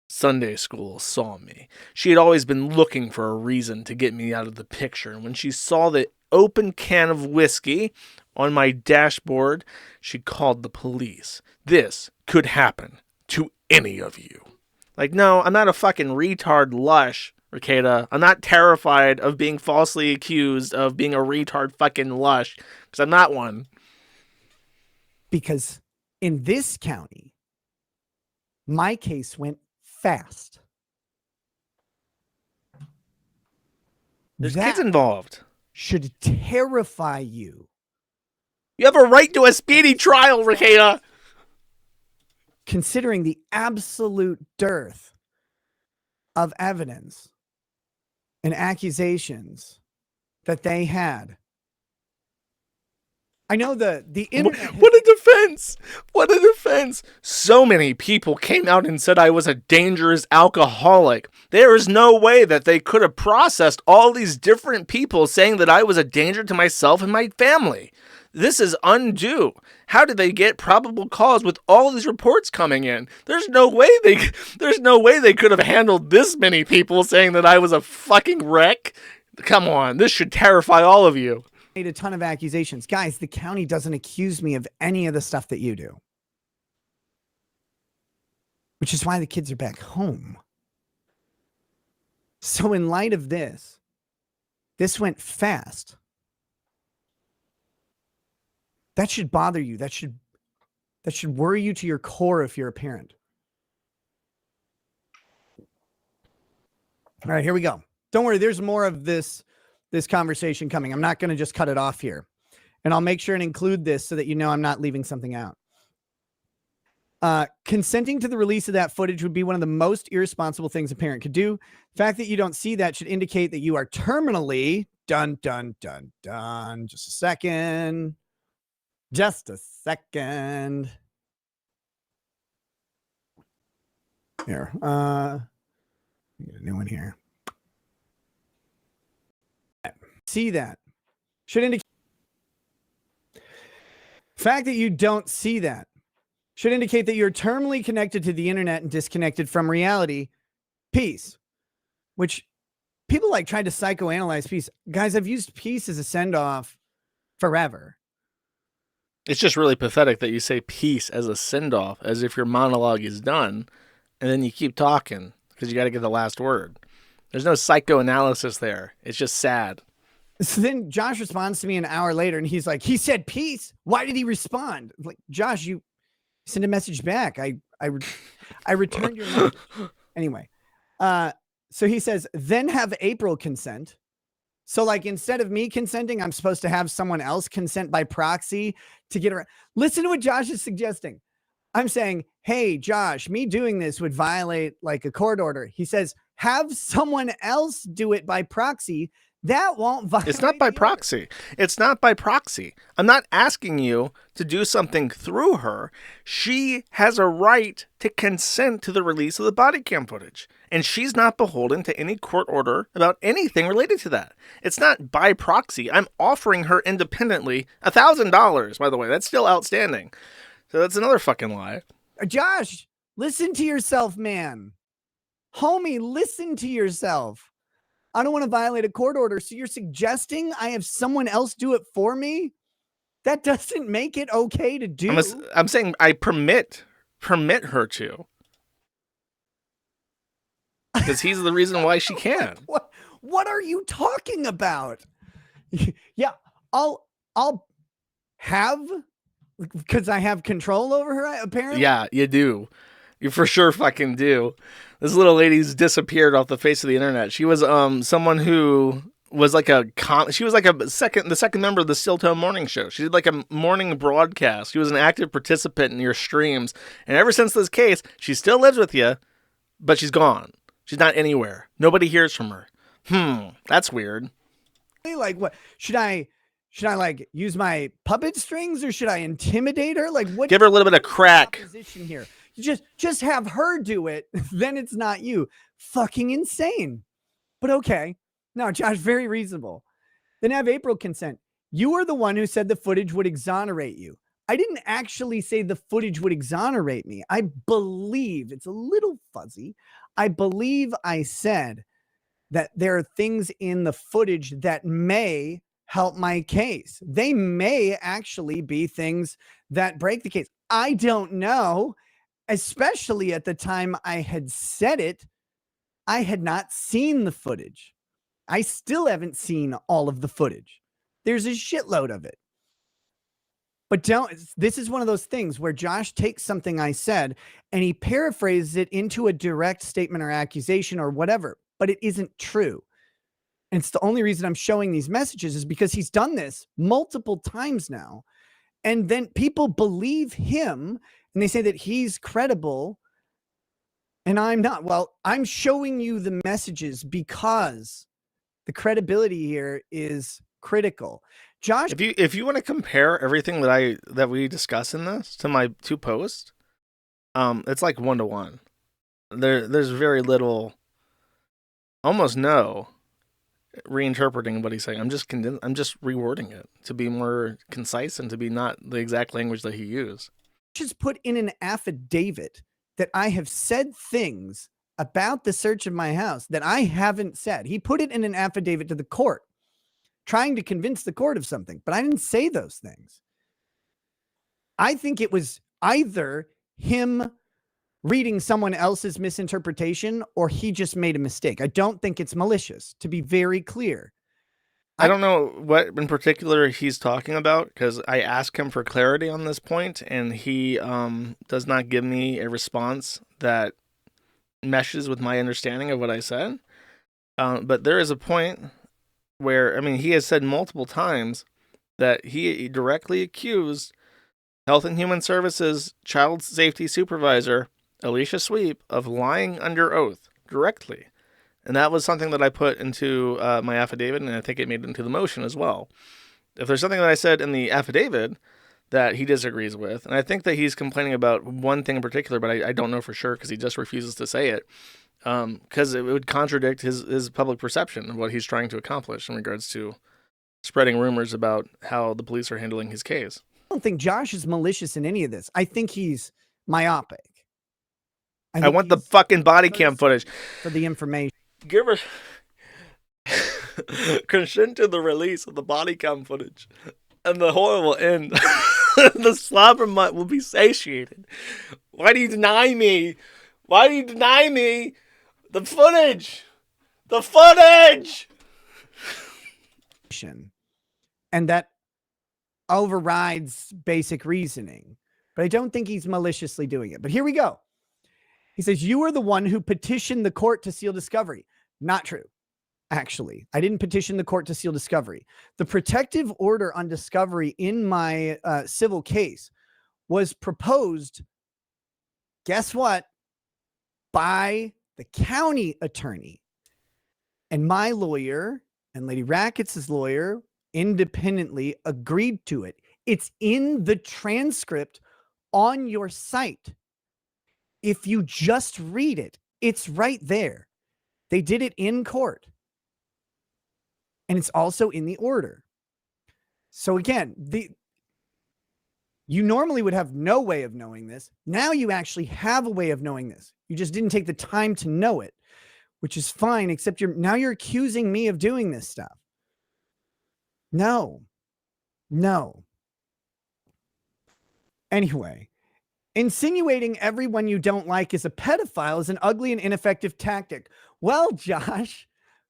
Sunday school saw me. She had always been looking for a reason to get me out of the picture, and when she saw the open can of whiskey on my dashboard, she called the police. This could happen to any of you. Like, no, I'm not a fucking retard lush, Rekieta. I'm not terrified of being falsely accused of being a retard fucking lush, because I'm not one. Because in this county, my case went fast. There's kids involved. Should terrify you. You have a right to a speedy trial, Rekieta. Considering the absolute dearth of evidence and accusations that they had. I know the internet. What a defense! What a defense! So many people came out and said I was a dangerous alcoholic. There is no way that they could have processed all these different people saying that I was a danger to myself and my family. This is undue. How did they get probable cause with all these reports coming in? There's no way they could have handled this many people saying that I was a fucking wreck. Come on, this should terrify all of you. Made a ton of accusations. Guys, the county doesn't accuse me of any of the stuff that you do. Which is why the kids are back home. So in light of this went fast. That should bother you. That should worry you to your core if you're a parent. All right, here we go. Don't worry, there's more of this conversation coming. I'm not going to just cut it off here. And I'll make sure and include this so that you know I'm not leaving something out. Consenting to the release of that footage would be one of the most irresponsible things a parent could do. The fact that you don't see that should indicate that you are terminally dun. Just a second. Here. Get a new one here. See that should indicate. Fact that you don't see that should indicate that you're terminally connected to the internet and disconnected from reality. Peace, which people like tried to psychoanalyze peace. Guys, I've used peace as a send-off forever. It's just really pathetic that you say peace as a send-off, as if your monologue is done, and then you keep talking because you got to get the last word. There's no psychoanalysis there. It's just sad. So then Josh responds to me an hour later and he's like, he said peace. Why did he respond? I'm like, Josh, you send a message back. I returned your message. Anyway. So he says, then have April consent. So like, instead of me consenting, I'm supposed to have someone else consent by proxy to get around. Listen to what Josh is suggesting. I'm saying, hey, Josh, me doing this would violate like a court order. He says, have someone else do it by proxy. That won't violate. It's not by proxy. It's not by proxy. I'm not asking you to do something through her. She has a right to consent to the release of the body cam footage. And she's not beholden to any court order about anything related to that. It's not by proxy. I'm offering her independently $1,000, by the way. That's still outstanding. So that's another fucking lie. Josh, listen to yourself, man. Homie, listen to yourself. I don't want to violate a court order. So you're suggesting I have someone else do it for me? That doesn't make it okay to do. I'm saying I permit her to. Because he's the reason why she can. What are you talking about? Yeah, I'll have, because I have control over her, apparently. Yeah, you do. You for sure fucking do. This little lady's disappeared off the face of the internet. She was someone who was like she was like the second member of the Still Tone Morning Show. She did like a morning broadcast. She was an active participant in your streams. And ever since this case, she still lives with you, but she's gone. She's not anywhere. Nobody hears from her. That's weird. Like, what should I like use my puppet strings, or should I intimidate her? Like, what? Give her a little bit of crack. Position here. Just have her do it. Then it's not you. Fucking insane. But okay. No, Josh, very reasonable. Then have April consent. You are the one who said the footage would exonerate you. I didn't actually say the footage would exonerate me. I believe, it's a little fuzzy, I believe I said that there are things in the footage that may help my case. They may actually be things that break the case. I don't know. Especially at the time I had said it, I had not seen the footage. I still haven't seen all of the footage. There's a shitload of it. But this is one of those things where Josh takes something I said and he paraphrases it into a direct statement or accusation or whatever, but it isn't true. And it's the only reason I'm showing these messages is because he's done this multiple times now. And then people believe him and they say that he's credible and I'm not. Well, I'm showing you the messages because the credibility here is critical. Josh, If you want to compare everything that we discuss in this to my 2 posts, it's like 1-to-1. There's very little, almost no, reinterpreting what he's saying. I'm just rewording it to be more concise and to be not the exact language that he used. just put in an affidavit that I have said things about the search of my house that I haven't said. He put it in an affidavit to the court, trying to convince the court of something, but I didn't say those things. I think it was either him reading someone else's misinterpretation or he just made a mistake. I don't think it's malicious, to be very clear. I don't know what in particular he's talking about, because I asked him for clarity on this point, and he does not give me a response that meshes with my understanding of what I said. But there is a point where, I mean, he has said multiple times that he directly accused Health and Human Services Child Safety Supervisor Alicia Sweep of lying under oath directly. And that was something that I put into my affidavit, and I think it made it into the motion as well. If there's something that I said in the affidavit that he disagrees with, and I think that he's complaining about one thing in particular, but I don't know for sure because he just refuses to say it, because it would contradict his public perception of what he's trying to accomplish in regards to spreading rumors about how the police are handling his case. I don't think Josh is malicious in any of this. I think he's myopic. I want the fucking body cam footage for the information. Give her consent to the release of the body cam footage, and the horror will end. The slobber mutt will be satiated. Why do you deny me? Why do you deny me the footage? The footage! And that overrides basic reasoning. But I don't think he's maliciously doing it. But here we go. He says, you are the one who petitioned the court to seal discovery. Not true. Actually, I didn't petition the court to seal discovery. The protective order on discovery in my civil case was proposed, guess what, by the county attorney. And my lawyer and Lady Rackets' lawyer independently agreed to it. It's in the transcript on your site. If you just read it, it's right there. They did it in court. And it's also in the order. So again, you normally would have no way of knowing this. Now you actually have a way of knowing this. You just didn't take the time to know it, which is fine, except now you're accusing me of doing this stuff. No. Anyway, insinuating everyone you don't like is a pedophile is an ugly and ineffective tactic. Well, Josh,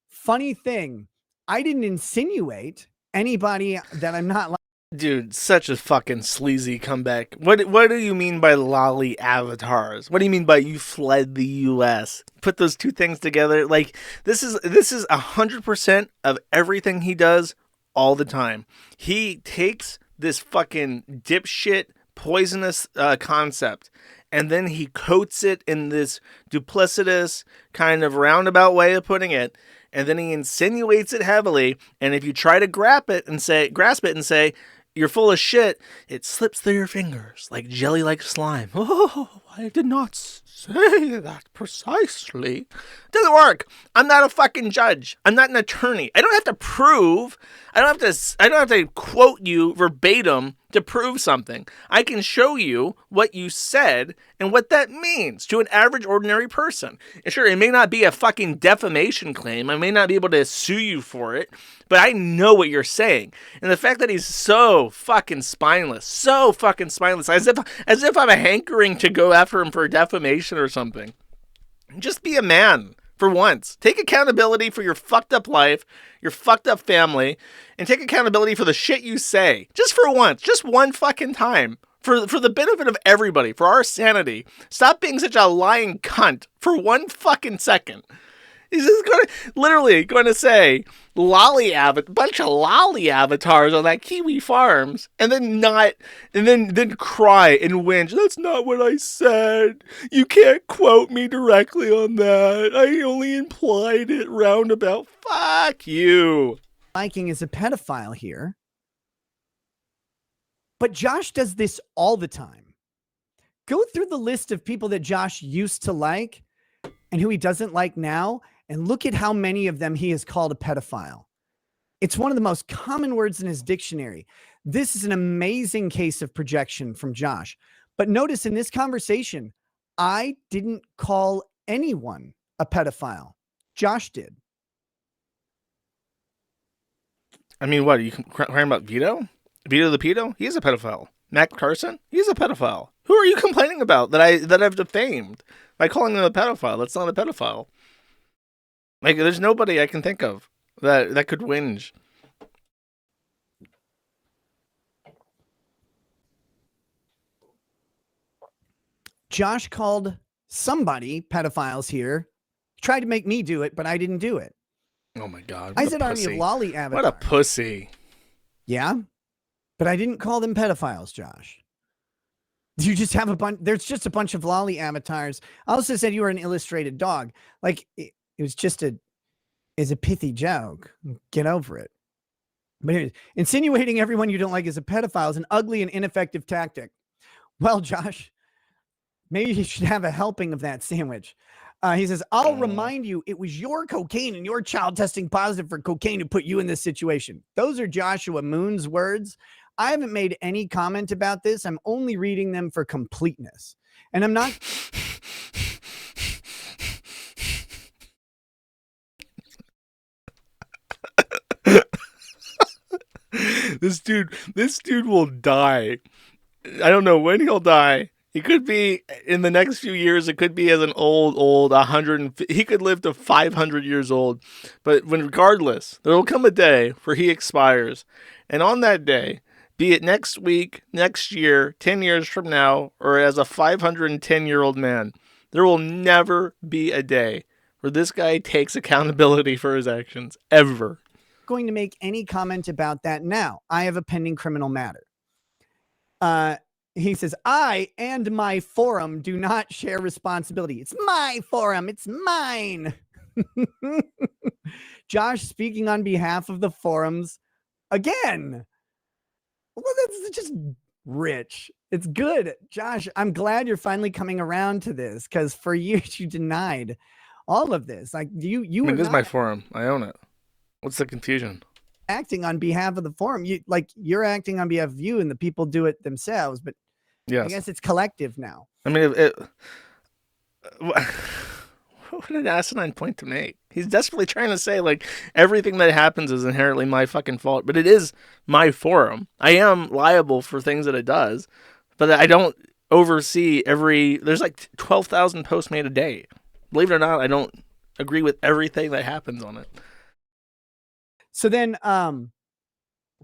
funny thing, I didn't insinuate anybody that I'm not like. Dude, such a fucking sleazy comeback. What do you mean by lolly avatars? What do you mean by you fled the U.S.? Put those two things together. Like, this is 100% of everything he does all the time. He takes this fucking dipshit poisonous concept, and then he coats it in this duplicitous kind of roundabout way of putting it, and then he insinuates it heavily, and if you try to grasp it and say you're full of shit, it slips through your fingers like jelly-like slime. Oh, I did not say that precisely. It doesn't work. I'm not a fucking judge. I'm not an attorney. I don't have to prove. I don't have to quote you verbatim to prove something. I can show you what you said and what that means to an average ordinary person. And sure, it may not be a fucking defamation claim. I may not be able to sue you for it, but I know what you're saying. And the fact that he's so fucking spineless, as if I'm hankering to go after him for defamation or something. Just be a man for once. Take accountability for your fucked up life, your fucked up family, and take accountability for the shit you say. Just for once. Just one fucking time. For the benefit of everybody. For our sanity. Stop being such a lying cunt for one fucking second. He's just literally going to say bunch of lolly avatars on that Kiwi Farms, and then cry and whinge. That's not what I said. You can't quote me directly on that. I only implied it roundabout. Fuck you. Liking is a pedophile here. But Josh does this all the time. Go through the list of people that Josh used to like and who he doesn't like now, and look at how many of them he has called a pedophile. It's one of the most common words in his dictionary. This is an amazing case of projection from Josh. But notice in this conversation, I didn't call anyone a pedophile. Josh did. I mean, what are you crying about? Vito? Vito the pedo? He's a pedophile. Matt Carson? He's a pedophile. Who are you complaining about that I've defamed by calling him a pedophile? That's not a pedophile. Like, there's nobody I can think of that could whinge. Josh called somebody pedophiles here. Tried to make me do it, but I didn't do it. Oh my God. I said Army of Lolly avatars. What a pussy. Yeah, but I didn't call them pedophiles, Josh. You just have a bunch. There's just a bunch of lolly avatars. I also said you were an illustrated dog. Like, it was just a pithy joke. Get over it. But anyways, insinuating everyone you don't like is a pedophile is an ugly and ineffective tactic. Well, Josh, maybe you should have a helping of that sandwich. He says, I'll remind you, it was your cocaine and your child testing positive for cocaine who put you in this situation. Those are Joshua Moon's words. I haven't made any comment about this. I'm only reading them for completeness. And I'm not... This dude will die. I don't know when he'll die. He could be in the next few years. It could be as an old 100. He could live to 500 years old. But regardless, there will come a day where he expires. And on that day, be it next week, next year, 10 years from now, or as a 510-year-old man, there will never be a day where this guy takes accountability for his actions, ever. Going to make any comment about that now. I have a pending criminal matter. He says, I and my forum do not share responsibility. It's my forum. It's mine. Josh speaking on behalf of the forums again. Well, that's just rich. It's good. Josh, I'm glad you're finally coming around to this, because for years you denied all of this. Like, I mean, this is my forum. I own it. What's the confusion? Acting on behalf of the forum. You're acting on behalf of you, and the people do it themselves, but yes. I guess it's collective now. I mean, what an asinine point to make. He's desperately trying to say, like, everything that happens is inherently my fucking fault, but it is my forum. I am liable for things that it does, but I don't oversee there's like 12,000 posts made a day. Believe it or not, I don't agree with everything that happens on it. So then I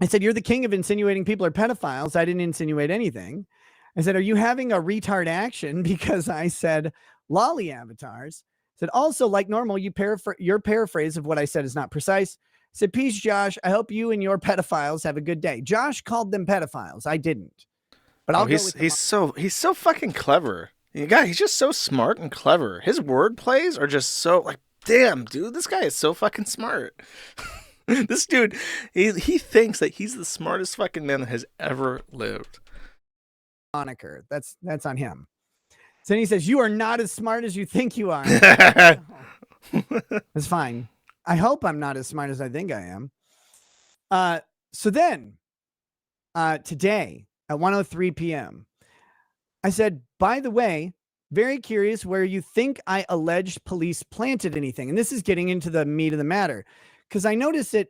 said, you're the king of insinuating people are pedophiles. I didn't insinuate anything. I said, are you having a retard action? Because I said lolly avatars. I said, also, like normal, your paraphrase of what I said is not precise. I said, peace, Josh. I hope you and your pedophiles have a good day. Josh called them pedophiles. I didn't. But he's so fucking clever. He's just so smart and clever. His word plays are just so, like, damn, dude, this guy is so fucking smart. This dude, he thinks that he's the smartest fucking man that has ever lived. Moniker. That's on him. So then he says, you are not as smart as you think you are. That's fine. I hope I'm not as smart as I think I am. So then, today at 1:03 p.m., I said, by the way, very curious where you think I alleged police planted anything. And this is getting into the meat of the matter, because I noticed that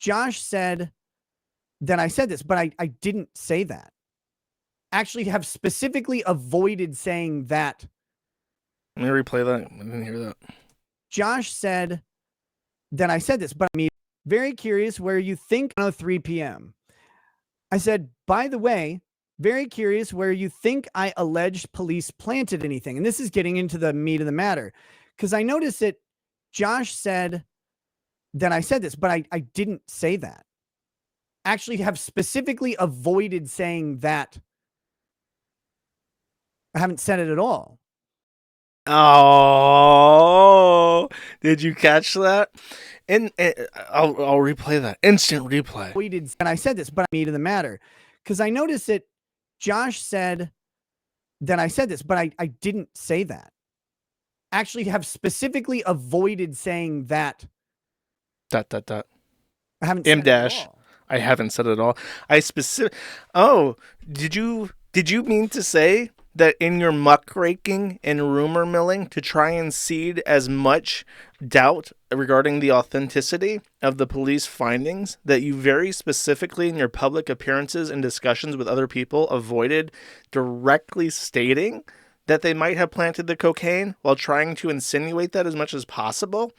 Josh said that I said this, but I didn't say that. Actually have specifically avoided saying that. Let me replay that. I didn't hear that. Josh said that I said this, but I'm very curious where you think 1:03 p.m. I said, by the way, very curious where you think I alleged police planted anything. And this is getting into the meat of the matter, because I noticed that Josh said that I said this, but I didn't say that. Actually have specifically avoided saying that. I haven't said it at all. Oh, did you catch that? And I'll replay that. Instant replay. And I said this, but I'm meat of the matter, because I noticed that Josh said that I said this, but I didn't say that. Actually, have specifically avoided saying that. I haven't said M it at dash. all. I haven't said it at all. Oh, did you mean to say that in your muckraking and rumor milling to try and seed as much doubt regarding the authenticity of the police findings that you very specifically in your public appearances and discussions with other people avoided directly stating that they might have planted the cocaine while trying to insinuate that as much as possible?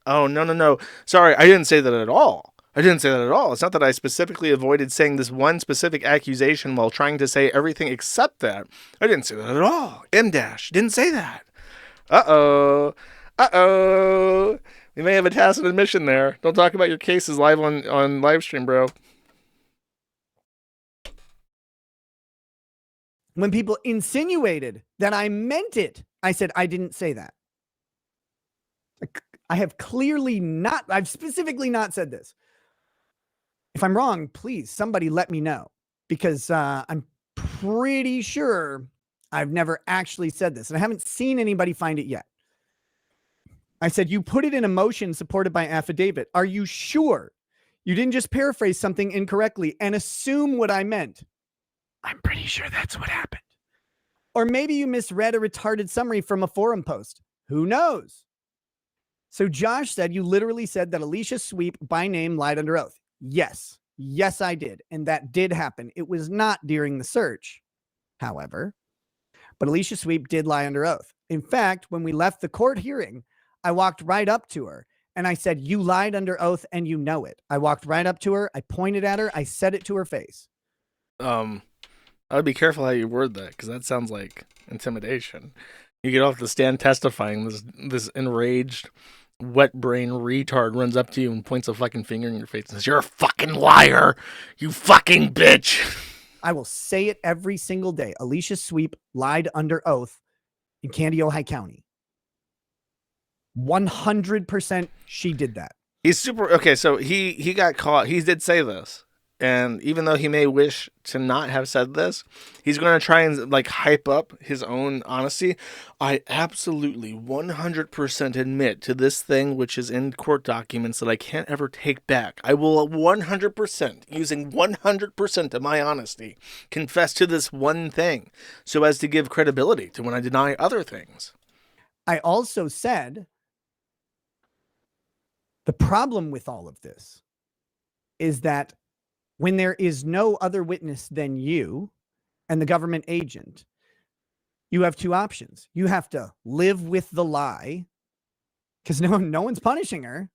Oh, no. Sorry, I didn't say that at all. It's not that I specifically avoided saying this one specific accusation while trying to say everything except that. I didn't say that at all. M dash didn't say that. Uh-oh. We may have a tacit admission there. Don't talk about your cases live on live stream, bro. When people insinuated that I meant it, I said I didn't say that. I have clearly not, I've specifically not said this. If I'm wrong, please, somebody let me know, because I'm pretty sure I've never actually said this, and I haven't seen anybody find it yet. I said, you put it in a motion supported by affidavit. Are you sure you didn't just paraphrase something incorrectly and assume what I meant? I'm pretty sure that's what happened. Or maybe you misread a retarded summary from a forum post. Who knows? So Josh said, you literally said that Alicia Sweep by name lied under oath. Yes, I did. And that did happen. It was not during the search, however, but Alicia Sweep did lie under oath. In fact, when we left the court hearing, I walked right up to her and I said, you lied under oath and you know it. I walked right up to her. I pointed at her. I said it to her face. I'd be careful how you word that, because that sounds like intimidation. You get off the stand testifying, this enraged, wet brain retard runs up to you and points a fucking finger in your face and says, you're a fucking liar, you fucking bitch. I will say it every single day. Alicia Sweep lied under oath in Candy, Ojai County. 100% she did that. He's super, okay, so he got caught, he did say this. And even though he may wish to not have said this, he's going to try and like hype up his own honesty. I absolutely 100% admit to this thing which is in court documents that I can't ever take back. I will 100%, using 100% of my honesty, confess to this one thing so as to give credibility to when I deny other things. I also said the problem with all of this is that when there is no other witness than you and the government agent, you have two options. You have to live with the lie because no one's punishing her,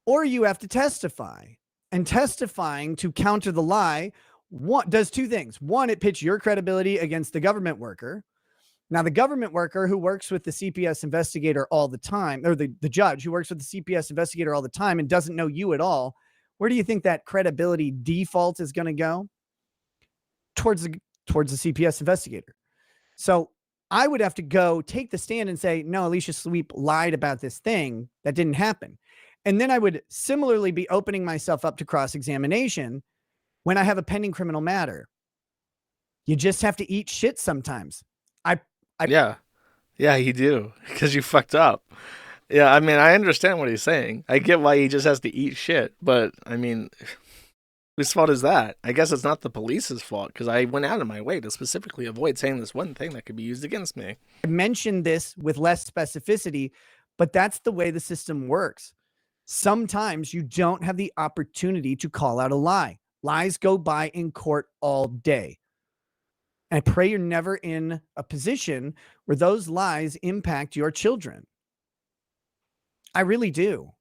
or you have to testify. And testifying to counter the lie does two things. One, it pits your credibility against the government worker. Now, the government worker who works with the CPS investigator all the time, or the judge who works with the CPS investigator all the time and doesn't know you at all, where do you think that credibility default is going to go? Towards the CPS investigator. So I would have to go take the stand and say, no, Alicia Sweep lied about this thing. That didn't happen. And then I would similarly be opening myself up to cross-examination when I have a pending criminal matter. You just have to eat shit sometimes. Yeah, you do, because you fucked up. Yeah, I mean, I understand what he's saying. I get why he just has to eat shit, but, I mean, whose fault is that? I guess it's not the police's fault, because I went out of my way to specifically avoid saying this one thing that could be used against me. I mentioned this with less specificity, but that's the way the system works. Sometimes you don't have the opportunity to call out a lie. Lies go by in court all day. And I pray you're never in a position where those lies impact your children. I really do.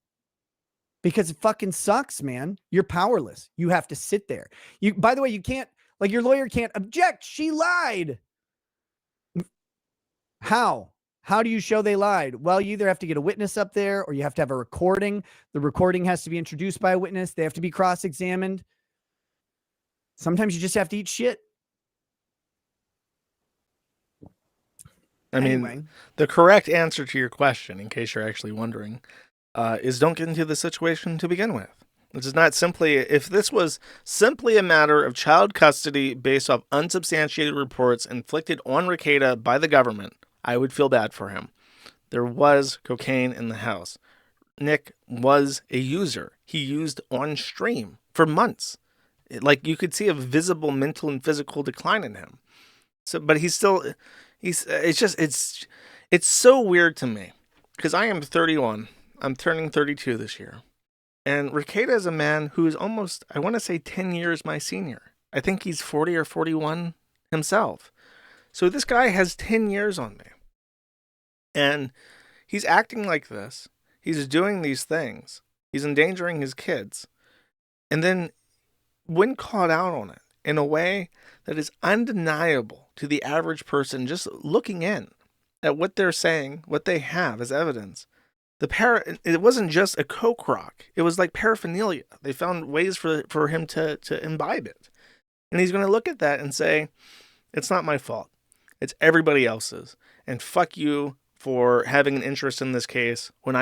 Because it fucking sucks, man. You're powerless. You have to sit there. By the way, you can't, like, your lawyer can't object. She lied. How? How do you show they lied? Well, you either have to get a witness up there or you have to have a recording. The recording has to be introduced by a witness. They have to be cross-examined. Sometimes you just have to eat shit. I mean, the correct answer to your question, in case you're actually wondering, is don't get into the situation to begin with. If this was simply a matter of child custody based off unsubstantiated reports inflicted on Rekieta by the government, I would feel bad for him. There was cocaine in the house. Nick was a user. He used on stream for months. Like, you could see a visible mental and physical decline in him. So, but it's so weird to me because I am 31. I'm turning 32 this year. And Rekieta is a man who is almost, I want to say 10 years my senior. I think he's 40 or 41 himself. So this guy has 10 years on me. And he's acting like this. He's doing these things. He's endangering his kids. And then when caught out on it in a way that is undeniable to the average person just looking in at what they're saying, what they have as evidence, it wasn't just a coke rock. It was like paraphernalia. They found ways for him to imbibe it. And he's going to look at that and say, it's not my fault. It's everybody else's. And fuck you for having an interest in this case when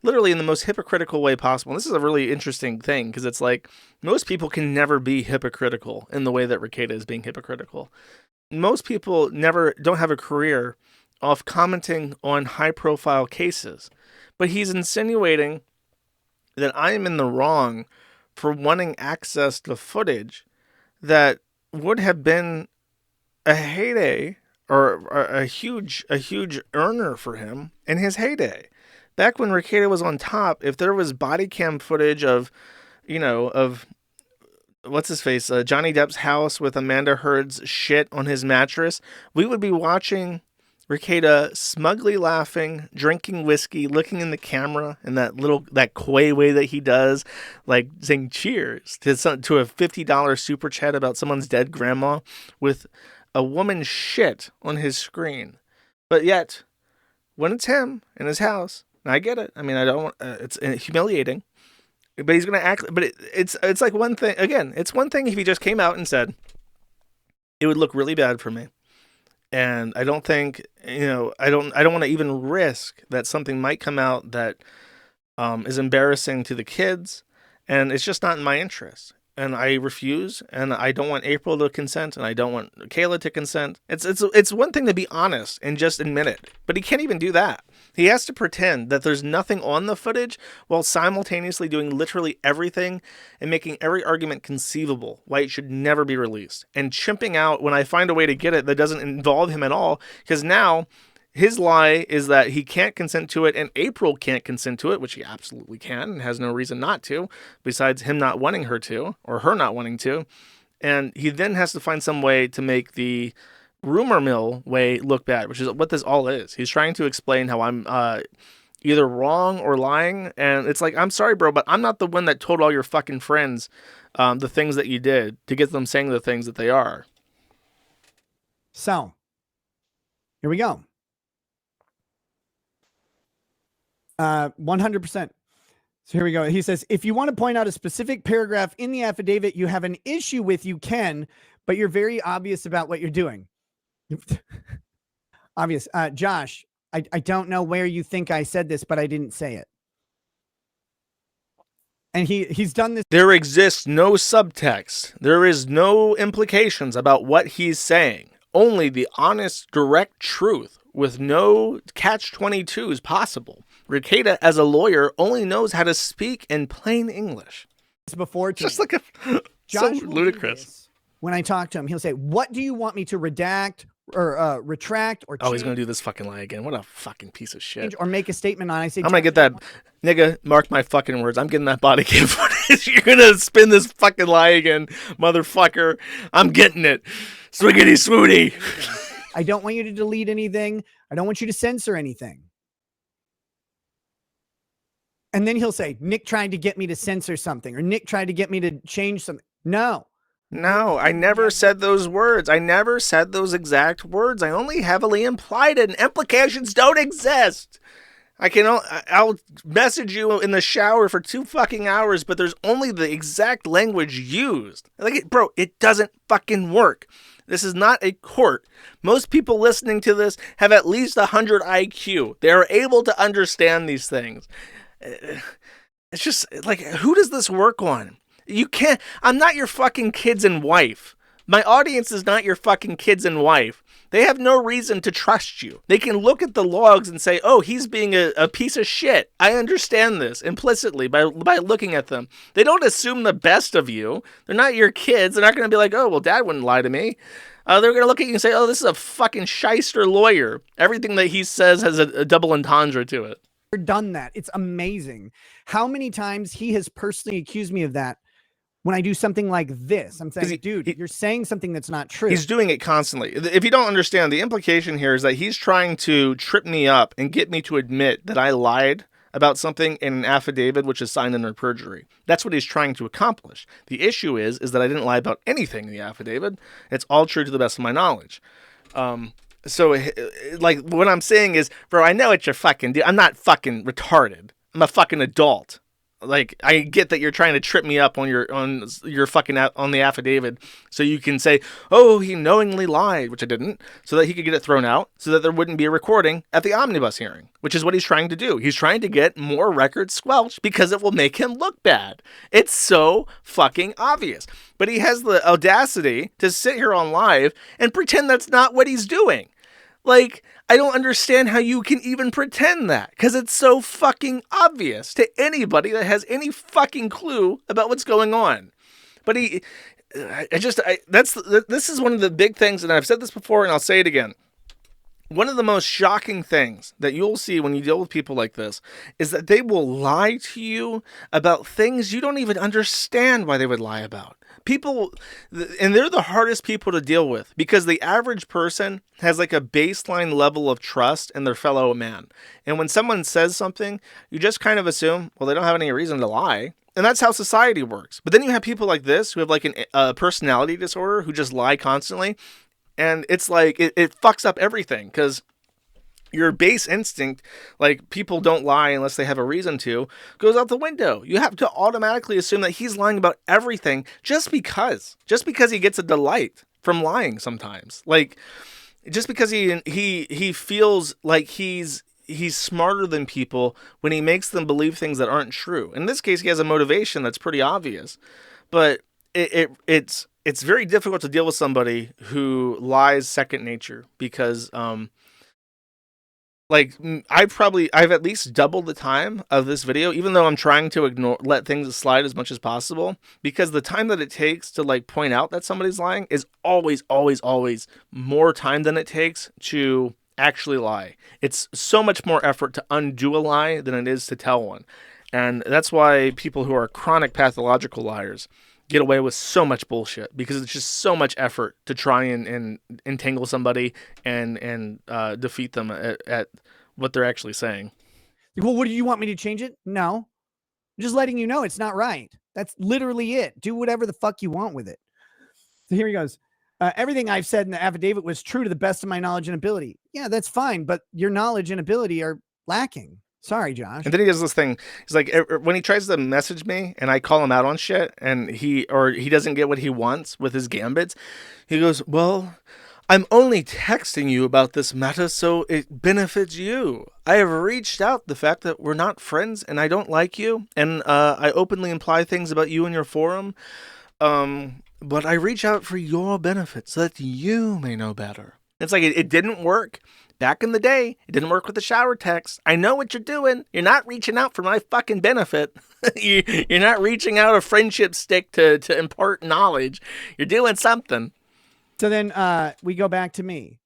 literally in the most hypocritical way possible. And this is a really interesting thing because it's like most people can never be hypocritical in the way that Rekieta is being hypocritical. Most people don't have a career off commenting on high profile cases, but he's insinuating that I am in the wrong for wanting access to footage that would have been a heyday or a huge earner for him in his heyday. Back when Rekieta was on top, if there was body cam footage of what's his face, Johnny Depp's house with Amanda Heard's shit on his mattress, we would be watching Rekieta smugly laughing, drinking whiskey, looking in the camera in that coy way that he does, like saying cheers to a $50 super chat about someone's dead grandma with a woman's shit on his screen. But yet, when it's him in his house, and I get it. I mean, I don't. It's humiliating, but he's gonna act. But it's like one thing. Again, it's one thing if he just came out and said, it would look really bad for me. And I don't think, I don't want to even risk that something might come out that is embarrassing to the kids, and it's just not in my interest. And I refuse, and I don't want April to consent, and I don't want Kayla to consent. It's one thing to be honest and just admit it, but he can't even do that. He has to pretend that there's nothing on the footage while simultaneously doing literally everything and making every argument conceivable why it should never be released. And chimping out when I find a way to get it that doesn't involve him at all, because now his lie is that he can't consent to it and April can't consent to it, which he absolutely can and has no reason not to, besides him not wanting her to or her not wanting to. And he then has to find some way to make the rumor mill way look bad, which is what this all is. He's trying to explain how I'm either wrong or lying, and it's like, I'm sorry, bro, but I'm not the one that told all your fucking friends the things that you did to get them saying the things that they are. So, here we go. 100%. So here we go. He says, if you want to point out a specific paragraph in the affidavit you have an issue with, you can, but you're very obvious about what you're doing. Obvious. Josh, I don't know where you think I said this, but I didn't say it. And he's done this. There exists no subtext. There is no implications about what he's saying. Only the honest, direct truth with no catch-22s possible. Rekieta, as a lawyer, only knows how to speak in plain English. Before just like Josh so ludicrous. When I talk to him, he'll say, what do you want me to redact or retract or change? Oh, he's going to do this fucking lie again. What a fucking piece of shit. Or make a statement on. I say, I'm going to get that. Nigga, mark my fucking words. I'm getting that body cam footage. You're going to spin this fucking lie again, motherfucker. I'm getting it. Swiggity swooty. I don't want you to delete anything. I don't want you to censor anything. And then he'll say, Nick tried to get me to censor something, or Nick tried to get me to change something. No, I never said those words. I never said those exact words. I only heavily implied it, and implications don't exist. I'll message you in the shower for 2 fucking hours, but there's only the exact language used. Bro, it doesn't fucking work. This is not a court. Most people listening to this have at least 100 IQ. They are able to understand these things. It's just like, who does this work on? You can't. I'm not your fucking kids and wife. My audience is not your fucking kids and wife. They have no reason to trust you. They can look at the logs and say, oh, he's being a piece of shit. I understand this implicitly by looking at them. They don't assume the best of you. They're not your kids. They're not going to be like, oh, well, dad wouldn't lie to me. They're going to look at you and say, oh, this is a fucking shyster lawyer. Everything that he says has a double entendre to it. Done that. It's amazing how many times he has personally accused me of that. When I do something like this, I'm saying, dude, you're saying something that's not true. He's doing it constantly. If you don't understand, the implication here is that he's trying to trip me up and get me to admit that I lied about something in an affidavit which is signed under perjury. That's what he's trying to accomplish. The issue is that I didn't lie about anything in the affidavit. It's all true to the best of my knowledge. So, like, what I'm saying is, bro, I know what you're fucking doing. I'm not fucking retarded. I'm a fucking adult. Like, I get that you're trying to trip me up on your fucking on the affidavit, so you can say, oh, he knowingly lied, which I didn't, so that he could get it thrown out, so that there wouldn't be a recording at the omnibus hearing, which is what he's trying to do. He's trying to get more records squelched because it will make him look bad. It's so fucking obvious. But he has the audacity to sit here on live and pretend that's not what he's doing. Like, I don't understand how you can even pretend that, because it's so fucking obvious to anybody that has any fucking clue about what's going on. But this is one of the big things, and I've said this before and I'll say it again. One of the most shocking things that you'll see when you deal with people like this is that they will lie to you about things you don't even understand why they would lie about. People, and they're the hardest people to deal with, because the average person has like a baseline level of trust in their fellow man. And when someone says something, you just kind of assume, well, they don't have any reason to lie. And that's how society works. But then you have people like this who have like a personality disorder who just lie constantly. And it's like, it fucks up everything, because your base instinct, like people don't lie unless they have a reason to, goes out the window. You have to automatically assume that he's lying about everything just because he gets a delight from lying sometimes. Like, just because he feels like he's smarter than people when he makes them believe things that aren't true. In this case, he has a motivation that's pretty obvious, but it's very difficult to deal with somebody who lies second nature, because like, I've at least doubled the time of this video, even though I'm trying to let things slide as much as possible, because the time that it takes to like point out that somebody's lying is always, always, always more time than it takes to actually lie. It's so much more effort to undo a lie than it is to tell one. And that's why people who are chronic pathological liars get away with so much bullshit, because it's just so much effort to try and entangle somebody and defeat them at what they're actually saying. Well, what do you want me to change it? No, I'm just letting you know it's not right. That's literally it. Do whatever the fuck you want with it. So here he goes. Everything I've said in the affidavit was true to the best of my knowledge and ability. Yeah, that's fine, but your knowledge and ability are lacking. Sorry, Josh. And then he does this thing. He's like, when he tries to message me and I call him out on shit, and he doesn't get what he wants with his gambits, he goes, well, I'm only texting you about this matter so it benefits you. I have reached out the fact that we're not friends and I don't like you, and I openly imply things about you in your forum, but I reach out for your benefit so that you may know better. It's like, it didn't work. Back in the day, it didn't work with the shower text. I know what you're doing. You're not reaching out for my fucking benefit. You're not reaching out a friendship stick to impart knowledge. You're doing something. So then we go back to me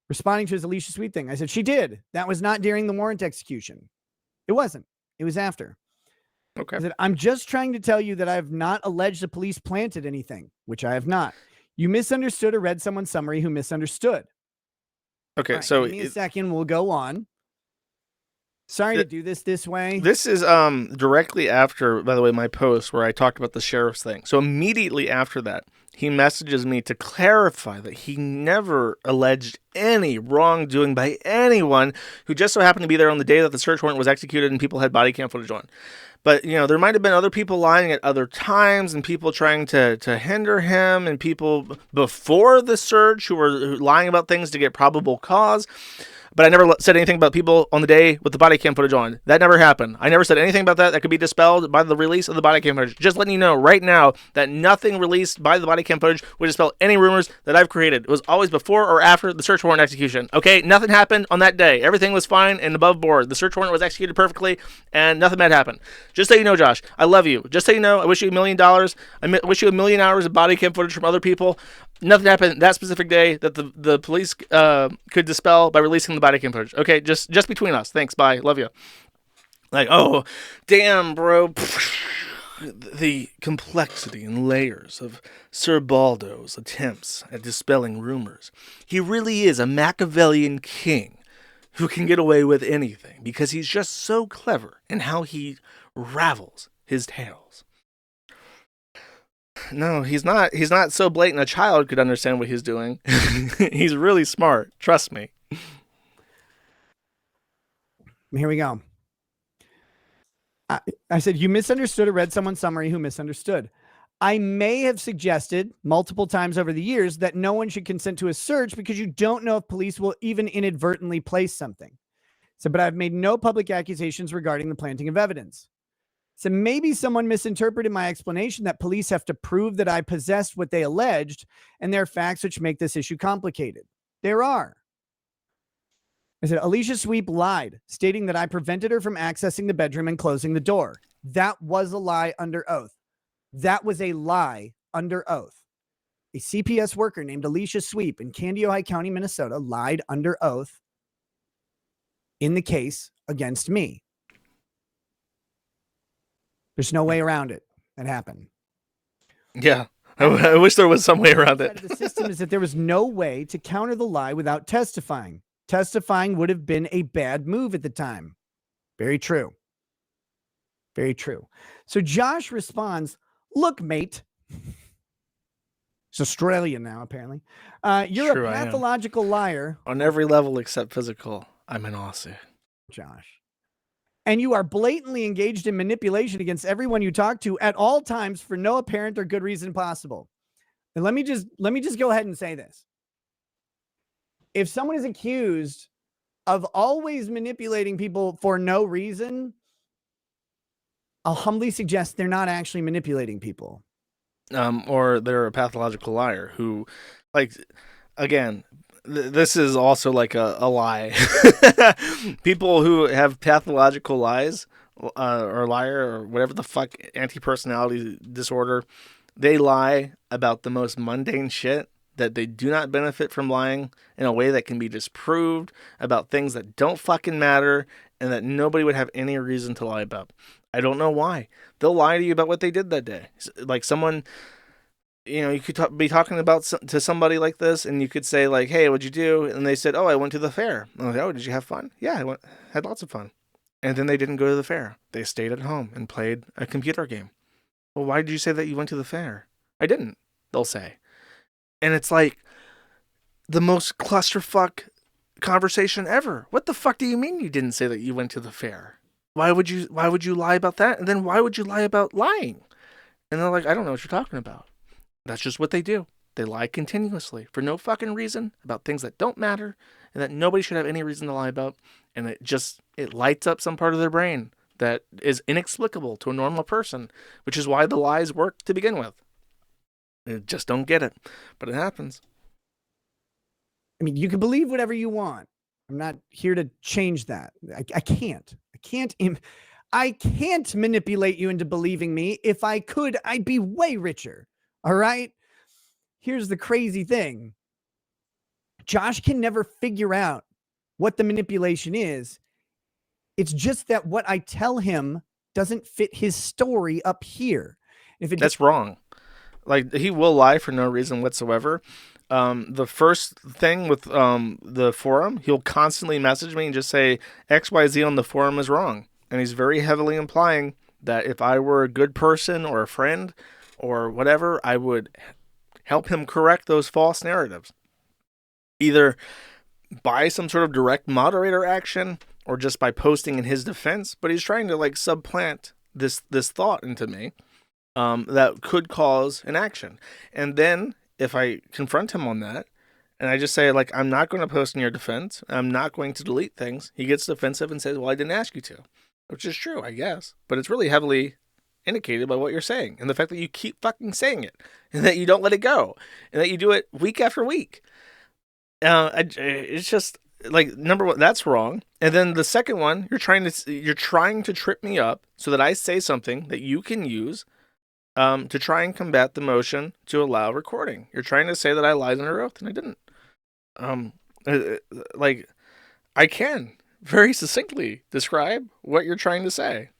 responding to his Alicia Sweet thing. I said, she did. That was not during the warrant execution. It wasn't. It was after. Okay. I said, I'm just trying to tell you that I have not alleged the police planted anything, which I have not. You misunderstood or read someone's summary who misunderstood. Okay, right, so give me a second. We'll go on. Sorry to do this way. This is directly after, by the way, my post where I talked about the sheriff's thing. So immediately after that, he messages me to clarify that he never alleged any wrongdoing by anyone who just so happened to be there on the day that the search warrant was executed and people had body cam footage on. But, you know, there might have been other people lying at other times and people trying to hinder him, and people before the search who were lying about things to get probable cause. but I never said anything about people on the day with the body cam footage on. That never happened. I never said anything about that could be dispelled by the release of the body cam footage. Just letting you know right now that nothing released by the body cam footage would dispel any rumors that I've created. It was always before or after the search warrant execution. Okay, nothing happened on that day. Everything was fine and above board. The search warrant was executed perfectly, and nothing bad happened. Just so you know, Josh, I love you. Just so you know, I wish you $1 million. I wish you 1 million hours of body cam footage from other people. Nothing happened that specific day that the police could dispel by releasing the body cam footage. Okay, just between us. Thanks. Bye. Love you. Like, oh, damn, bro. The complexity and layers of Sir Baldo's attempts at dispelling rumors. He really is a Machiavellian king who can get away with anything because he's just so clever in how he ravels his tales. No, he's not. He's not so blatant a child could understand what he's doing. He's really smart. Trust me. Here we go. I said, you misunderstood or read someone's summary who misunderstood. I may have suggested multiple times over the years that no one should consent to a search because you don't know if police will even inadvertently place something. So, but I've made no public accusations regarding the planting of evidence. So maybe someone misinterpreted my explanation that police have to prove that I possessed what they alleged, and there are facts which make this issue complicated. There are. I said, Alicia Sweep lied, stating that I prevented her from accessing the bedroom and closing the door. That was a lie under oath. That was a lie under oath. A CPS worker named Alicia Sweep in Candiotihigh County, Minnesota, lied under oath in the case against me. There's no way around it. That happened. Yeah. I wish there was some way around it. The system is that there was no way to counter the lie without testifying. Testifying would have been a bad move at the time. Very true. Very true. So Josh responds, look, mate. He's Australian now, apparently. You're Sure, a pathological liar. On every level except physical, I'm an Aussie. Josh. And you are blatantly engaged in manipulation against everyone you talk to at all times for no apparent or good reason possible. And let me just go ahead and say this. If someone is accused of always manipulating people for no reason, I'll humbly suggest they're not actually manipulating people. Or they're a pathological liar who, like, again, this is also like a lie. People who have pathological lies or liar or whatever the fuck, anti-personality disorder, they lie about the most mundane shit that they do not benefit from lying in a way that can be disproved about things that don't fucking matter and that nobody would have any reason to lie about. I don't know why. They'll lie to you about what they did that day. Like someone, you know, you could be talking about to somebody like this and you could say like, hey, what'd you do? And they said, oh, I went to the fair. I'm like, oh, did you have fun? Yeah, had lots of fun. And then they didn't go to the fair. They stayed at home and played a computer game. Well, why did you say that you went to the fair? I didn't, they'll say. And it's like the most clusterfuck conversation ever. What the fuck do you mean you didn't say that you went to the fair? Why would you lie about that? And then why would you lie about lying? And they're like, I don't know what you're talking about. That's just what they do. They lie continuously for no fucking reason about things that don't matter and that nobody should have any reason to lie about. And it lights up some part of their brain that is inexplicable to a normal person, which is why the lies work to begin with. They just don't get it, but it happens. I mean, you can believe whatever you want. I'm not here to change that. I can't manipulate you into believing me. If I could, I'd be way richer. All right. Here's the crazy thing. Josh can never figure out what the manipulation is. It's just that what I tell him doesn't fit his story up here. That's wrong. Like, he will lie for no reason whatsoever. The first thing with the forum, he'll constantly message me and just say XYZ on the forum is wrong. And he's very heavily implying that if I were a good person or a friend or whatever, I would help him correct those false narratives. Either by some sort of direct moderator action or just by posting in his defense. But he's trying to like supplant this thought into me. That could cause an action. And then if I confront him on that And I just say, like, I'm not going to post in your defense. I'm not going to delete things. He gets defensive and says, well, I didn't ask you to, which is true, I guess. But it's really heavily indicated by what you're saying and the fact that you keep fucking saying it and that you don't let it go and that you do it week after week. It's just like, number one, that's wrong. And then the second one, you're trying to trip me up so that I say something that you can use to try and combat the motion to allow recording. You're trying to say that I lied under oath, and I didn't. Like, I can very succinctly describe what you're trying to say.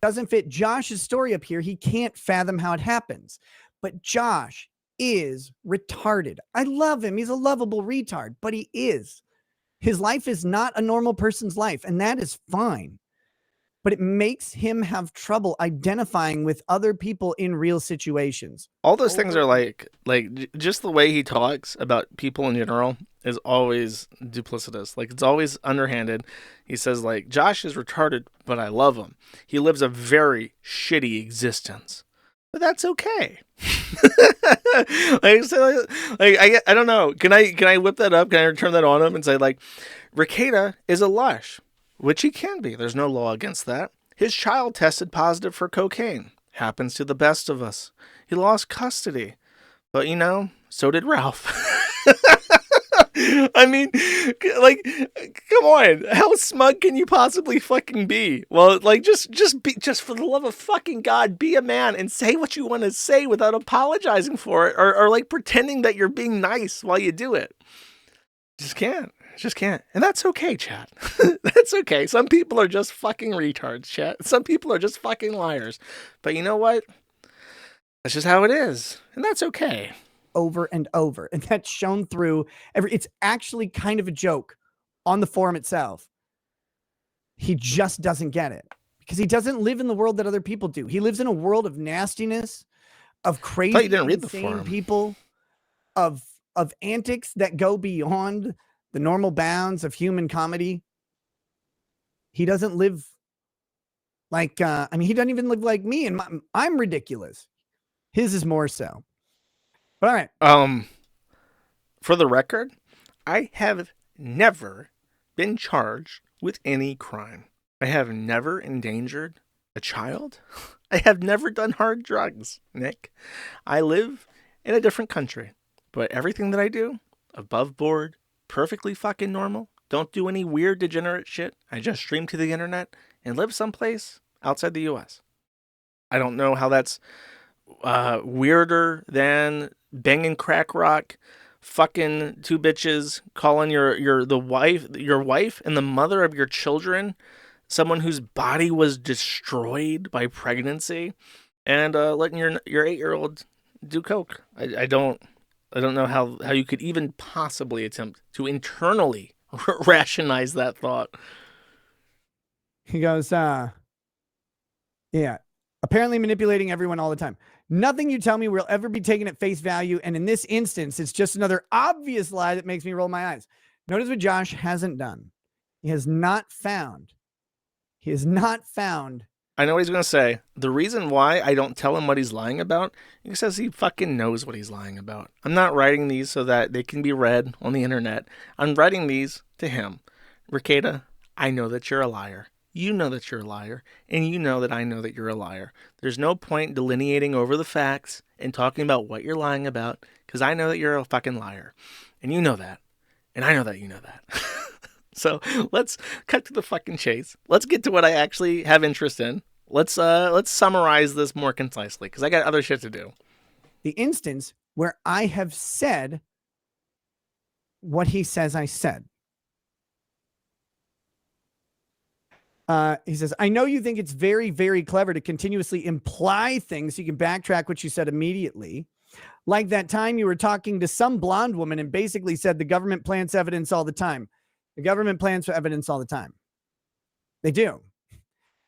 Doesn't fit Josh's story up here. He can't fathom how it happens. But Josh is retarded. I love him. He's a lovable retard, but he is. His life is not a normal person's life, and that is fine. But it makes him have trouble identifying with other people in real situations. All those things are like just the way he talks about people in general is always duplicitous. Like, it's always underhanded. He says, like, Josh is retarded, but I love him. He lives a very shitty existence, but that's okay. I don't know. Can I whip that up? Can I turn that on him and say, like, Rekieta is a lush? Which he can be. There's no law against that. His child tested positive for cocaine. Happens to the best of us. He lost custody. But, you know, so did Ralph. I mean, like, come on. How smug can you possibly fucking be? Well, like, just for the love of fucking God, be a man and say what you want to say without apologizing for it or like pretending that you're being nice while you do it. Just can't. And that's okay, chat. That's okay. Some people are just fucking retards, chat. Some people are just fucking liars. But you know what? That's just how it is. And that's okay. Over and over. And that's shown through it's actually kind of a joke on the forum itself. He just doesn't get it because he doesn't live in the world that other people do. He lives in a world of nastiness, of crazy, I thought you didn't read the insane forum. People, of antics that go beyond the normal bounds of human comedy. He doesn't live like, he doesn't even live like me, and I'm ridiculous. His is more so. But all right. For the record, I have never been charged with any crime. I have never endangered a child. I have never done hard drugs, Nick. I live in a different country, but everything that I do, above board, perfectly fucking normal. Don't do any weird degenerate shit. I just stream to the internet and live someplace outside the US. I don't know how that's weirder than banging crack rock, fucking two bitches, calling your wife and the mother of your children someone whose body was destroyed by pregnancy, and letting your 8-year-old do coke. I don't know how you could even possibly attempt to internally rationalize that thought. He goes, yeah, apparently manipulating everyone all the time. Nothing you tell me will ever be taken at face value. And in this instance, it's just another obvious lie that makes me roll my eyes. Notice what Josh hasn't done. He has not found. I know what he's going to say. The reason why I don't tell him what he's lying about is because he fucking knows what he's lying about. I'm not writing these so that they can be read on the internet. I'm writing these to him. Rekieta, I know that you're a liar. You know that you're a liar. And you know that I know that you're a liar. There's no point delineating over the facts and talking about what you're lying about, because I know that you're a fucking liar. And you know that. And I know that you know that. So let's cut to the fucking chase. Let's get to what I actually have interest in. Let's summarize this more concisely, because I got other shit to do. The instance where I have said what he says I said. He says, I know you think it's very, very clever to continuously imply things so you can backtrack what you said immediately. Like that time you were talking to some blonde woman and basically said the government plants evidence all the time. The government plans for evidence all the time. They do.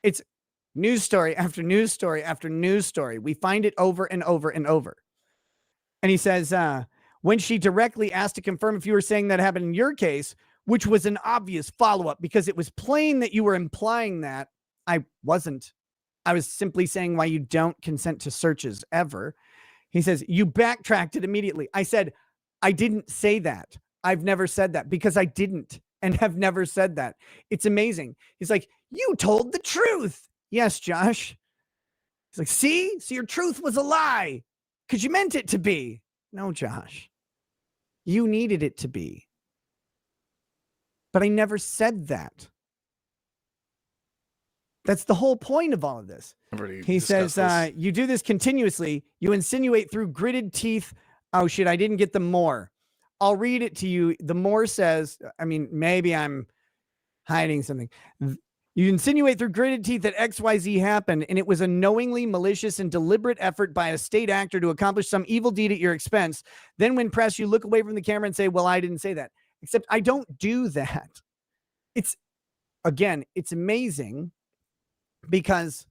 It's news story after news story after news story. We find it over and over and over. And he says, when she directly asked to confirm if you were saying that happened in your case, which was an obvious follow-up because it was plain that you were implying that. I wasn't. I was simply saying why you don't consent to searches ever. He says, you backtracked it immediately. I said, I didn't say that. I've never said that because I didn't and have never said that. It's amazing. He's like, you told the truth. Yes, Josh. He's like, see? So your truth was a lie because you meant it to be. No, Josh. You needed it to be. But I never said that. That's the whole point of all of this. He says, you do this continuously. You insinuate through gritted teeth. Oh, shit, I didn't get the more. I'll read it to you. The more says, I mean, maybe I'm hiding something. You insinuate through gritted teeth that XYZ happened, and it was a knowingly malicious and deliberate effort by a state actor to accomplish some evil deed at your expense. Then when pressed, you look away from the camera and say, well, I didn't say that. Except I don't do that. It's amazing because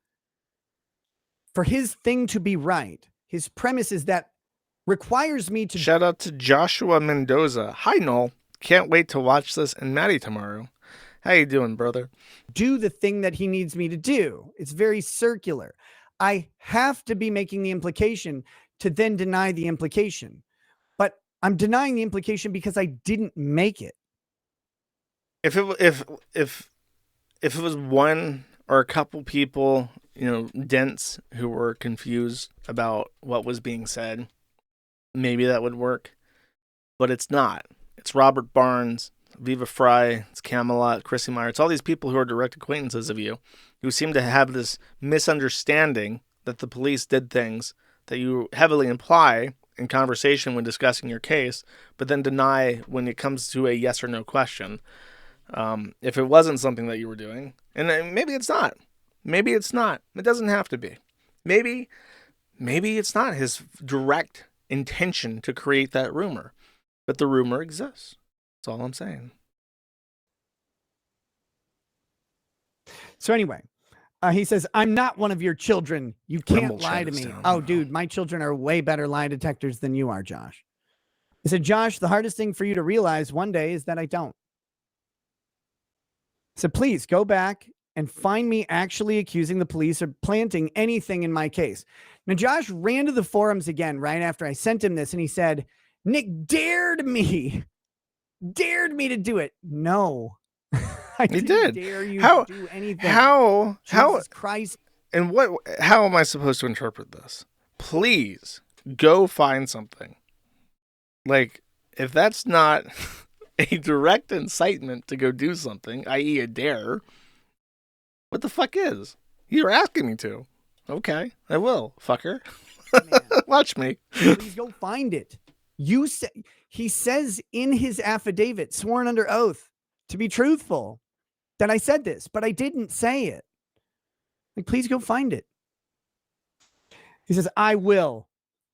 for his thing to be right, his premise is that requires me to... Shout out to Joshua Mendoza. Hi, Noel. Can't wait to watch this and Maddie tomorrow. How you doing, brother? Do the thing that he needs me to do. It's very circular. I have to be making the implication to then deny the implication. But I'm denying the implication because I didn't make it. If it was one or a couple people, dents who were confused about what was being said, maybe that would work. But it's not. It's Robert Barnes, Viva Fry, it's Camelot, Chrissy Meyer. It's all these people who are direct acquaintances of you who seem to have this misunderstanding that the police did things that you heavily imply in conversation when discussing your case, but then deny when it comes to a yes or no question. If it wasn't something that you were doing, and maybe it's not. Maybe it's not. It doesn't have to be. Maybe it's not his direct intention to create that rumor, but the rumor exists. That's all I'm saying. So anyway, he says, I'm not one of your children. You can't lie to me. Oh, dude, my children are way better lie detectors than you are, Josh. He said, Josh, the hardest thing for you to realize one day is that I don't. So please go back and find me actually accusing the police of planting anything in my case. Now, Josh ran to the forums again right after I sent him this, and he said, Nick dared me to do it. No, I didn't dare you to do anything. How? Jesus Christ. And how am I supposed to interpret this? Please go find something. Like, if that's not a direct incitement to go do something, i.e. a dare, what the fuck is? You're asking me to. Okay, I will, fucker. Watch me. Please go find it. He says in his affidavit, sworn under oath, to be truthful, that I said this, but I didn't say it. Like, please go find it. He says, I will.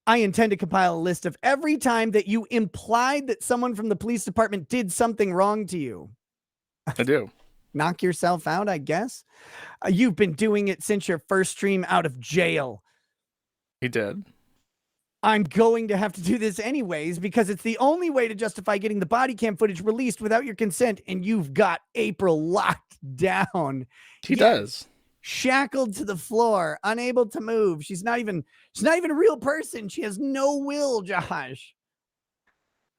I intend to compile a list of every time that you implied that someone from the police department did something wrong to you. I do. Knock yourself out, I guess. You've been doing it since your first stream out of jail. He did. I'm going to have to do this anyways because it's the only way to justify getting the body cam footage released without your consent, and you've got April locked down. He does. Shackled to the floor, unable to move. She's not even a real person. She has no will, Josh.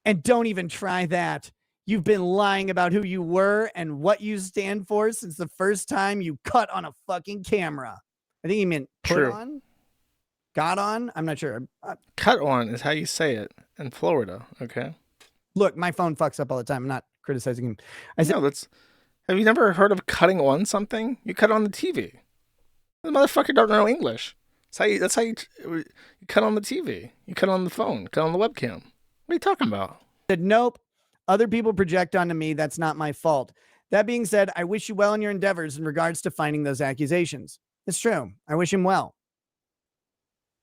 And don't even try that. You've been lying about who you were and what you stand for since the first time you cut on a fucking camera. I think he meant put on. Got on? I'm not sure. Cut on is how you say it in Florida, okay? Look, my phone fucks up all the time. I'm not criticizing him. I said, no, have you never heard of cutting on something? You cut on the TV. The motherfucker don't know English. That's how you cut on the TV. You cut on the phone. Cut on the webcam. What are you talking about? Said, nope. Other people project onto me. That's not my fault. That being said, I wish you well in your endeavors in regards to finding those accusations. It's true. I wish him well.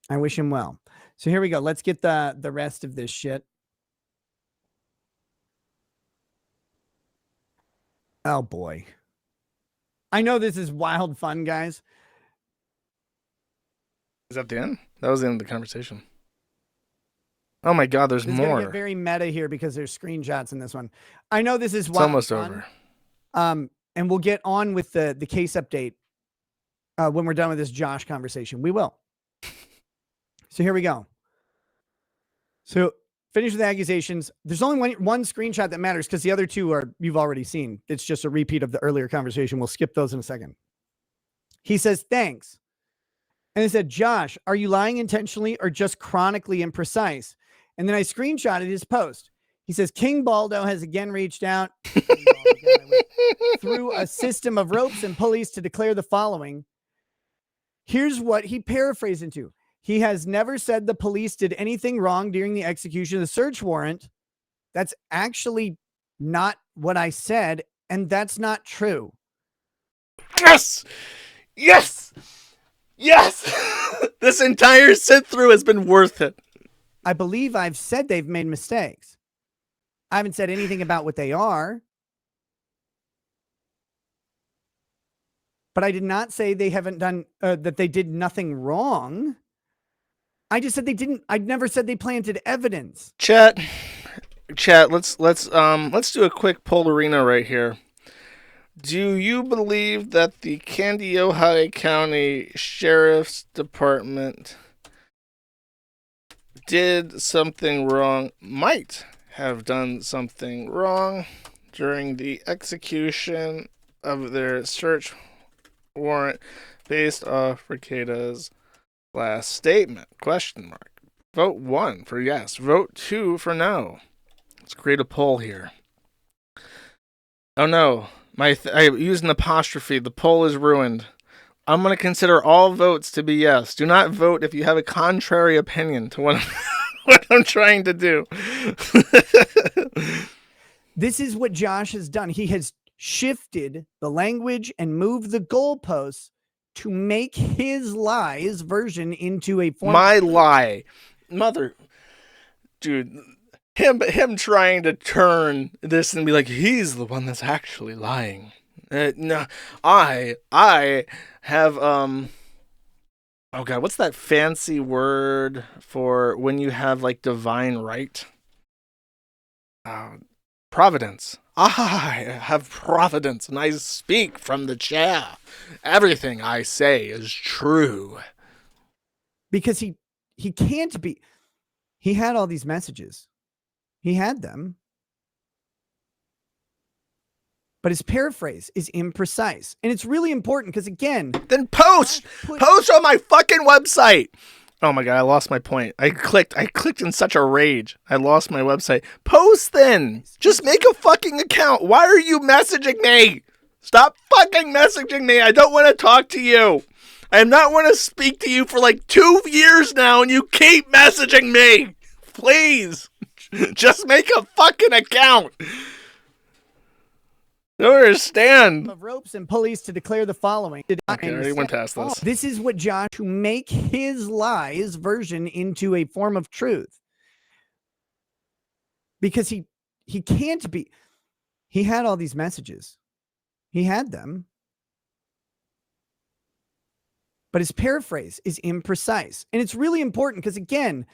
I wish him well. So here we go. Let's get the rest of this shit. Oh boy. I know this is wild fun, guys. Is that the end? That was the end of the conversation. Oh my God, there's more. Gonna get very meta here because there's screenshots in this one. I know this is wild. It's almost fun. Over. And we'll get on with the case update when we're done with this Josh conversation. We will. So here we go. So Finish with the accusations. There's only one screenshot that matters because the other two are you've already seen. It's just a repeat of the earlier conversation. We'll skip those in a second. He says, thanks. And I said, Josh, are you lying intentionally or just chronically imprecise? And then I screenshotted his post. He says, King Baldo has again reached out through a system of ropes and pulleys to declare the following. Here's what he paraphrased into. He has never said the police did anything wrong during the execution of the search warrant. That's actually not what I said, and that's not true. Yes! Yes! Yes! This entire sit-through has been worth it. I believe I've said they've made mistakes. I haven't said anything about what they are. But I did not say they haven't done, that they did nothing wrong. I just said they didn't. I never said they planted evidence. Chat, let's do a quick poll arena right here. Do you believe that the Kandiyohi County Sheriff's Department did something wrong, might have done something wrong during the execution of their search warrant based off Rekieta's last statement? Question mark. Vote 1 for yes. Vote 2 for no. Let's create a poll here. Oh no, I used an apostrophe. The poll is ruined. I'm going to consider all votes to be yes. Do not vote if you have a contrary opinion to what I'm trying to do. This is what Josh has done. He has shifted the language and moved the goalposts to make his lies version into a form. My lie. Mother. Dude, him trying to turn this and be like, he's the one that's actually lying. No, I have, oh God, what's that fancy word for when you have like divine right? Providence. I have providence and I speak from the chair. Everything I say is true. Because he can't be. He had all these messages. He had them. But his paraphrase is imprecise. And it's really important because, again... Then post! Post on my fucking website! Oh my God, I lost my point. I clicked in such a rage. I lost my website. Post then! Just make a fucking account. Why are you messaging me? Stop fucking messaging me. I don't want to talk to you. I am not want to speak to you for like 2 years now and you keep messaging me. Please. Just make a fucking account. I don't understand. Of ropes and pulleys to declare the following. Okay, I already went past this. This is what Josh to make his lies version into a form of truth. Because he can't be. He had all these messages. He had them. But his paraphrase is imprecise. And it's really important because, again,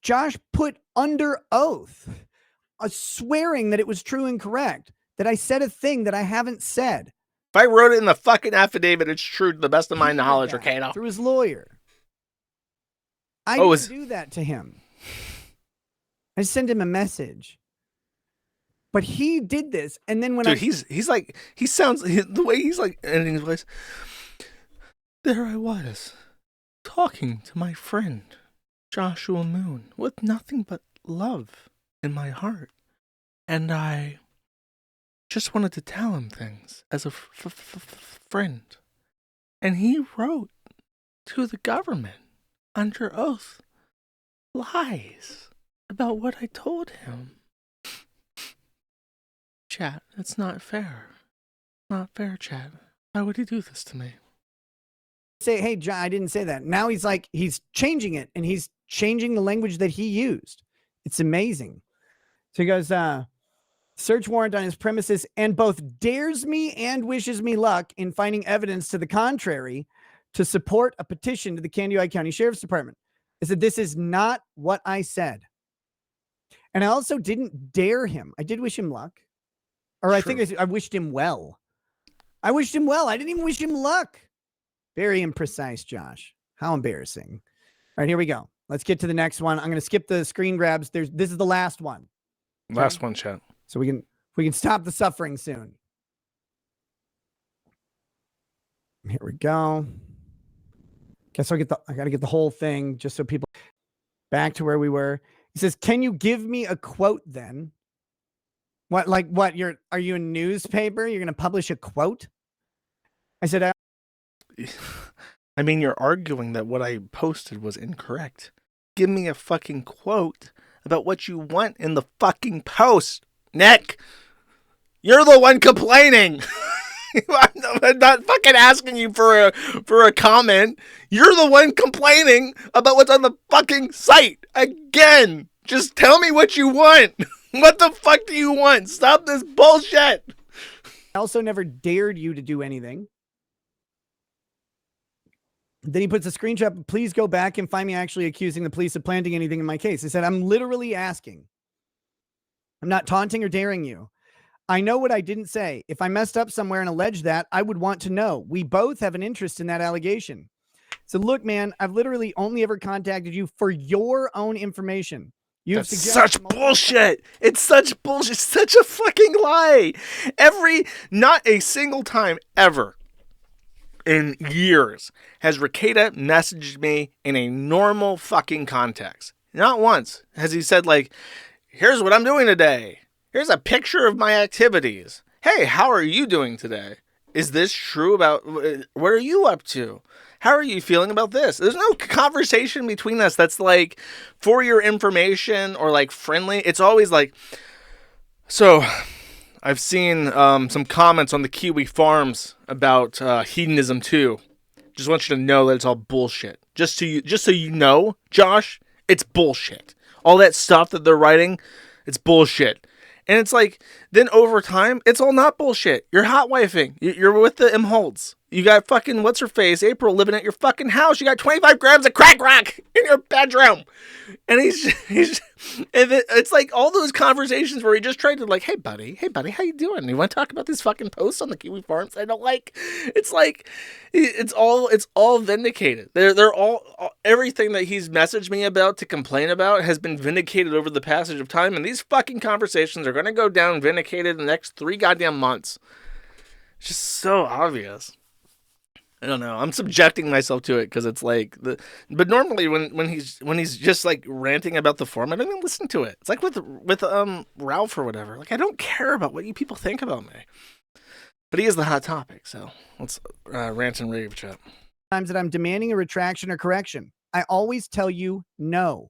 Josh put under oath a swearing that it was true and correct, that I said a thing that I haven't said. If I wrote it in the fucking affidavit, it's true to the best of my knowledge, Rekieta. Through his lawyer. I didn't do that to him. I sent him a message. But he did this, and then when he's like, he sounds, the way he's like ending his voice, there I was, talking to my friend, Joshua Moon, with nothing but love in my heart. And I just wanted to tell him things as a friend. And he wrote to the government under oath lies about what I told him. Chat, it's not fair. Not fair, chat. Why would he do this to me? Say, hey, John, I didn't say that. Now he's like, he's changing it, and he's changing the language that he used. It's amazing. So he goes, search warrant on his premises, and both dares me and wishes me luck in finding evidence to the contrary to support a petition to the Kandiyohi County Sheriff's Department. I said, this is not what I said. And I also didn't dare him. I did wish him luck. Or I think I wished him well. I wished him well. I didn't even wish him luck. Very imprecise, Josh. How embarrassing. All right, here we go. let's get to the next one. I'm going to skip the screen grabs. This is the last one. Last one, chat. So we can stop the suffering soon. Here we go. Guess I got to get the whole thing just so people back to where we were. He says, "Can you give me a quote then?" What? Are you a newspaper? You're going to publish a quote? I said, I mean, you're arguing that what I posted was incorrect. Give me a fucking quote about what you want in the fucking post, Nick. You're the one complaining. I'm not fucking asking you for a comment. You're the one complaining about what's on the fucking site. Again, just tell me what you want. What the fuck do you want? Stop this bullshit. I also never dared you to do anything. Then he puts a screenshot. Please go back and find me actually accusing the police of planting anything in my case. I said, I'm literally asking. I'm not taunting or daring you. I know what I didn't say. If I messed up somewhere and alleged that, I would want to know. We both have an interest in that allegation. So look, man, I've literally only ever contacted you for your own information. That's such bullshit. It's such bullshit. Such a fucking lie. Not a single time ever in years has Rekieta messaged me in a normal fucking context. Not once has he said, like, here's what I'm doing today. Here's a picture of my activities. Hey, how are you doing today? Is this true about, what are you up to? How are you feeling about this? There's no conversation between us that's like for your information or like friendly. It's always like, so I've seen some comments on the Kiwi Farms about hedonism too. Just want you to know that it's all bullshit. Just so you know, Josh, it's bullshit. All that stuff that they're writing, it's bullshit. And it's like, then over time, it's all not bullshit. You're hot wifing. You're with the Imholtz. You got fucking, what's her face, April, living at your fucking house. You got 25 grams of crack rock in your bedroom. And and it's like all those conversations where he just tried to like, hey buddy, how you doing? You want to talk about these fucking posts on the Kiwi Farms I don't like? It's like, it's all vindicated. They're all, everything that he's messaged me about to complain about has been vindicated over the passage of time. And these fucking conversations are going to go down vindicated in the next 3 goddamn months. It's just so obvious. I don't know. I'm subjecting myself to it because it's like but normally when he's just like ranting about the form, I don't even listen to it. It's like with Ralph or whatever. Like I don't care about what you people think about me. But he is the hot topic, so let's rant and rave chat. Times that I'm demanding a retraction or correction. I always tell you no.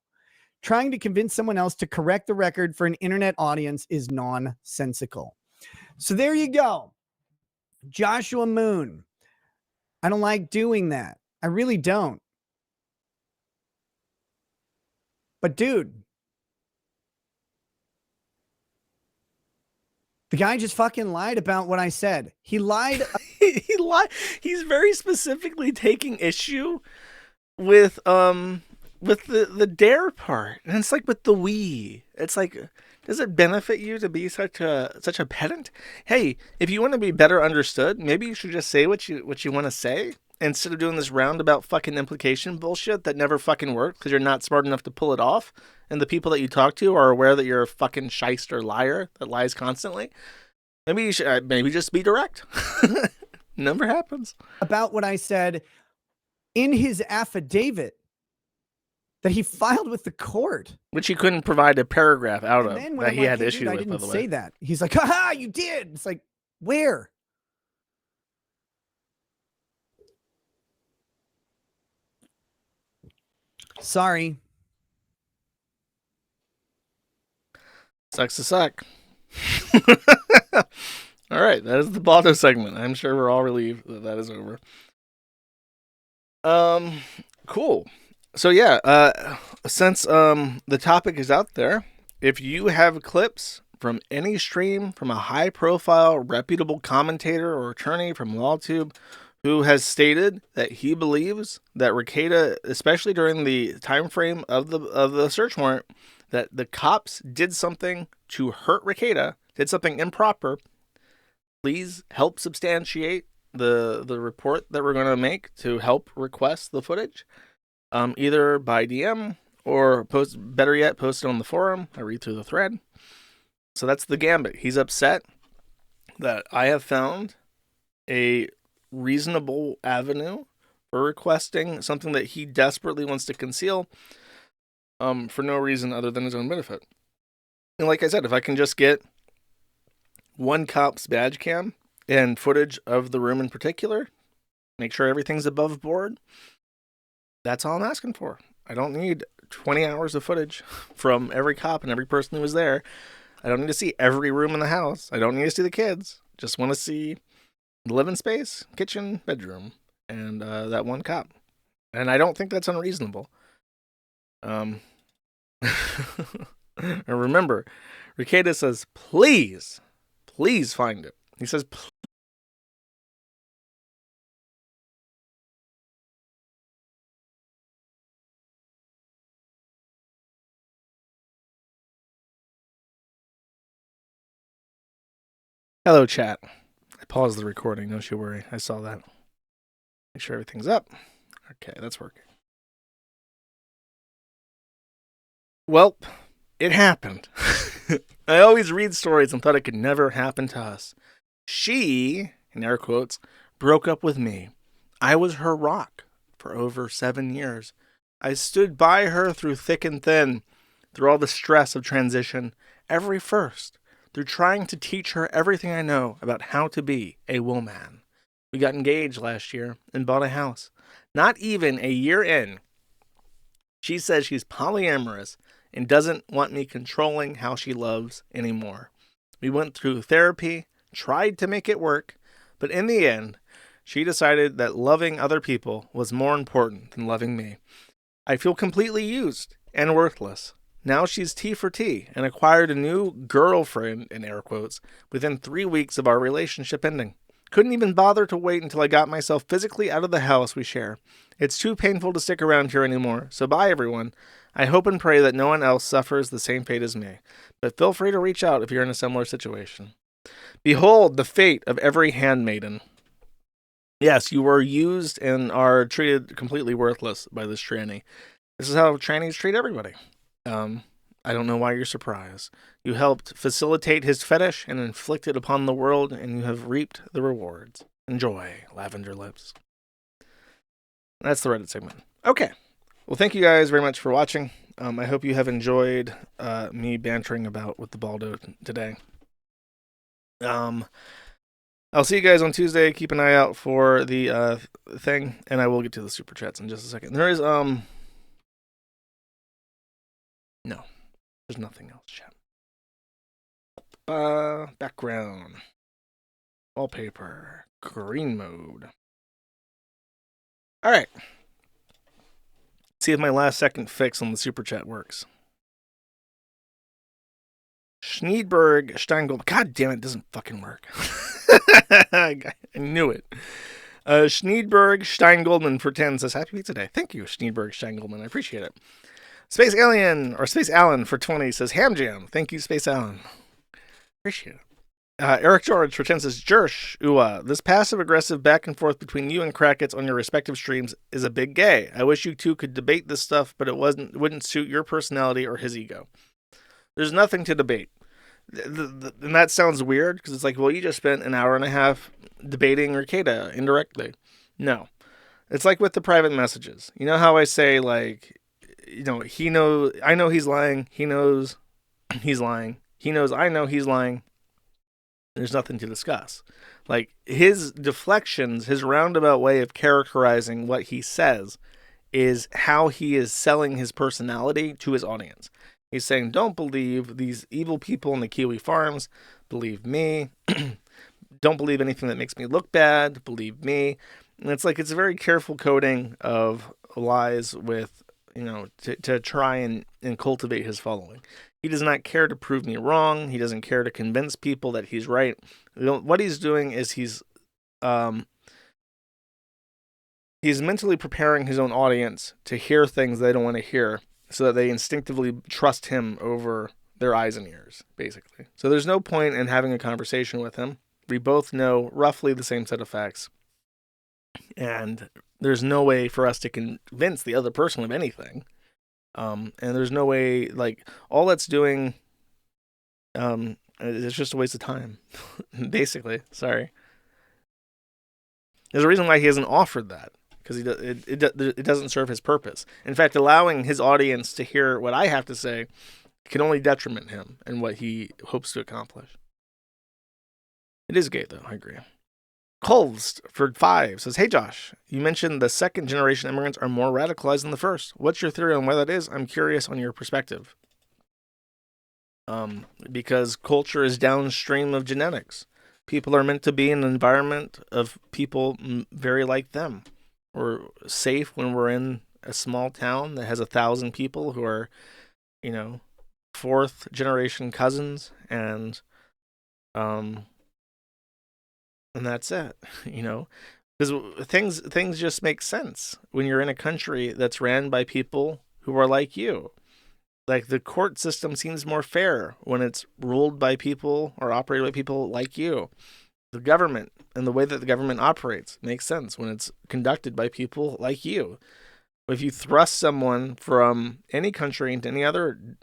Trying to convince someone else to correct the record for an internet audience is nonsensical. So there you go. Joshua Moon. I don't like doing that. I really don't. But dude, the guy just fucking lied about what I said. He lied. He lied. He's very specifically taking issue with the dare part. And it's like with the we. It's like, does it benefit you to be such a pedant? Hey, if you want to be better understood, maybe you should just say what you want to say instead of doing this roundabout fucking implication bullshit that never fucking works because you're not smart enough to pull it off, and the people that you talk to are aware that you're a fucking shyster liar that lies constantly. Maybe you should maybe just be direct. Never happens. About what I said in his affidavit that he filed with the court, which he couldn't provide a paragraph out of that he had hey, issues dude, with. I didn't by the way, say that. He's like, haha, you did. It's like, where? Sorry. Sucks to suck. All right, that is the Baldo segment. I'm sure we're all relieved that is over. Cool. So yeah, since the topic is out there, if you have clips from any stream from a high-profile, reputable commentator or attorney from LawTube who has stated that he believes that Rekieta, especially during the time frame of the search warrant, that the cops did something to hurt Rekieta, did something improper, please help substantiate the report that we're going to make to help request the footage, either by DM or better yet, post it on the forum. I read through the thread. So that's the gambit. He's upset that I have found a reasonable avenue for requesting something that he desperately wants to conceal for no reason other than his own benefit. And like I said, if I can just get one cop's badge cam and footage of the room in particular, make sure everything's above board, that's all I'm asking for. I don't need 20 hours of footage from every cop and every person who was there. I don't need to see every room in the house. I don't need to see the kids. Just want to see the living space, kitchen, bedroom, and that one cop. And I don't think that's unreasonable. And remember, Rekieta says, please find it. He says, hello, chat. I paused the recording. Don't you worry. I saw that. Make sure everything's up. Okay, that's working. Well, it happened. I always read stories and thought it could never happen to us. She, in air quotes, broke up with me. I was her rock for over 7 years. I stood by her through thick and thin, through all the stress of transition, every first, through trying to teach her everything I know about how to be a woman. We got engaged last year and bought a house. Not even a year in, she says she's polyamorous and doesn't want me controlling how she loves anymore. We went through therapy, tried to make it work, but in the end, she decided that loving other people was more important than loving me. I feel completely used and worthless. Now she's T for T and acquired a new girlfriend, in air quotes, within 3 weeks of our relationship ending. Couldn't even bother to wait until I got myself physically out of the house we share. It's too painful to stick around here anymore, so bye everyone. I hope and pray that no one else suffers the same fate as me, but feel free to reach out if you're in a similar situation. Behold the fate of every handmaiden. Yes, you were used and are treated completely worthless by this tranny. This is how trannies treat everybody. I don't know why you're surprised. You helped facilitate his fetish and inflict it upon the world, and you have reaped the rewards. Enjoy, Lavender Lips. That's the Reddit segment. Okay. Well, thank you guys very much for watching. I hope you have enjoyed me bantering about with the Baldo today. I'll see you guys on Tuesday. Keep an eye out for the thing, and I will get to the super chats in just a second. There is no, there's nothing else, chat. Background, wallpaper, green mode. All right. See if my last second fix on the super chat works. Schneidberg Steingold. God damn it, doesn't fucking work. I knew it. Schneidberg Steingoldman for 10 says, Happy Pizza Day. Thank you, Schneidberg Steingoldman. I appreciate it. Space Alien, or Space Allen for 20 says, Ham Jam. Thank you, Space Allen. Appreciate it. Eric George for 10 says, Jersh, this passive-aggressive back and forth between you and Krakets on your respective streams is a big gay. I wish you two could debate this stuff, but it wouldn't suit your personality or his ego. There's nothing to debate. And that sounds weird, because it's like, well, you just spent an hour and a half debating Rekieta indirectly. No. It's like with the private messages. You know how I say, like, you know, I know he's lying. He knows he's lying. He knows I know he's lying. There's nothing to discuss. Like, his deflections, his roundabout way of characterizing what he says is how he is selling his personality to his audience. He's saying, don't believe these evil people in the Kiwi farms. Believe me. Don't believe anything that makes me look bad. Believe me. And it's like, it's a very careful coding of lies with, you know, to try and cultivate his following. He does not care to prove me wrong. He doesn't care to convince people that he's right. You know, what he's doing is he's mentally preparing his own audience to hear things they don't want to hear, so that they instinctively trust him over their eyes and ears, basically. So there's no point in having a conversation with him. We both know roughly the same set of facts. And there's no way for us to convince the other person of anything. And there's no way, like, all that's doing, it's just a waste of time, basically. Sorry. There's a reason why he hasn't offered that, because it doesn't serve his purpose. In fact, allowing his audience to hear what I have to say can only detriment him and what he hopes to accomplish. It is gay, though. I agree. Colvs for 5 says, "Hey Josh, you mentioned the second generation immigrants are more radicalized than the first. What's your theory on why that is? I'm curious on your perspective." Because culture is downstream of genetics. People are meant to be in an environment of people very like them. We're safe when we're in a small town that has 1,000 people who are, fourth generation cousins, and that's it, because things just make sense when you're in a country that's ran by people who are like you. Like, the court system seems more fair when it's ruled by people or operated by people like you. The government and the way that the government operates makes sense when it's conducted by people like you. If you thrust someone from any country into any other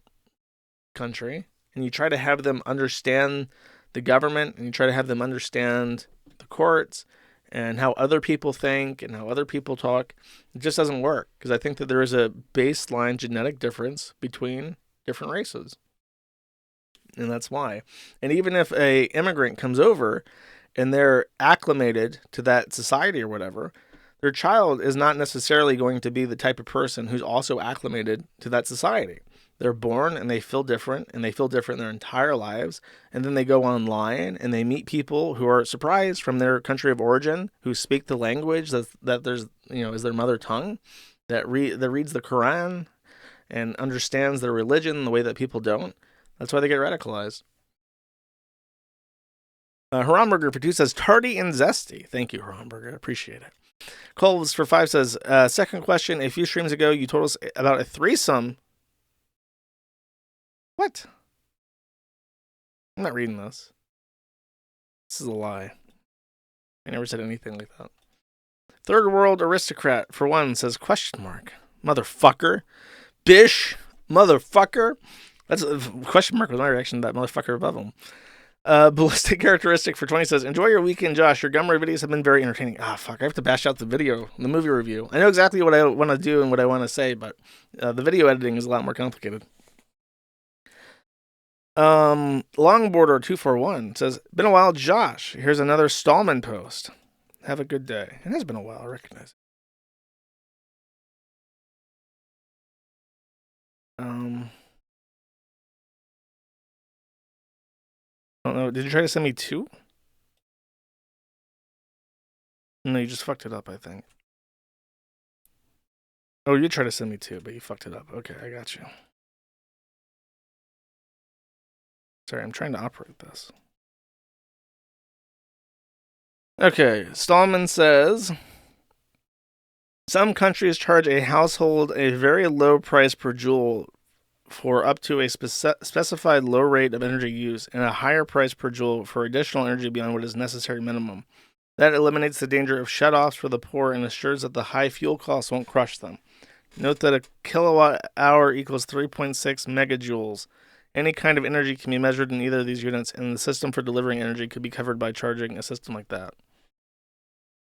country and you try to have them understand the government and you try to have them understand the courts and how other people think and how other people talk, it just doesn't work, because I think that there is a baseline genetic difference between different races. And that's why. And even if a immigrant comes over and they're acclimated to that society or whatever, their child is not necessarily going to be the type of person who's also acclimated to that society. They're born and they feel different, and they feel different their entire lives. And then they go online and they meet people who are surprised from their country of origin, who speak the language that there's, is their mother tongue, that reads the Quran and understands their religion in the way that people don't. That's why they get radicalized. Haramburger for 2 says, "Tardy and zesty." Thank you, Haramburger. Appreciate it. Colves for 5 says, "Second question. A few streams ago, you told us about a threesome." What? I'm not reading this. This is a lie. I never said anything like that. Third world aristocrat for 1 says, question mark. Motherfucker. Bish. Motherfucker. That's a question mark was my reaction to that motherfucker above him. Ballistic characteristic for 20 says, "Enjoy your weekend, Josh. Your Gumroad videos have been very entertaining." Fuck. I have to bash out the movie review. I know exactly what I want to do and what I want to say, but the video editing is a lot more complicated. Longboarder 241 says, "Been a while, Josh. Here's another Stallman post. Have a good day." It has been a while, I recognize it. I don't know. Did you try to send me 2? No, you just fucked it up, I think. Oh, you tried to send me 2, but you fucked it up. Okay, I got you. Sorry, I'm trying to operate this. Okay, Stallman says, "Some countries charge a household a very low price per joule for up to a specified low rate of energy use, and a higher price per joule for additional energy beyond what is necessary minimum. That eliminates the danger of shutoffs for the poor and assures that the high fuel costs won't crush them. Note that a kilowatt hour equals 3.6 megajoules. Any kind of energy can be measured in either of these units, and the system for delivering energy could be covered by charging a system like that."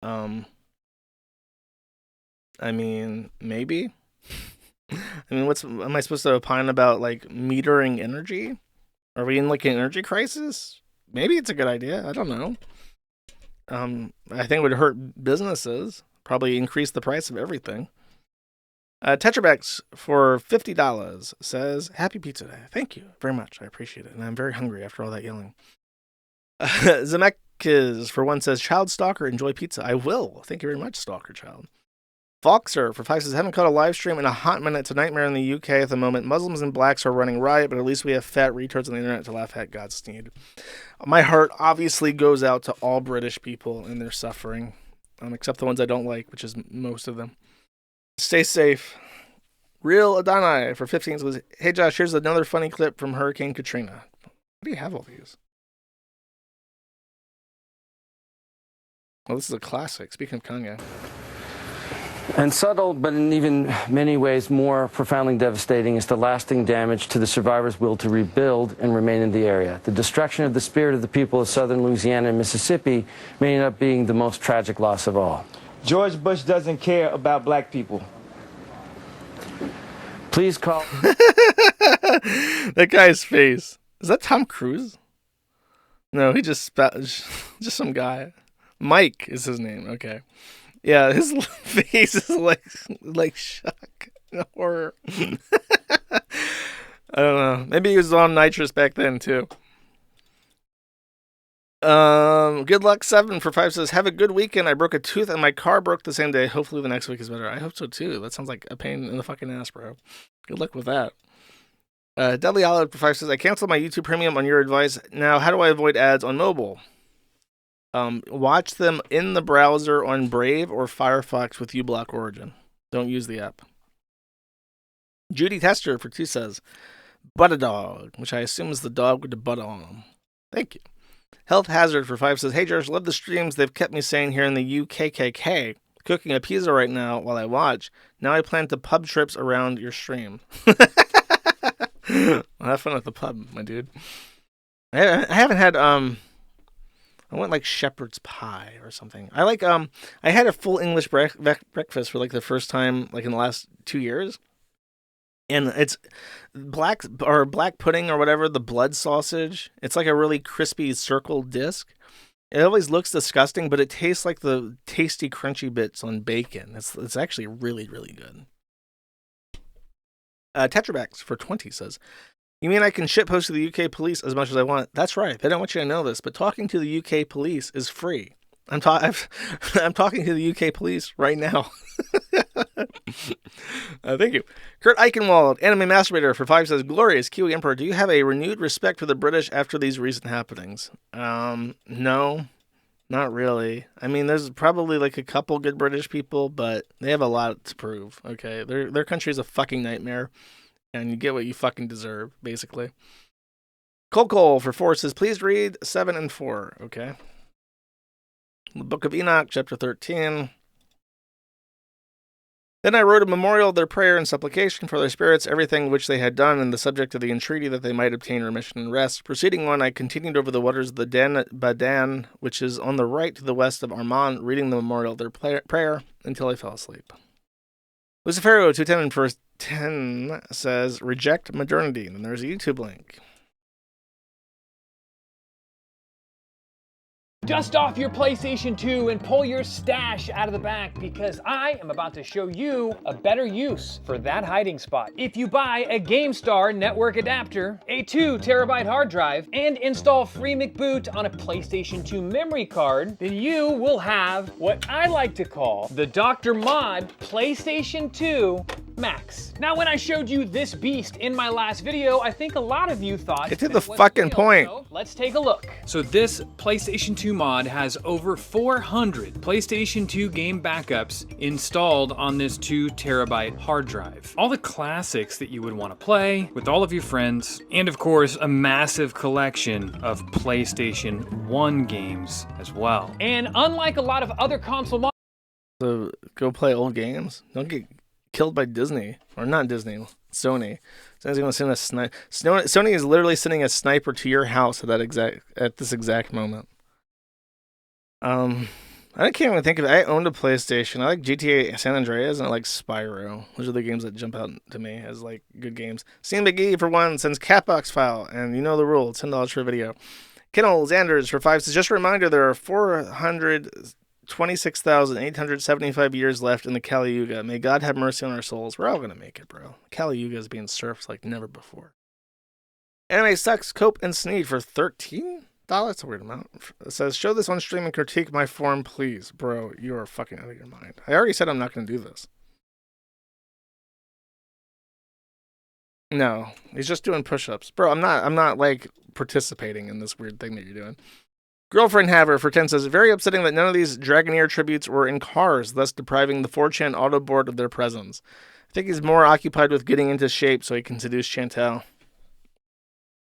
I mean, maybe. I mean, am I supposed to opine about, like, metering energy? Are we in, like, an energy crisis? Maybe it's a good idea. I don't know. I think it would hurt businesses. Probably increase the price of everything. Tetrabex for $50 says, "Happy Pizza Day." Thank you very much. I appreciate it. And I'm very hungry after all that yelling. Zemeckis for 1 says, "Child Stalker, enjoy pizza." I will. Thank you very much, Stalker Child. Foxer for 5 says, "Haven't caught a live stream in a hot minute. It's a nightmare in the UK at the moment. Muslims and blacks are running riot, but at least we have fat retards on the internet to laugh at. Godspeed." My heart obviously goes out to all British people and their suffering, except the ones I don't like, which is most of them. Stay safe. Real Adonai for 15 says, "Hey Josh, here's another funny clip from Hurricane Katrina." Why do you have all these? Well, this is a classic. Speaking of Kanye. And subtle, but in even many ways more profoundly devastating, is the lasting damage to the survivors' will to rebuild and remain in the area. The destruction of the spirit of the people of southern Louisiana and Mississippi may end up being the most tragic loss of all. George Bush doesn't care about black people. Please call... That guy's face. Is that Tom Cruise? No, he just some guy. Mike is his name. Okay. Yeah, his face is like shock and horror. I don't know. Maybe he was on nitrous back then too. Good luck 7 for 5 says, have a good weekend. I broke a tooth and my car broke the same day. Hopefully the next week is better. I hope so too. That sounds like a pain in the fucking ass, bro. Good luck with that. Deadly Olive for 5 says, I canceled my YouTube Premium on your advice. Now, how do I avoid ads on mobile? Watch them in the browser on Brave or Firefox with uBlock Origin. Don't use the app. Judy Tester for 2 says, butt a dog, which I assume is the dog with the butt on him. Thank you. Health Hazard for 5 says, hey George, love the streams. They've kept me sane here in the UKKK. Cooking a pizza right now while I watch. Now I plan to pub trips around your stream. Well, have fun at the pub, my dude. I haven't had I went like shepherd's pie or something. I had a full English breakfast for like the first time like in the last 2 years. And it's black pudding or whatever, the blood sausage. It's like a really crispy circle disc. It always looks disgusting, but it tastes like the tasty crunchy bits on bacon. It's actually really, really good. Tetrabax for 20 says, you mean I can shitpost to the UK police as much as I want? That's right. They don't want you to know this, but talking to the UK police is free. I'm talking to the UK police right now. Thank you. Kurt Eichenwald, Anime Masturbator for 5 says, glorious Kiwi Emperor, do you have a renewed respect for the British after these recent happenings? No, not really. I mean, there's probably like a couple good British people, but they have a lot to prove, okay? Their country's a fucking nightmare, and you get what you fucking deserve, basically. Cole for 4 says, please read 7 and 4, okay? The Book of Enoch, chapter 13. Then I wrote a memorial of their prayer and supplication for their spirits, everything which they had done, and the subject of the entreaty that they might obtain remission and rest. Proceeding on, I continued over the waters of the Badan, which is on the right to the west of Armand, reading the memorial of their prayer until I fell asleep. Lucifero 210 and verse 10 says, reject modernity. And there's a YouTube link. Dust off your PlayStation 2 and pull your stash out of the back because I am about to show you a better use for that hiding spot. If you buy a GameStar network adapter, a 2 terabyte hard drive, and install FreeMcBoot on a PlayStation 2 memory card, then you will have what I like to call the Dr. Mod PlayStation 2 Max. Now, when I showed you this beast in my last video, I think a lot of you thought get to the fucking point. So let's take a look. So this PlayStation 2 mod has over 400 PlayStation 2 game backups installed on this 2 terabyte hard drive. All the classics that you would want to play with all of your friends, and of course, a massive collection of PlayStation 1 games as well. And unlike a lot of other console mods, So go play old games. Don't get killed by Disney, or not Disney, Sony. Sony's gonna send a sniper. Sony is literally sending a sniper to your house at this exact moment. I can't even think of it. I owned a PlayStation. I like GTA San Andreas and I like Spyro. Those are the games that jump out to me as like good games. Sean McGee for 1 sends Catbox file, and you know the rule. $10 for a video. Kennel Xanders for 5 says, just a reminder, there are 426,875 years left in the Kali Yuga. May God have mercy on our souls. We're all gonna make it, bro. Kali Yuga is being surfed like never before. Anime Sucks, Cope and Sneed for $13? That's a weird amount. It says, show this on stream and critique my form, please. Bro, you are fucking out of your mind. I already said I'm not going to do this. No, he's just doing push-ups. Bro, I'm not like participating in this weird thing that you're doing. Girlfriend Haver for 10 says, very upsetting that none of these Dragoneer tributes were in cars, thus depriving the 4chan auto board of their presence. I think he's more occupied with getting into shape so he can seduce Chantel.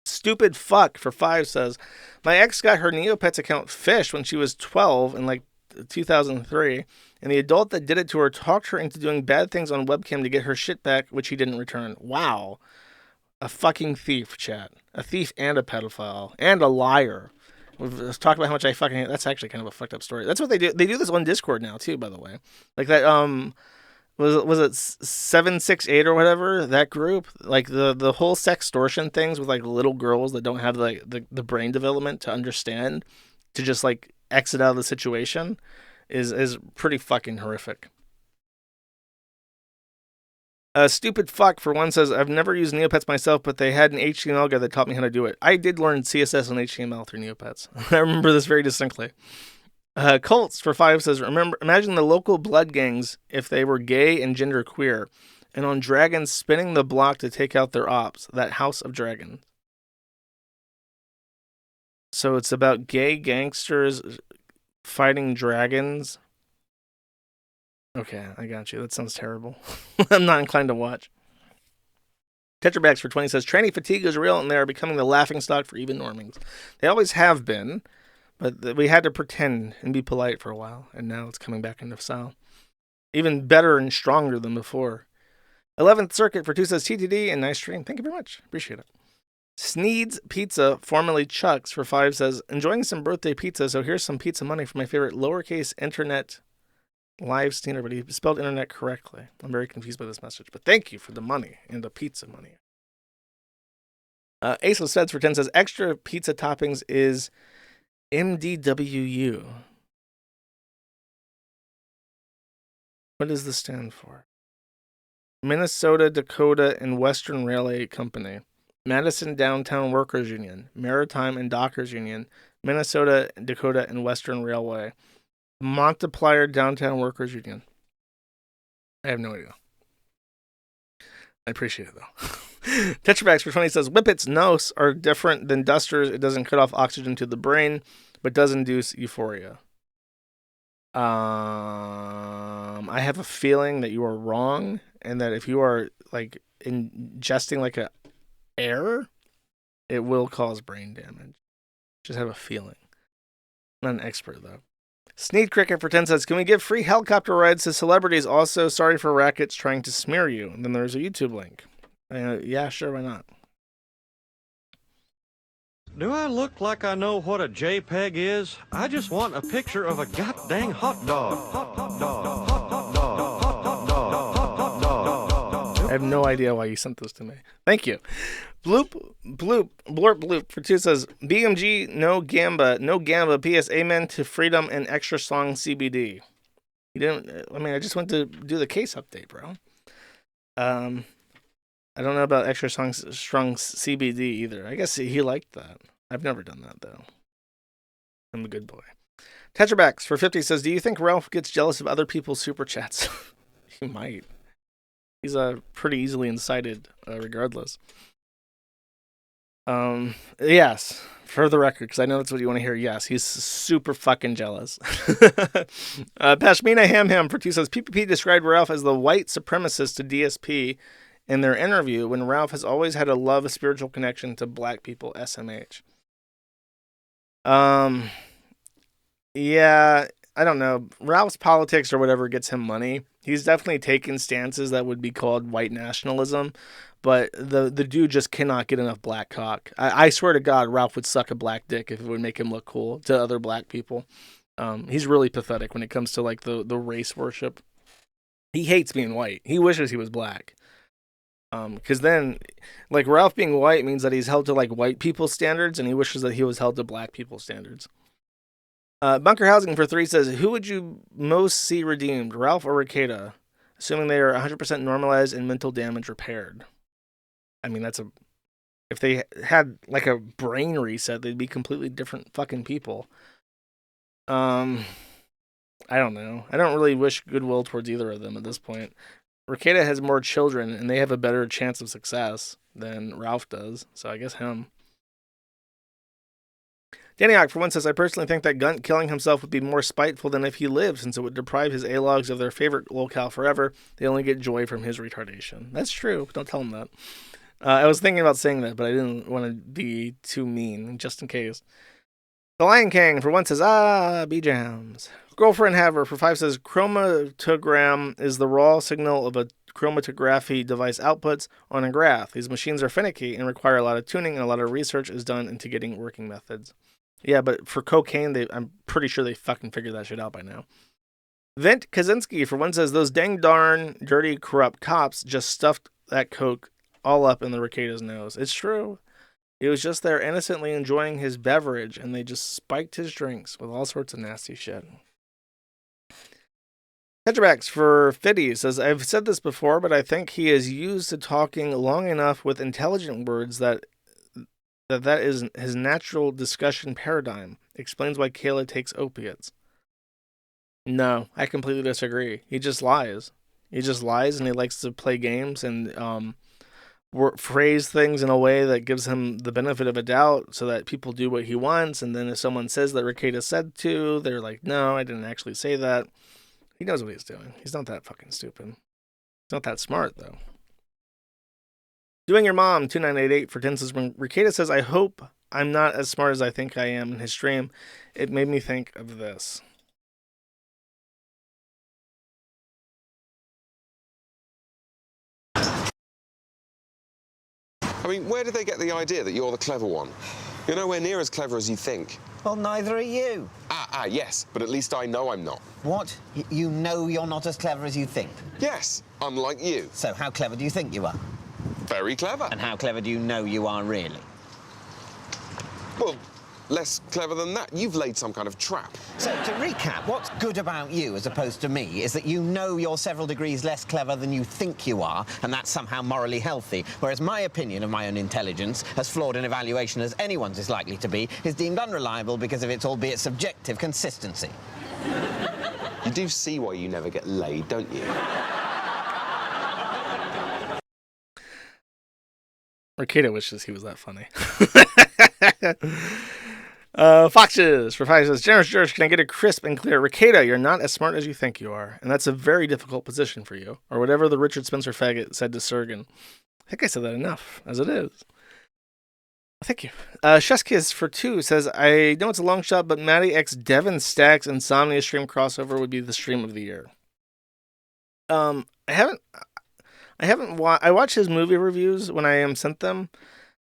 Stupid fuck for 5 says, my ex got her Neopets account phished when she was 12 and like 2003, and the adult that did it to her talked her into doing bad things on webcam to get her shit back, which he didn't return. Wow. A fucking thief, chat. A thief and a pedophile. And a liar. Let's talk about how much I fucking... That's actually kind of a fucked up story. That's what they do. They do this on Discord now, too, by the way. Like that, was it 768 or whatever, that group? Like the whole sextortion things with like little girls that don't have like the brain development to understand, to just like exit out of the situation is pretty fucking horrific. Stupid fuck for one says, I've never used Neopets myself, but they had an HTML guy that taught me how to do it. I did learn CSS and HTML through Neopets. I remember this very distinctly. Colts for 5 says, imagine the local blood gangs if they were gay and genderqueer, and on dragons spinning the block to take out their ops, that House of Dragons. So it's about gay gangsters fighting dragons. Okay, I got you. That sounds terrible. I'm not inclined to watch. Tetrabacks for 20 says, tranny fatigue is real and they are becoming the laughingstock for even normings. They always have been, but we had to pretend and be polite for a while, and now it's coming back into style. Even better and stronger than before. 11th Circuit for 2 says, TTD and nice stream. Thank you very much. Appreciate it. Sneed's Pizza, formerly Chuck's, for 5 says, enjoying some birthday pizza, so here's some pizza money for my favorite lowercase internet live streamer, but he spelled internet correctly. I'm very confused by this message, but thank you for the money and the pizza money. Ace of Speds for 10 says, extra pizza toppings is MDWU. What does this stand for? Minnesota, Dakota, and Western Railway Company. Madison Downtown Workers Union. Maritime and Dockers Union. Minnesota, Dakota, and Western Railway. Multiplier Downtown Workers Union. I have no idea. I appreciate it, though. Tetrabacks for 20 says, Whippets nos are different than dusters. It doesn't cut off oxygen to the brain, but does induce euphoria. I have a feeling that you are wrong, and that if you are like ingesting like a air, it will cause brain damage. Just have a feeling. Not an expert, though. Sneed Cricket for 10 says, can we give free helicopter rides to celebrities? Also, sorry for rackets trying to smear you. And then there's a YouTube link. Yeah, sure, why not? Do I look like I know what a JPEG is? I just want a picture of a goddamn hot dog. Hot dog. Hot dog. Hot dog. I have no idea why you sent this to me. Thank you. Blorp bloop for 2 says, BMG, no Gamba. PS, amen to freedom and extra strong CBD. You didn't, I just went to do the case update, bro. I don't know about extra strong CBD either. I guess he liked that. I've never done that, though. I'm a good boy. Tetrabacks for 50 says, do you think Ralph gets jealous of other people's super chats? He might. He's pretty easily incited, regardless. Yes, for the record, because I know that's what you want to hear. Yes, he's super fucking jealous. Pashmina Ham for 2 says, PPP described Ralph as the white supremacist to DSP in their interview, when Ralph has always had a spiritual connection to black people, SMH. Yeah, I don't know. Ralph's politics or whatever gets him money. He's definitely taken stances that would be called white nationalism, but the dude just cannot get enough black cock. I swear to God, Ralph would suck a black dick if it would make him look cool to other black people. He's really pathetic when it comes to like the race worship. He hates being white. He wishes he was black. Because then, like, Ralph being white means that he's held to like white people's standards, and he wishes that he was held to black people's standards. Bunker Housing for 3 says, who would you most see redeemed, Ralph or Rekieta, assuming they are 100% normalized and mental damage repaired? I mean, if they had like a brain reset, they'd be completely different fucking people. I don't know. I don't really wish goodwill towards either of them at this point. Rekieta has more children, and they have a better chance of success than Ralph does, so I guess him. Daniak, for 1, says, I personally think that Gunt killing himself would be more spiteful than if he lived, since it would deprive his A-logs of their favorite locale forever. They only get joy from his retardation. That's true. Don't tell him that. I was thinking about saying that, but I didn't want to be too mean, just in case. The Lion King, for 1, says, B-Jams. girlfriend Haver for 5 says chromatogram is the raw signal of a chromatography device outputs on a graph. These machines are finicky and require a lot of tuning, and a lot of research is done into getting working methods. Yeah, but for cocaine, I'm pretty sure they fucking figured that shit out by now. Vint Kaczynski for 1 says those dang darn dirty corrupt cops just stuffed that coke all up in the Rekieta's nose. It's true. He was just there innocently enjoying his beverage, and they just spiked his drinks with all sorts of nasty shit. Tetrabax for Fiddy says, I've said this before, but I think he is used to talking long enough with intelligent words that is his natural discussion paradigm. Explains why Kayla takes opiates. No, I completely disagree. He just lies. He just lies, and he likes to play games and phrase things in a way that gives him the benefit of a doubt so that people do what he wants. And then if someone says that Rekieta said to, they're like, no, I didn't actually say that. He knows what he's doing. He's not that fucking stupid. He's not that smart, though. Doing Your Mom, 2988 for 10 says, when Rekieta says, I hope I'm not as smart as I think I am in his stream, it made me think of this. I mean, where did they get the idea that you're the clever one? You're nowhere near as clever as you think. Well, neither are you. Yes, but at least I know I'm not. What? You know you're not as clever as you think? Yes, unlike you. So how clever do you think you are? Very clever. And how clever do you know you are really? Well, less clever than that. You've laid some kind of trap. So, to recap, what's good about you as opposed to me is that you know you're several degrees less clever than you think you are, and that's somehow morally healthy, whereas my opinion of my own intelligence, as flawed an evaluation as anyone's is likely to be, is deemed unreliable because of its albeit subjective consistency. You do see why you never get laid, don't you? Rekieta wishes he was that funny. Foxes for 5 says, Generous George, can I get a crisp and clear? Rekieta, you're not as smart as you think you are, and that's a very difficult position for you. Or whatever the Richard Spencer faggot said to Sergen. I think I said that enough, as it is. Thank you. Sheskiss for 2 says, I know it's a long shot, but Matty X Devin Stacks Insomnia stream crossover would be the stream of the year. I watch his movie reviews when I am sent them.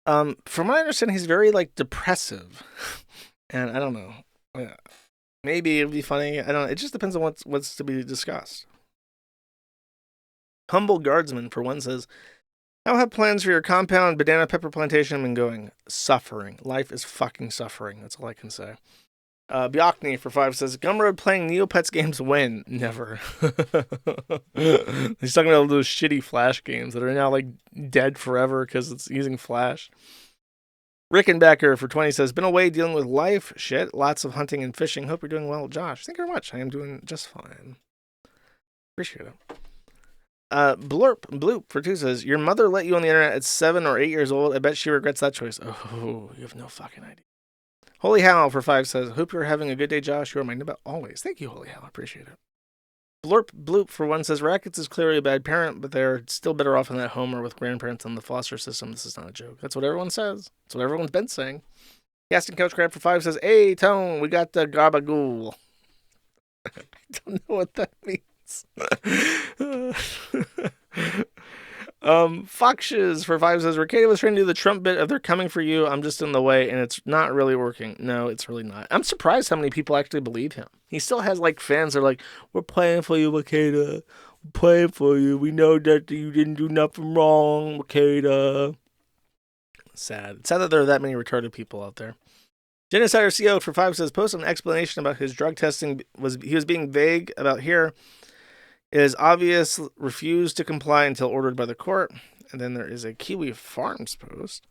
From what I understand, he's very, depressive. And I don't know. Maybe it'll be funny. I don't know. It just depends on what's to be discussed. Humble Guardsman, for 1, says, how have plans for your compound banana pepper plantation been going? Suffering. Life is fucking suffering. That's all I can say. Bjorkney, for 5, says, Gumroad playing Neopets games when? Never. He's talking about those shitty Flash games that are now, dead forever because it's using Flash. Rickenbacker, for 20, says, been away dealing with life shit. Lots of hunting and fishing. Hope you're doing well, Josh. Thank you very much. I am doing just fine. Appreciate it. Blurp Bloop, for 2, says, your mother let you on the internet at 7 or 8 years old. I bet she regrets that choice. Oh, you have no fucking idea. Holy Hal, for 5, says, hope you're having a good day, Josh. You are my number always. Thank you, Holy Hal. I appreciate it. Blurp Bloop, for 1, says, Rackets is clearly a bad parent, but they're still better off in that home or with grandparents in the foster system. This is not a joke. That's what everyone says. That's what everyone's been saying. Casting Couch Crab, for 5, says, hey, Tone, we got the gabagool. I don't know what that means. Foxes, for 5, says, Rekieta was trying to do the Trump bit of they're coming for you, I'm just in the way, and it's not really working. No, it's really not. I'm surprised how many people actually believe him. He still has, fans that are like, we're playing for you, Rekieta. We're playing for you. We know that you didn't do nothing wrong, Rekieta. Sad. It's sad that there are that many retarded people out there. Genocider CO, for 5, says, post an explanation about his drug testing. He was being vague about here. It is obvious, refused to comply until ordered by the court. And then there is a Kiwi Farms post.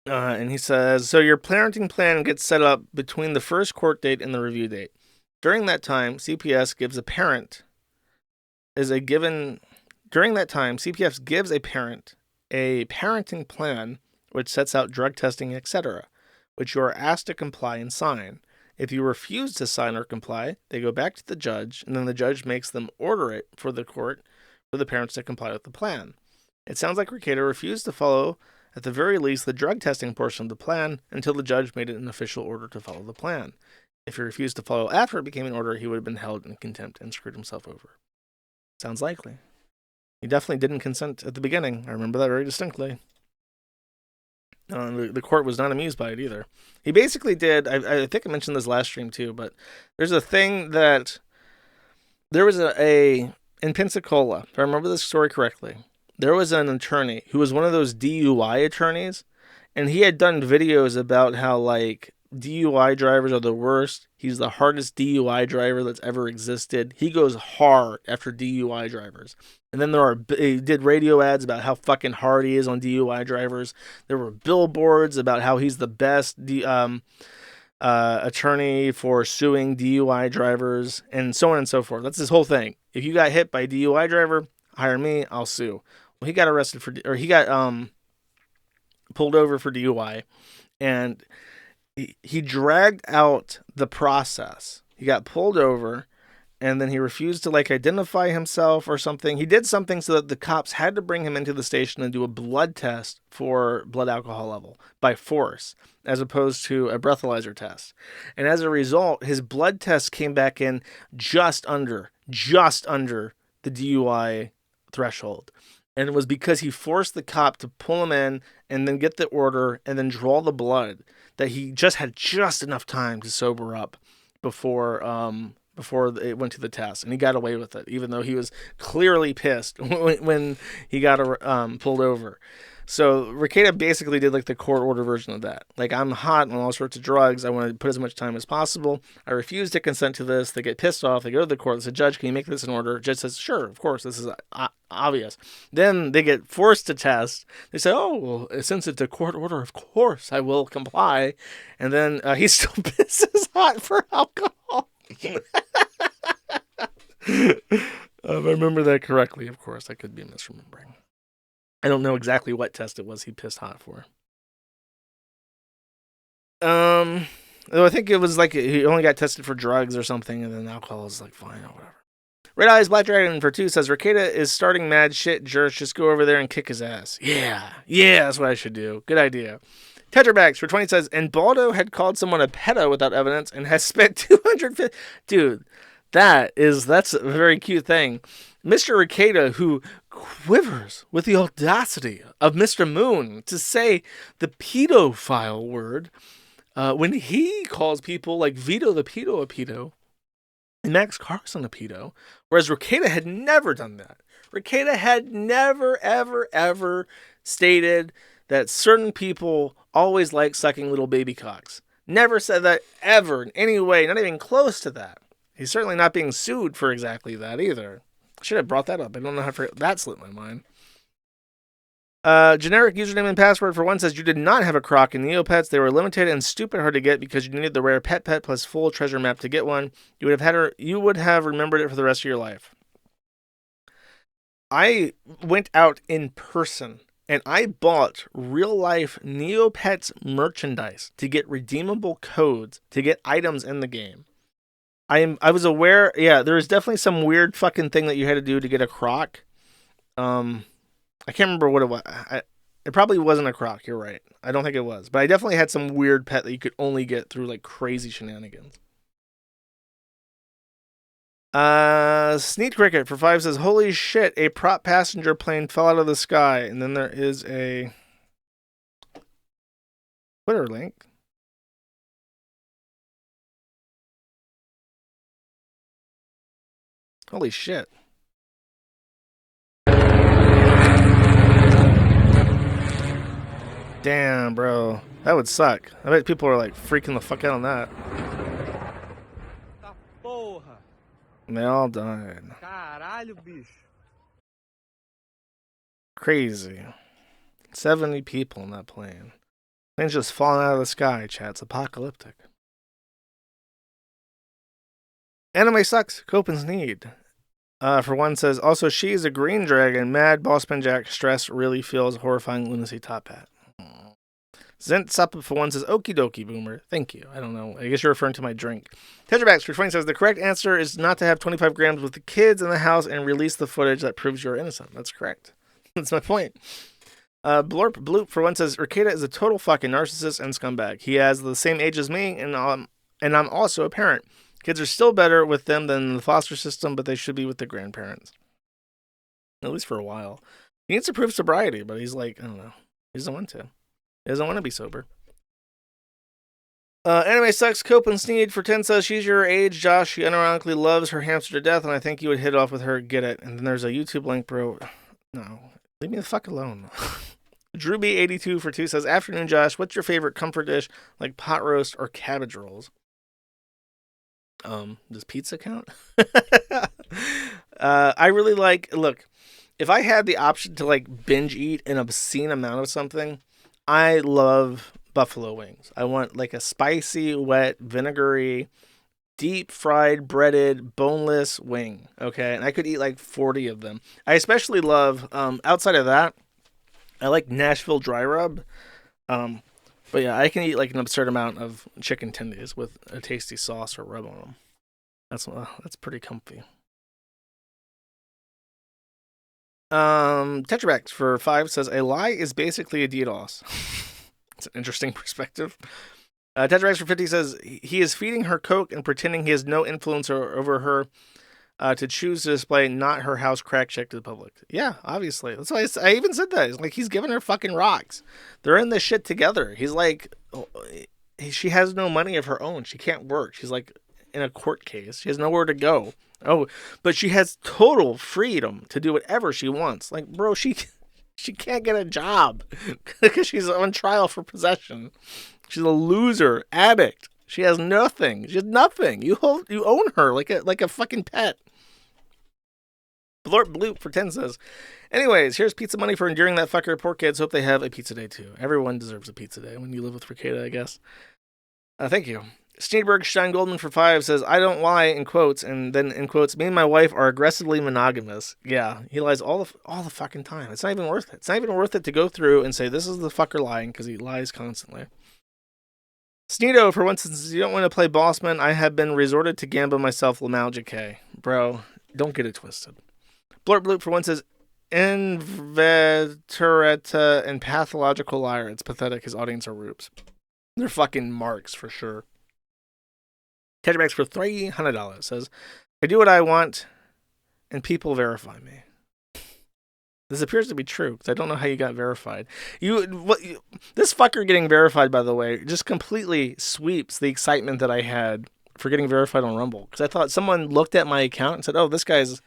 And he says, so your parenting plan gets set up between the first court date and the review date. During that time, CPS gives a parent CPS gives a parent a parenting plan which sets out drug testing, etc., which you are asked to comply and sign. If you refuse to sign or comply, they go back to the judge, and then the judge makes them order it for the court for the parents to comply with the plan. It sounds like Rekieta refused to follow at the very least, the drug testing portion of the plan until the judge made it an official order to follow the plan. If he refused to follow after it became an order, he would have been held in contempt and screwed himself over. Sounds likely. He definitely didn't consent at the beginning. I remember that very distinctly. The court was not amused by it either. He basically did, I think I mentioned this last stream too, but there's a thing that, there was in Pensacola, if I remember this story correctly, there was an attorney who was one of those DUI attorneys, and he had done videos about how, like, DUI drivers are the worst. He's the hardest DUI driver that's ever existed. He goes hard after DUI drivers. And then he did radio ads about how fucking hard he is on DUI drivers. There were billboards about how he's the best attorney for suing DUI drivers, and so on and so forth. That's his whole thing. If you got hit by a DUI driver, hire me, I'll sue. Well, he got arrested he got pulled over for DUI, and he dragged out the process. He got pulled over, and then he refused to, like, identify himself or something. He did something so that the cops had to bring him into the station and do a blood test for blood alcohol level by force, as opposed to a breathalyzer test. And as a result, his blood test came back in just under the DUI threshold. And it was because he forced the cop to pull him in and then get the order and then draw the blood, that he just had just enough time to sober up before it went to the test. And he got away with it, even though he was clearly pissed when he got pulled over. So Rekieta basically did, like, the court order version of that. Like, I'm hot on all sorts of drugs. I want to put as much time as possible. I refuse to consent to this. They get pissed off. They go to the court. They say, Judge, can you make this an order? Judge says, sure, of course. This is obvious. Then they get forced to test. They say, oh, well, since it's a court order, of course I will comply. And then he still pisses hot for alcohol. If I remember that correctly, of course, I could be misremembering. I don't know exactly what test it was he pissed hot for. Though I think it was like he only got tested for drugs or something, and then alcohol is like fine or whatever. Red Eyes Black Dragon for 2 says, Rekieta is starting mad shit, jerks. Just go over there and kick his ass. Yeah, that's what I should do. Good idea. Tetrabax for 20 says, and Baldo had called someone a pedo without evidence and has spent 250. Dude, that's a very cute thing. Mr. Rekieta, who quivers with the audacity of Mr. Moon to say the pedophile word, when he calls people like Vito the pedo a pedo and Max Carson a pedo, whereas Rekieta had never done that. Rekieta had never, ever, ever stated that certain people always like sucking little baby cocks. Never said that ever in any way, not even close to that. He's certainly not being sued for exactly that either. I should have brought that up. I don't know how that slipped my mind. Generic username and password for 1 says, you did not have a croc in Neopets. They were limited and stupid hard to get because you needed the rare pet plus full treasure map to get one. You would have remembered it for the rest of your life. I went out in person and I bought real life Neopets merchandise to get redeemable codes to get items in the game. I was aware, there was definitely some weird fucking thing that you had to do to get a croc. I can't remember what it was. It probably wasn't a croc, you're right. I don't think it was. But I definitely had some weird pet that you could only get through, like, crazy shenanigans. Sneak Cricket for 5 says, holy shit, a prop passenger plane fell out of the sky. And then there is a Twitter link. Holy shit. Damn, bro. That would suck. I bet people are like freaking the fuck out on that. And they all died. Crazy. 70 people in that plane. Plane's just falling out of the sky, chat. It's apocalyptic. Anime sucks. Copen's need. For 1 says, also, she's a green dragon. Mad Bossman Jack stress really feels horrifying lunacy top hat. Zent Sup for 1 says, okie dokie, boomer. Thank you. I don't know. I guess you're referring to my drink. Tetrabax for 20 says, the correct answer is not to have 25 grams with the kids in the house and release the footage that proves you're innocent. That's correct. That's my point. Blorp Bloop for one says Rekieta is a total fucking narcissist and scumbag. He has the same age as me, and I'm also a parent. Kids are still better with them than the foster system, but they should be with their grandparents. At least for a while. He needs to prove sobriety, but he's like, I don't know. He doesn't want to. He doesn't want to be sober. Anime Sucks, Cope and Sneed for 10 says, she's your age, Josh. She unironically loves her hamster to death, and I think you would hit off with her. Get it. And then there's a YouTube link, bro. No. Leave me the fuck alone. Drewby82 for 2 says, afternoon, Josh. What's your favorite comfort dish, like pot roast or cabbage rolls? Does pizza count? I really like, look, if I had the option to like binge eat an obscene amount of something, I love buffalo wings. I want like a spicy, wet, vinegary, deep fried, breaded, boneless wing. Okay. And I could eat like 40 of them. I especially love, outside of that, I like Nashville dry rub. But yeah, I can eat like an absurd amount of chicken tendies with a tasty sauce or rub on them. That's pretty comfy. Tetrabax for 5 says, a lie is basically a DDoS. It's an interesting perspective. Tetrabax for 50 says, he is feeding her coke and pretending he has no influence over her to choose to display not her house crack check to the public. Yeah, obviously. That's why I even said that. It's like, he's giving her fucking rocks. They're in this shit together. He's like, she has no money of her own. She can't work. She's like in a court case. She has nowhere to go. Oh, but she has total freedom to do whatever she wants. Like, bro, she can't get a job because she's on trial for possession. She's a loser, addict. She has nothing. She has nothing. You own her like a fucking pet. Blorp Bloop for 10 says, anyways, here's pizza money for enduring that fucker. Poor kids. Hope they have a pizza day too. Everyone deserves a pizza day when you live with Rekieta, I guess. Thank you. Steenberg Stein Goldman for 5 says, I don't lie, in quotes, and then in quotes, me and my wife are aggressively monogamous. Yeah, he lies all the fucking time. It's not even worth it. It's not even worth it to go through and say, this is the fucker lying, because he lies constantly. Sneedo, for once, since you don't want to play Bossman, I have been resorted to gamble myself Lamalgia K. Bro, don't get it twisted. Blurp Bloop, for once, says, inveterate and pathological liar. It's pathetic. His audience are rubes. They're fucking marks, for sure. Tetrabax for $300 says, I do what I want, and people verify me. This appears to be true, because I don't know how you got verified. This fucker getting verified, by the way, just completely sweeps the excitement that I had for getting verified on Rumble. Because I thought someone looked at my account and said, oh, this guy's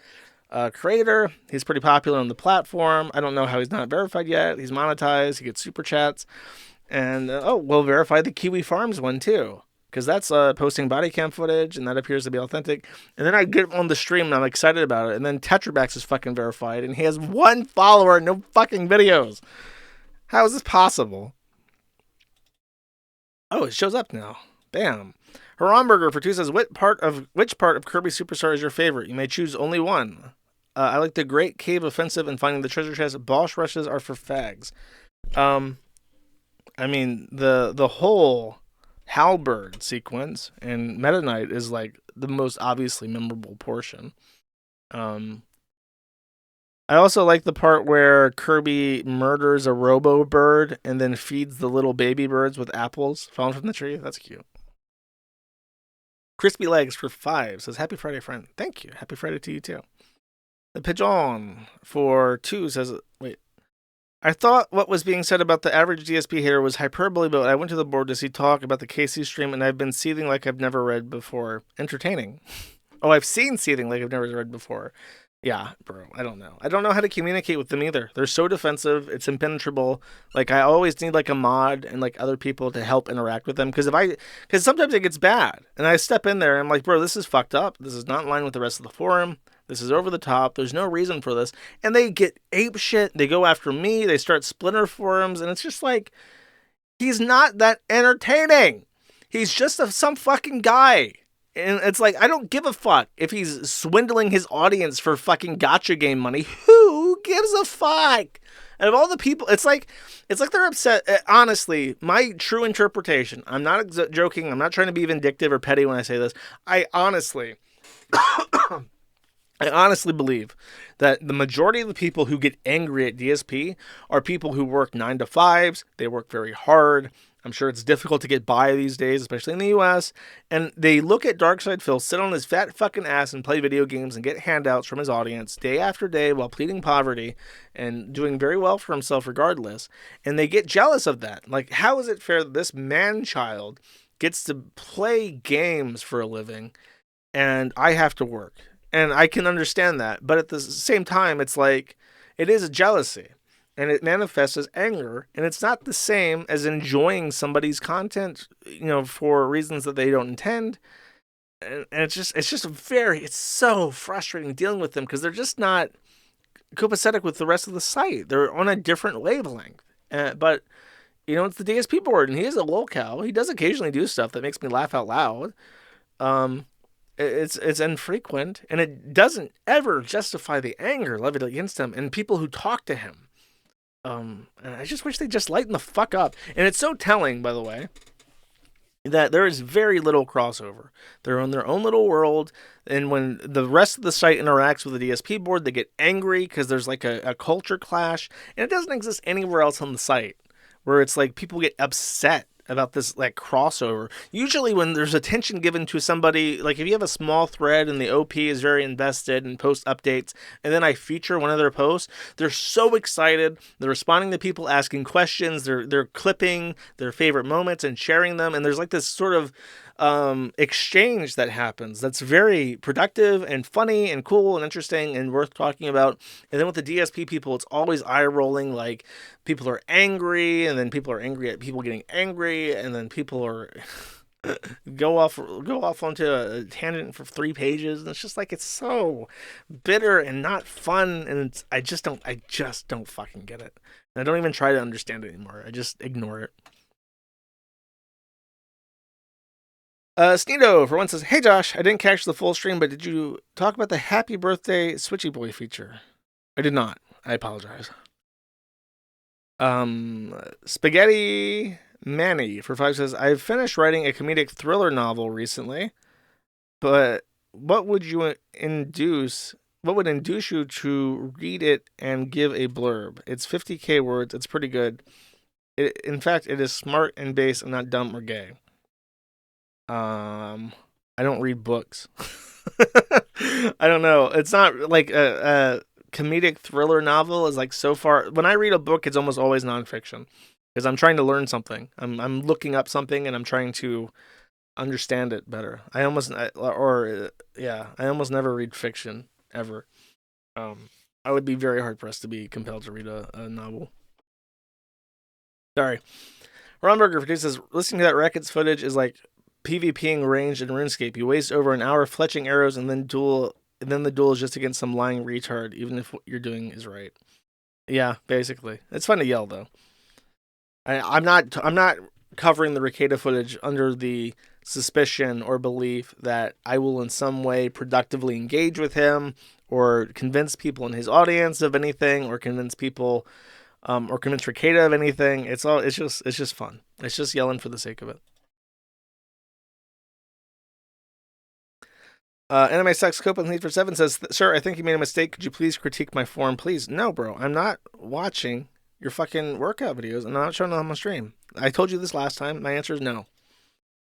a creator. He's pretty popular on the platform. I don't know how he's not verified yet. He's monetized. He gets super chats. And, we'll verify the Kiwi Farms one, too. Because that's posting body cam footage, and that appears to be authentic. And then I get on the stream, and I'm excited about it. And then Tetrabax is fucking verified, and he has 1 follower and no fucking videos. How is this possible? Oh, it shows up now. Bam. Haramburger for 2 says, which part of Kirby Superstar is your favorite? You may choose only one. I like the Great Cave Offensive and finding the treasure chest. Boss rushes are for fags. I mean, the whole halberd sequence and Meta Knight is like the most obviously memorable portion. I also like the part where Kirby murders a robo bird and then feeds the little baby birds with apples falling from the tree. That's cute. Crispy Legs for 5 says, happy Friday, friend. Thank you. Happy Friday to you too. The Pigeon for 2 says, wait. I thought what was being said about the average DSP hater was hyperbole, but I went to the board to see talk about the KC stream, and I've been seething like I've never read before. Entertaining. Oh, I've seen seething like I've never read before. Yeah, bro, I don't know. I don't know how to communicate with them either. They're so defensive. It's impenetrable. Like, I always need, like, a mod and, like, other people to help interact with them. Because sometimes it gets bad. And I step in there, and I'm like, bro, this is fucked up. This is not in line with the rest of the forum. This is over the top. There's no reason for this. And they get ape shit. They go after me. They start splinter forums. And it's just like, he's not that entertaining. He's just some fucking guy. And it's like, I don't give a fuck if he's swindling his audience for fucking gacha game money. Who gives a fuck? And of all the people, it's like they're upset. Honestly, my true interpretation, I'm not joking. I'm not trying to be vindictive or petty when I say this. I honestly, I honestly believe that the majority of the people who get angry at DSP are people who work 9 to 5s. They work very hard. I'm sure it's difficult to get by these days, especially in the US. And they look at Darkside Phil sit on his fat fucking ass and play video games and get handouts from his audience day after day while pleading poverty and doing very well for himself regardless. And they get jealous of that. Like, how is it fair that this man-child gets to play games for a living and I have to work? And I can understand that. But at the same time, it's like, it is a jealousy. And it manifests as anger. And it's not the same as enjoying somebody's content, for reasons that they don't intend. And it's so frustrating dealing with them because they're just not copacetic with the rest of the site. They're on a different wavelength. But, it's the DSP board, and he is a lolcow. He does occasionally do stuff that makes me laugh out loud. It's infrequent, and it doesn't ever justify the anger levied against him and people who talk to him. And I just wish they'd just lighten the fuck up. And it's so telling, by the way, that there is very little crossover. They're on their own little world, and when the rest of the site interacts with the DSP board, they get angry because there's like a culture clash, and it doesn't exist anywhere else on the site, where it's like people get upset about this like crossover. Usually when there's attention given to somebody, like if you have a small thread and the OP is very invested and post updates, and then I feature one of their posts, they're so excited. They're responding to people asking questions. They're clipping their favorite moments and sharing them. And there's like this sort of exchange that happens that's very productive and funny and cool and interesting and worth talking about. And then with the DSP people, it's always eye rolling, like people are angry, and then people are angry at people getting angry, and then people are go off onto a tangent for 3 pages, and it's just like, it's so bitter and not fun, and I just don't fucking get it. And I don't even try to understand it anymore. I just ignore it. Sneedo, for one, says, "Hey Josh, I didn't catch the full stream, but did you talk about the Happy Birthday Switchy Boy feature?" I did not. I apologize. Spaghetti Manny, for 5, says, "I've finished writing a comedic thriller novel recently, but what would induce you to read it and give a blurb? It's 50k words. It's pretty good. In fact, it is smart and base and not dumb or gay." I don't read books. I don't know. It's not like a comedic thriller novel is like, so far. When I read a book, it's almost always nonfiction because I'm trying to learn something. I'm looking up something and I'm trying to understand it better. I almost never read fiction ever. I would be very hard pressed to be compelled to read a novel. Sorry. Ron Burger says, "Listening to that Rekieta footage is like PvPing ranged in RuneScape. You waste over an hour fletching arrows and then the duel is just against some lying retard, even if what you're doing is right." Yeah, basically. It's fun to yell though. I'm not covering the Rekieta footage under the suspicion or belief that I will in some way productively engage with him or convince people in his audience of anything or convince people or convince Rekieta of anything. It's just fun. It's just yelling for the sake of it. Anime Sex Copa for 7 says, "Sir, I think you made a mistake. Could you please critique my form, please?" No, bro. I'm not watching your fucking workout videos. I'm not showing them on my stream. I told you this last time. My answer is no.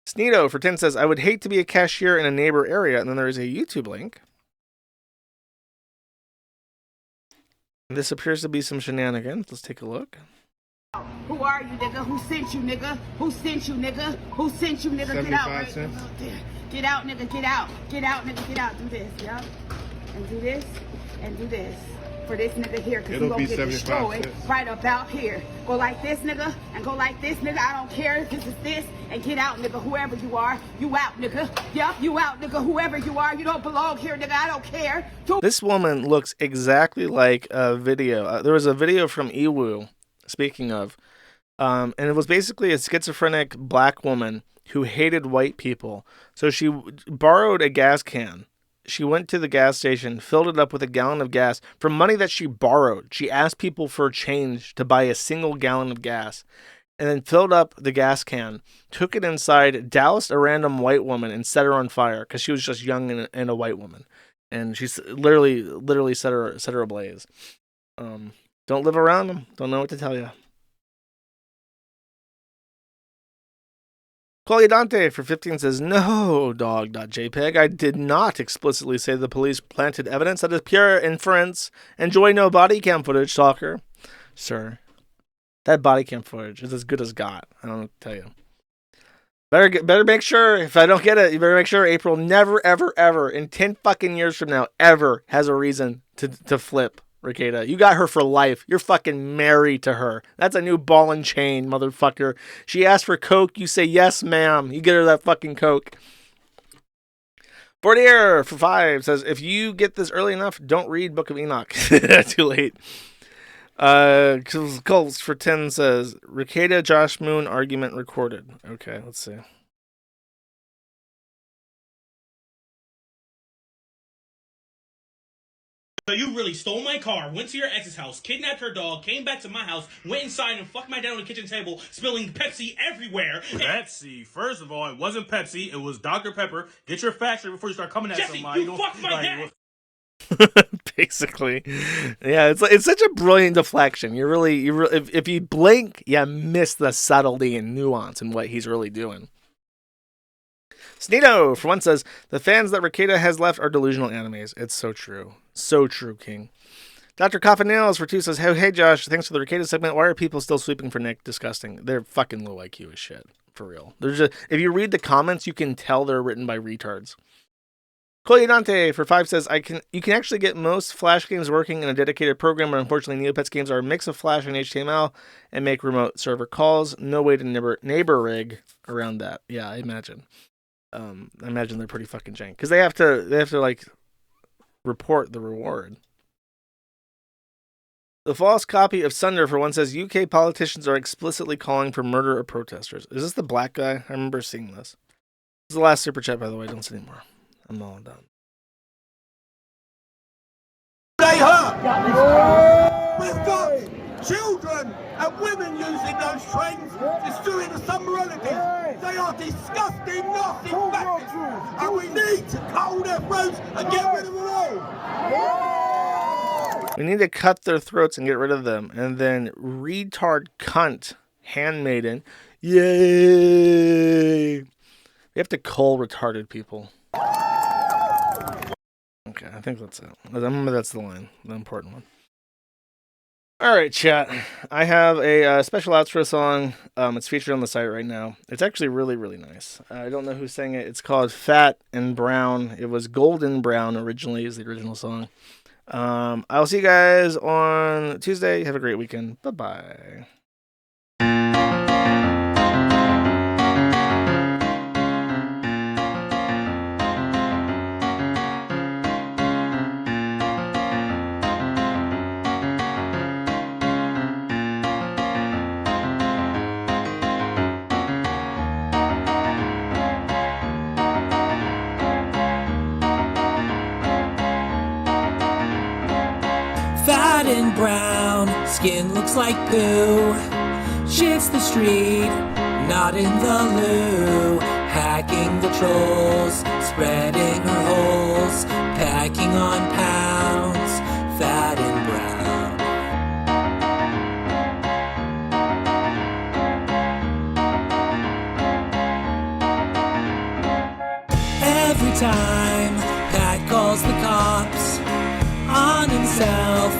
Sneedo for 10 says, "I would hate to be a cashier in a neighbor area." And then there is a YouTube link. This appears to be some shenanigans. Let's take a look. Who are you, nigga? Who sent you, nigga? Who sent you, nigga? Who sent you, nigga? Get out, right? Get out, nigga. Get out. Get out, nigga. Get out. Do this, yup. And do this. And do this. For this nigga here, because you gonna get destroyed right about here. Go like this, nigga, and go like this, nigga. I don't care if this is this. And get out, nigga. Whoever you are, you out, nigga. Yup, you out, nigga. Whoever you are, you don't belong here, nigga. I don't care. This woman looks exactly like a video. There was a video from Iwu, speaking of, and it was basically a schizophrenic black woman who hated white people. So she borrowed a gas can. She went to the gas station, filled it up with a gallon of gas from money that she borrowed. She asked people for change to buy a single gallon of gas, and then filled up the gas can, took it inside, doused a random white woman, and set her on fire because she was just young and a white woman. and she's literally set her ablaze. Don't live around them. Don't know what to tell you. Qualiadante for 15 says, no, dog.jpg. I did not explicitly say the police planted evidence. That is pure inference. Enjoy no body cam footage, stalker. Sir, that body cam footage is as good as got. I don't know what to tell you. Better make sure, if I don't get it, you better make sure April never, ever, ever, in 10 fucking years from now, ever has a reason to flip Rekieta. You got her for life. You're fucking married to her. That's a new ball and chain, motherfucker. She asked for coke. You say, yes, ma'am. You get her that fucking coke. Bordier for 5 says, if you get this early enough, don't read Book of Enoch. Too late. Colts for 10 says, Rekieta Josh Moon argument recorded. Okay, let's see. So you really stole my car, went to your ex's house, kidnapped her dog, came back to my house, went inside and fucked my dad on the kitchen table, spilling Pepsi everywhere. Pepsi? First of all, it wasn't Pepsi, it was Dr. Pepper. Get your facts straight before you start coming at Jesse, somebody. you fucked my dad! Basically, yeah, it's such a brilliant deflection. If you blink, you miss the subtlety and nuance in what he's really doing. Sneedo, for one, says, the fans that Rekieta has left are delusional animes. It's so true. So true, King. Dr. Coffin Nails, for 2, says, hey, Josh, thanks for the Rekieta segment. Why are people still sweeping for Nick? Disgusting. They're fucking low IQ as shit. For real. If you read the comments, you can tell they're written by retards. Coyadante, for 5, says, you can actually get most Flash games working in a dedicated program, but unfortunately Neopets games are a mix of Flash and HTML and make remote server calls. No way to neighbor rig around that. Yeah, I imagine. I imagine they're pretty fucking jank because they have to like report the reward. The false copy of Sunder, for 1, says UK politicians are explicitly calling for murder of protesters. Is this the black guy? I remember seeing this. This is the last super chat, by the way. Don't say anymore. I'm all done. They hurt. We've got children and women using those trains, destroying some relatives. They are disgusting, nasty bastards, and we need to cull their throats and get rid of them all. We need to cut their throats and get rid of them. And then retard cunt handmaiden. Yay! We have to cull retarded people. Okay, I think that's it. I remember that's the line, the important one. All right, chat. I have a special outro song. It's featured on the site right now. It's actually really, really nice. I don't know who sang it. It's called Fat and Brown. It was Golden Brown originally is the original song. I'll see you guys on Tuesday. Have a great weekend. Bye-bye. Fat and brown, skin looks like poo. Shits the street, not in the loo. Hacking the trolls, spreading her holes. Packing on pounds, fat and brown. Every time Pat calls the cops on himself,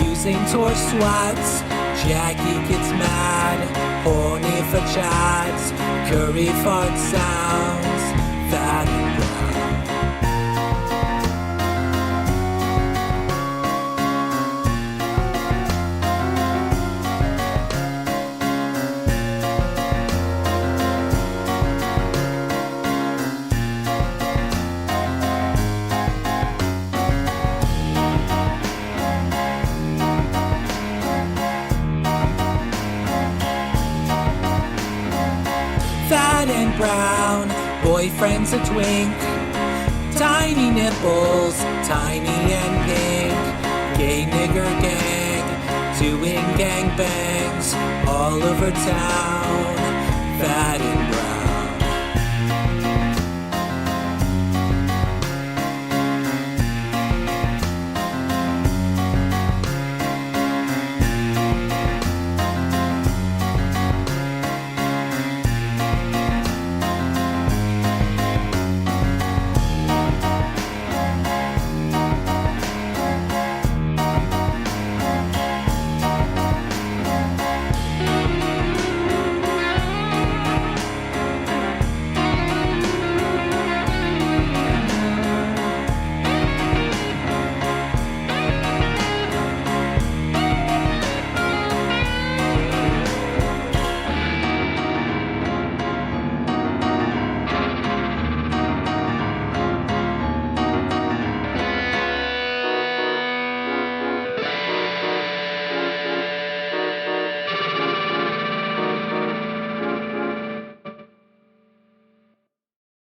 using torch swats, Jackie gets mad, horny for chats, curry fart sounds, fat and brown. Fat and brown, boyfriend's a twink. Tiny nipples, tiny and pink. Gay nigger gang, doing gang bangs all over town. Fat and brown.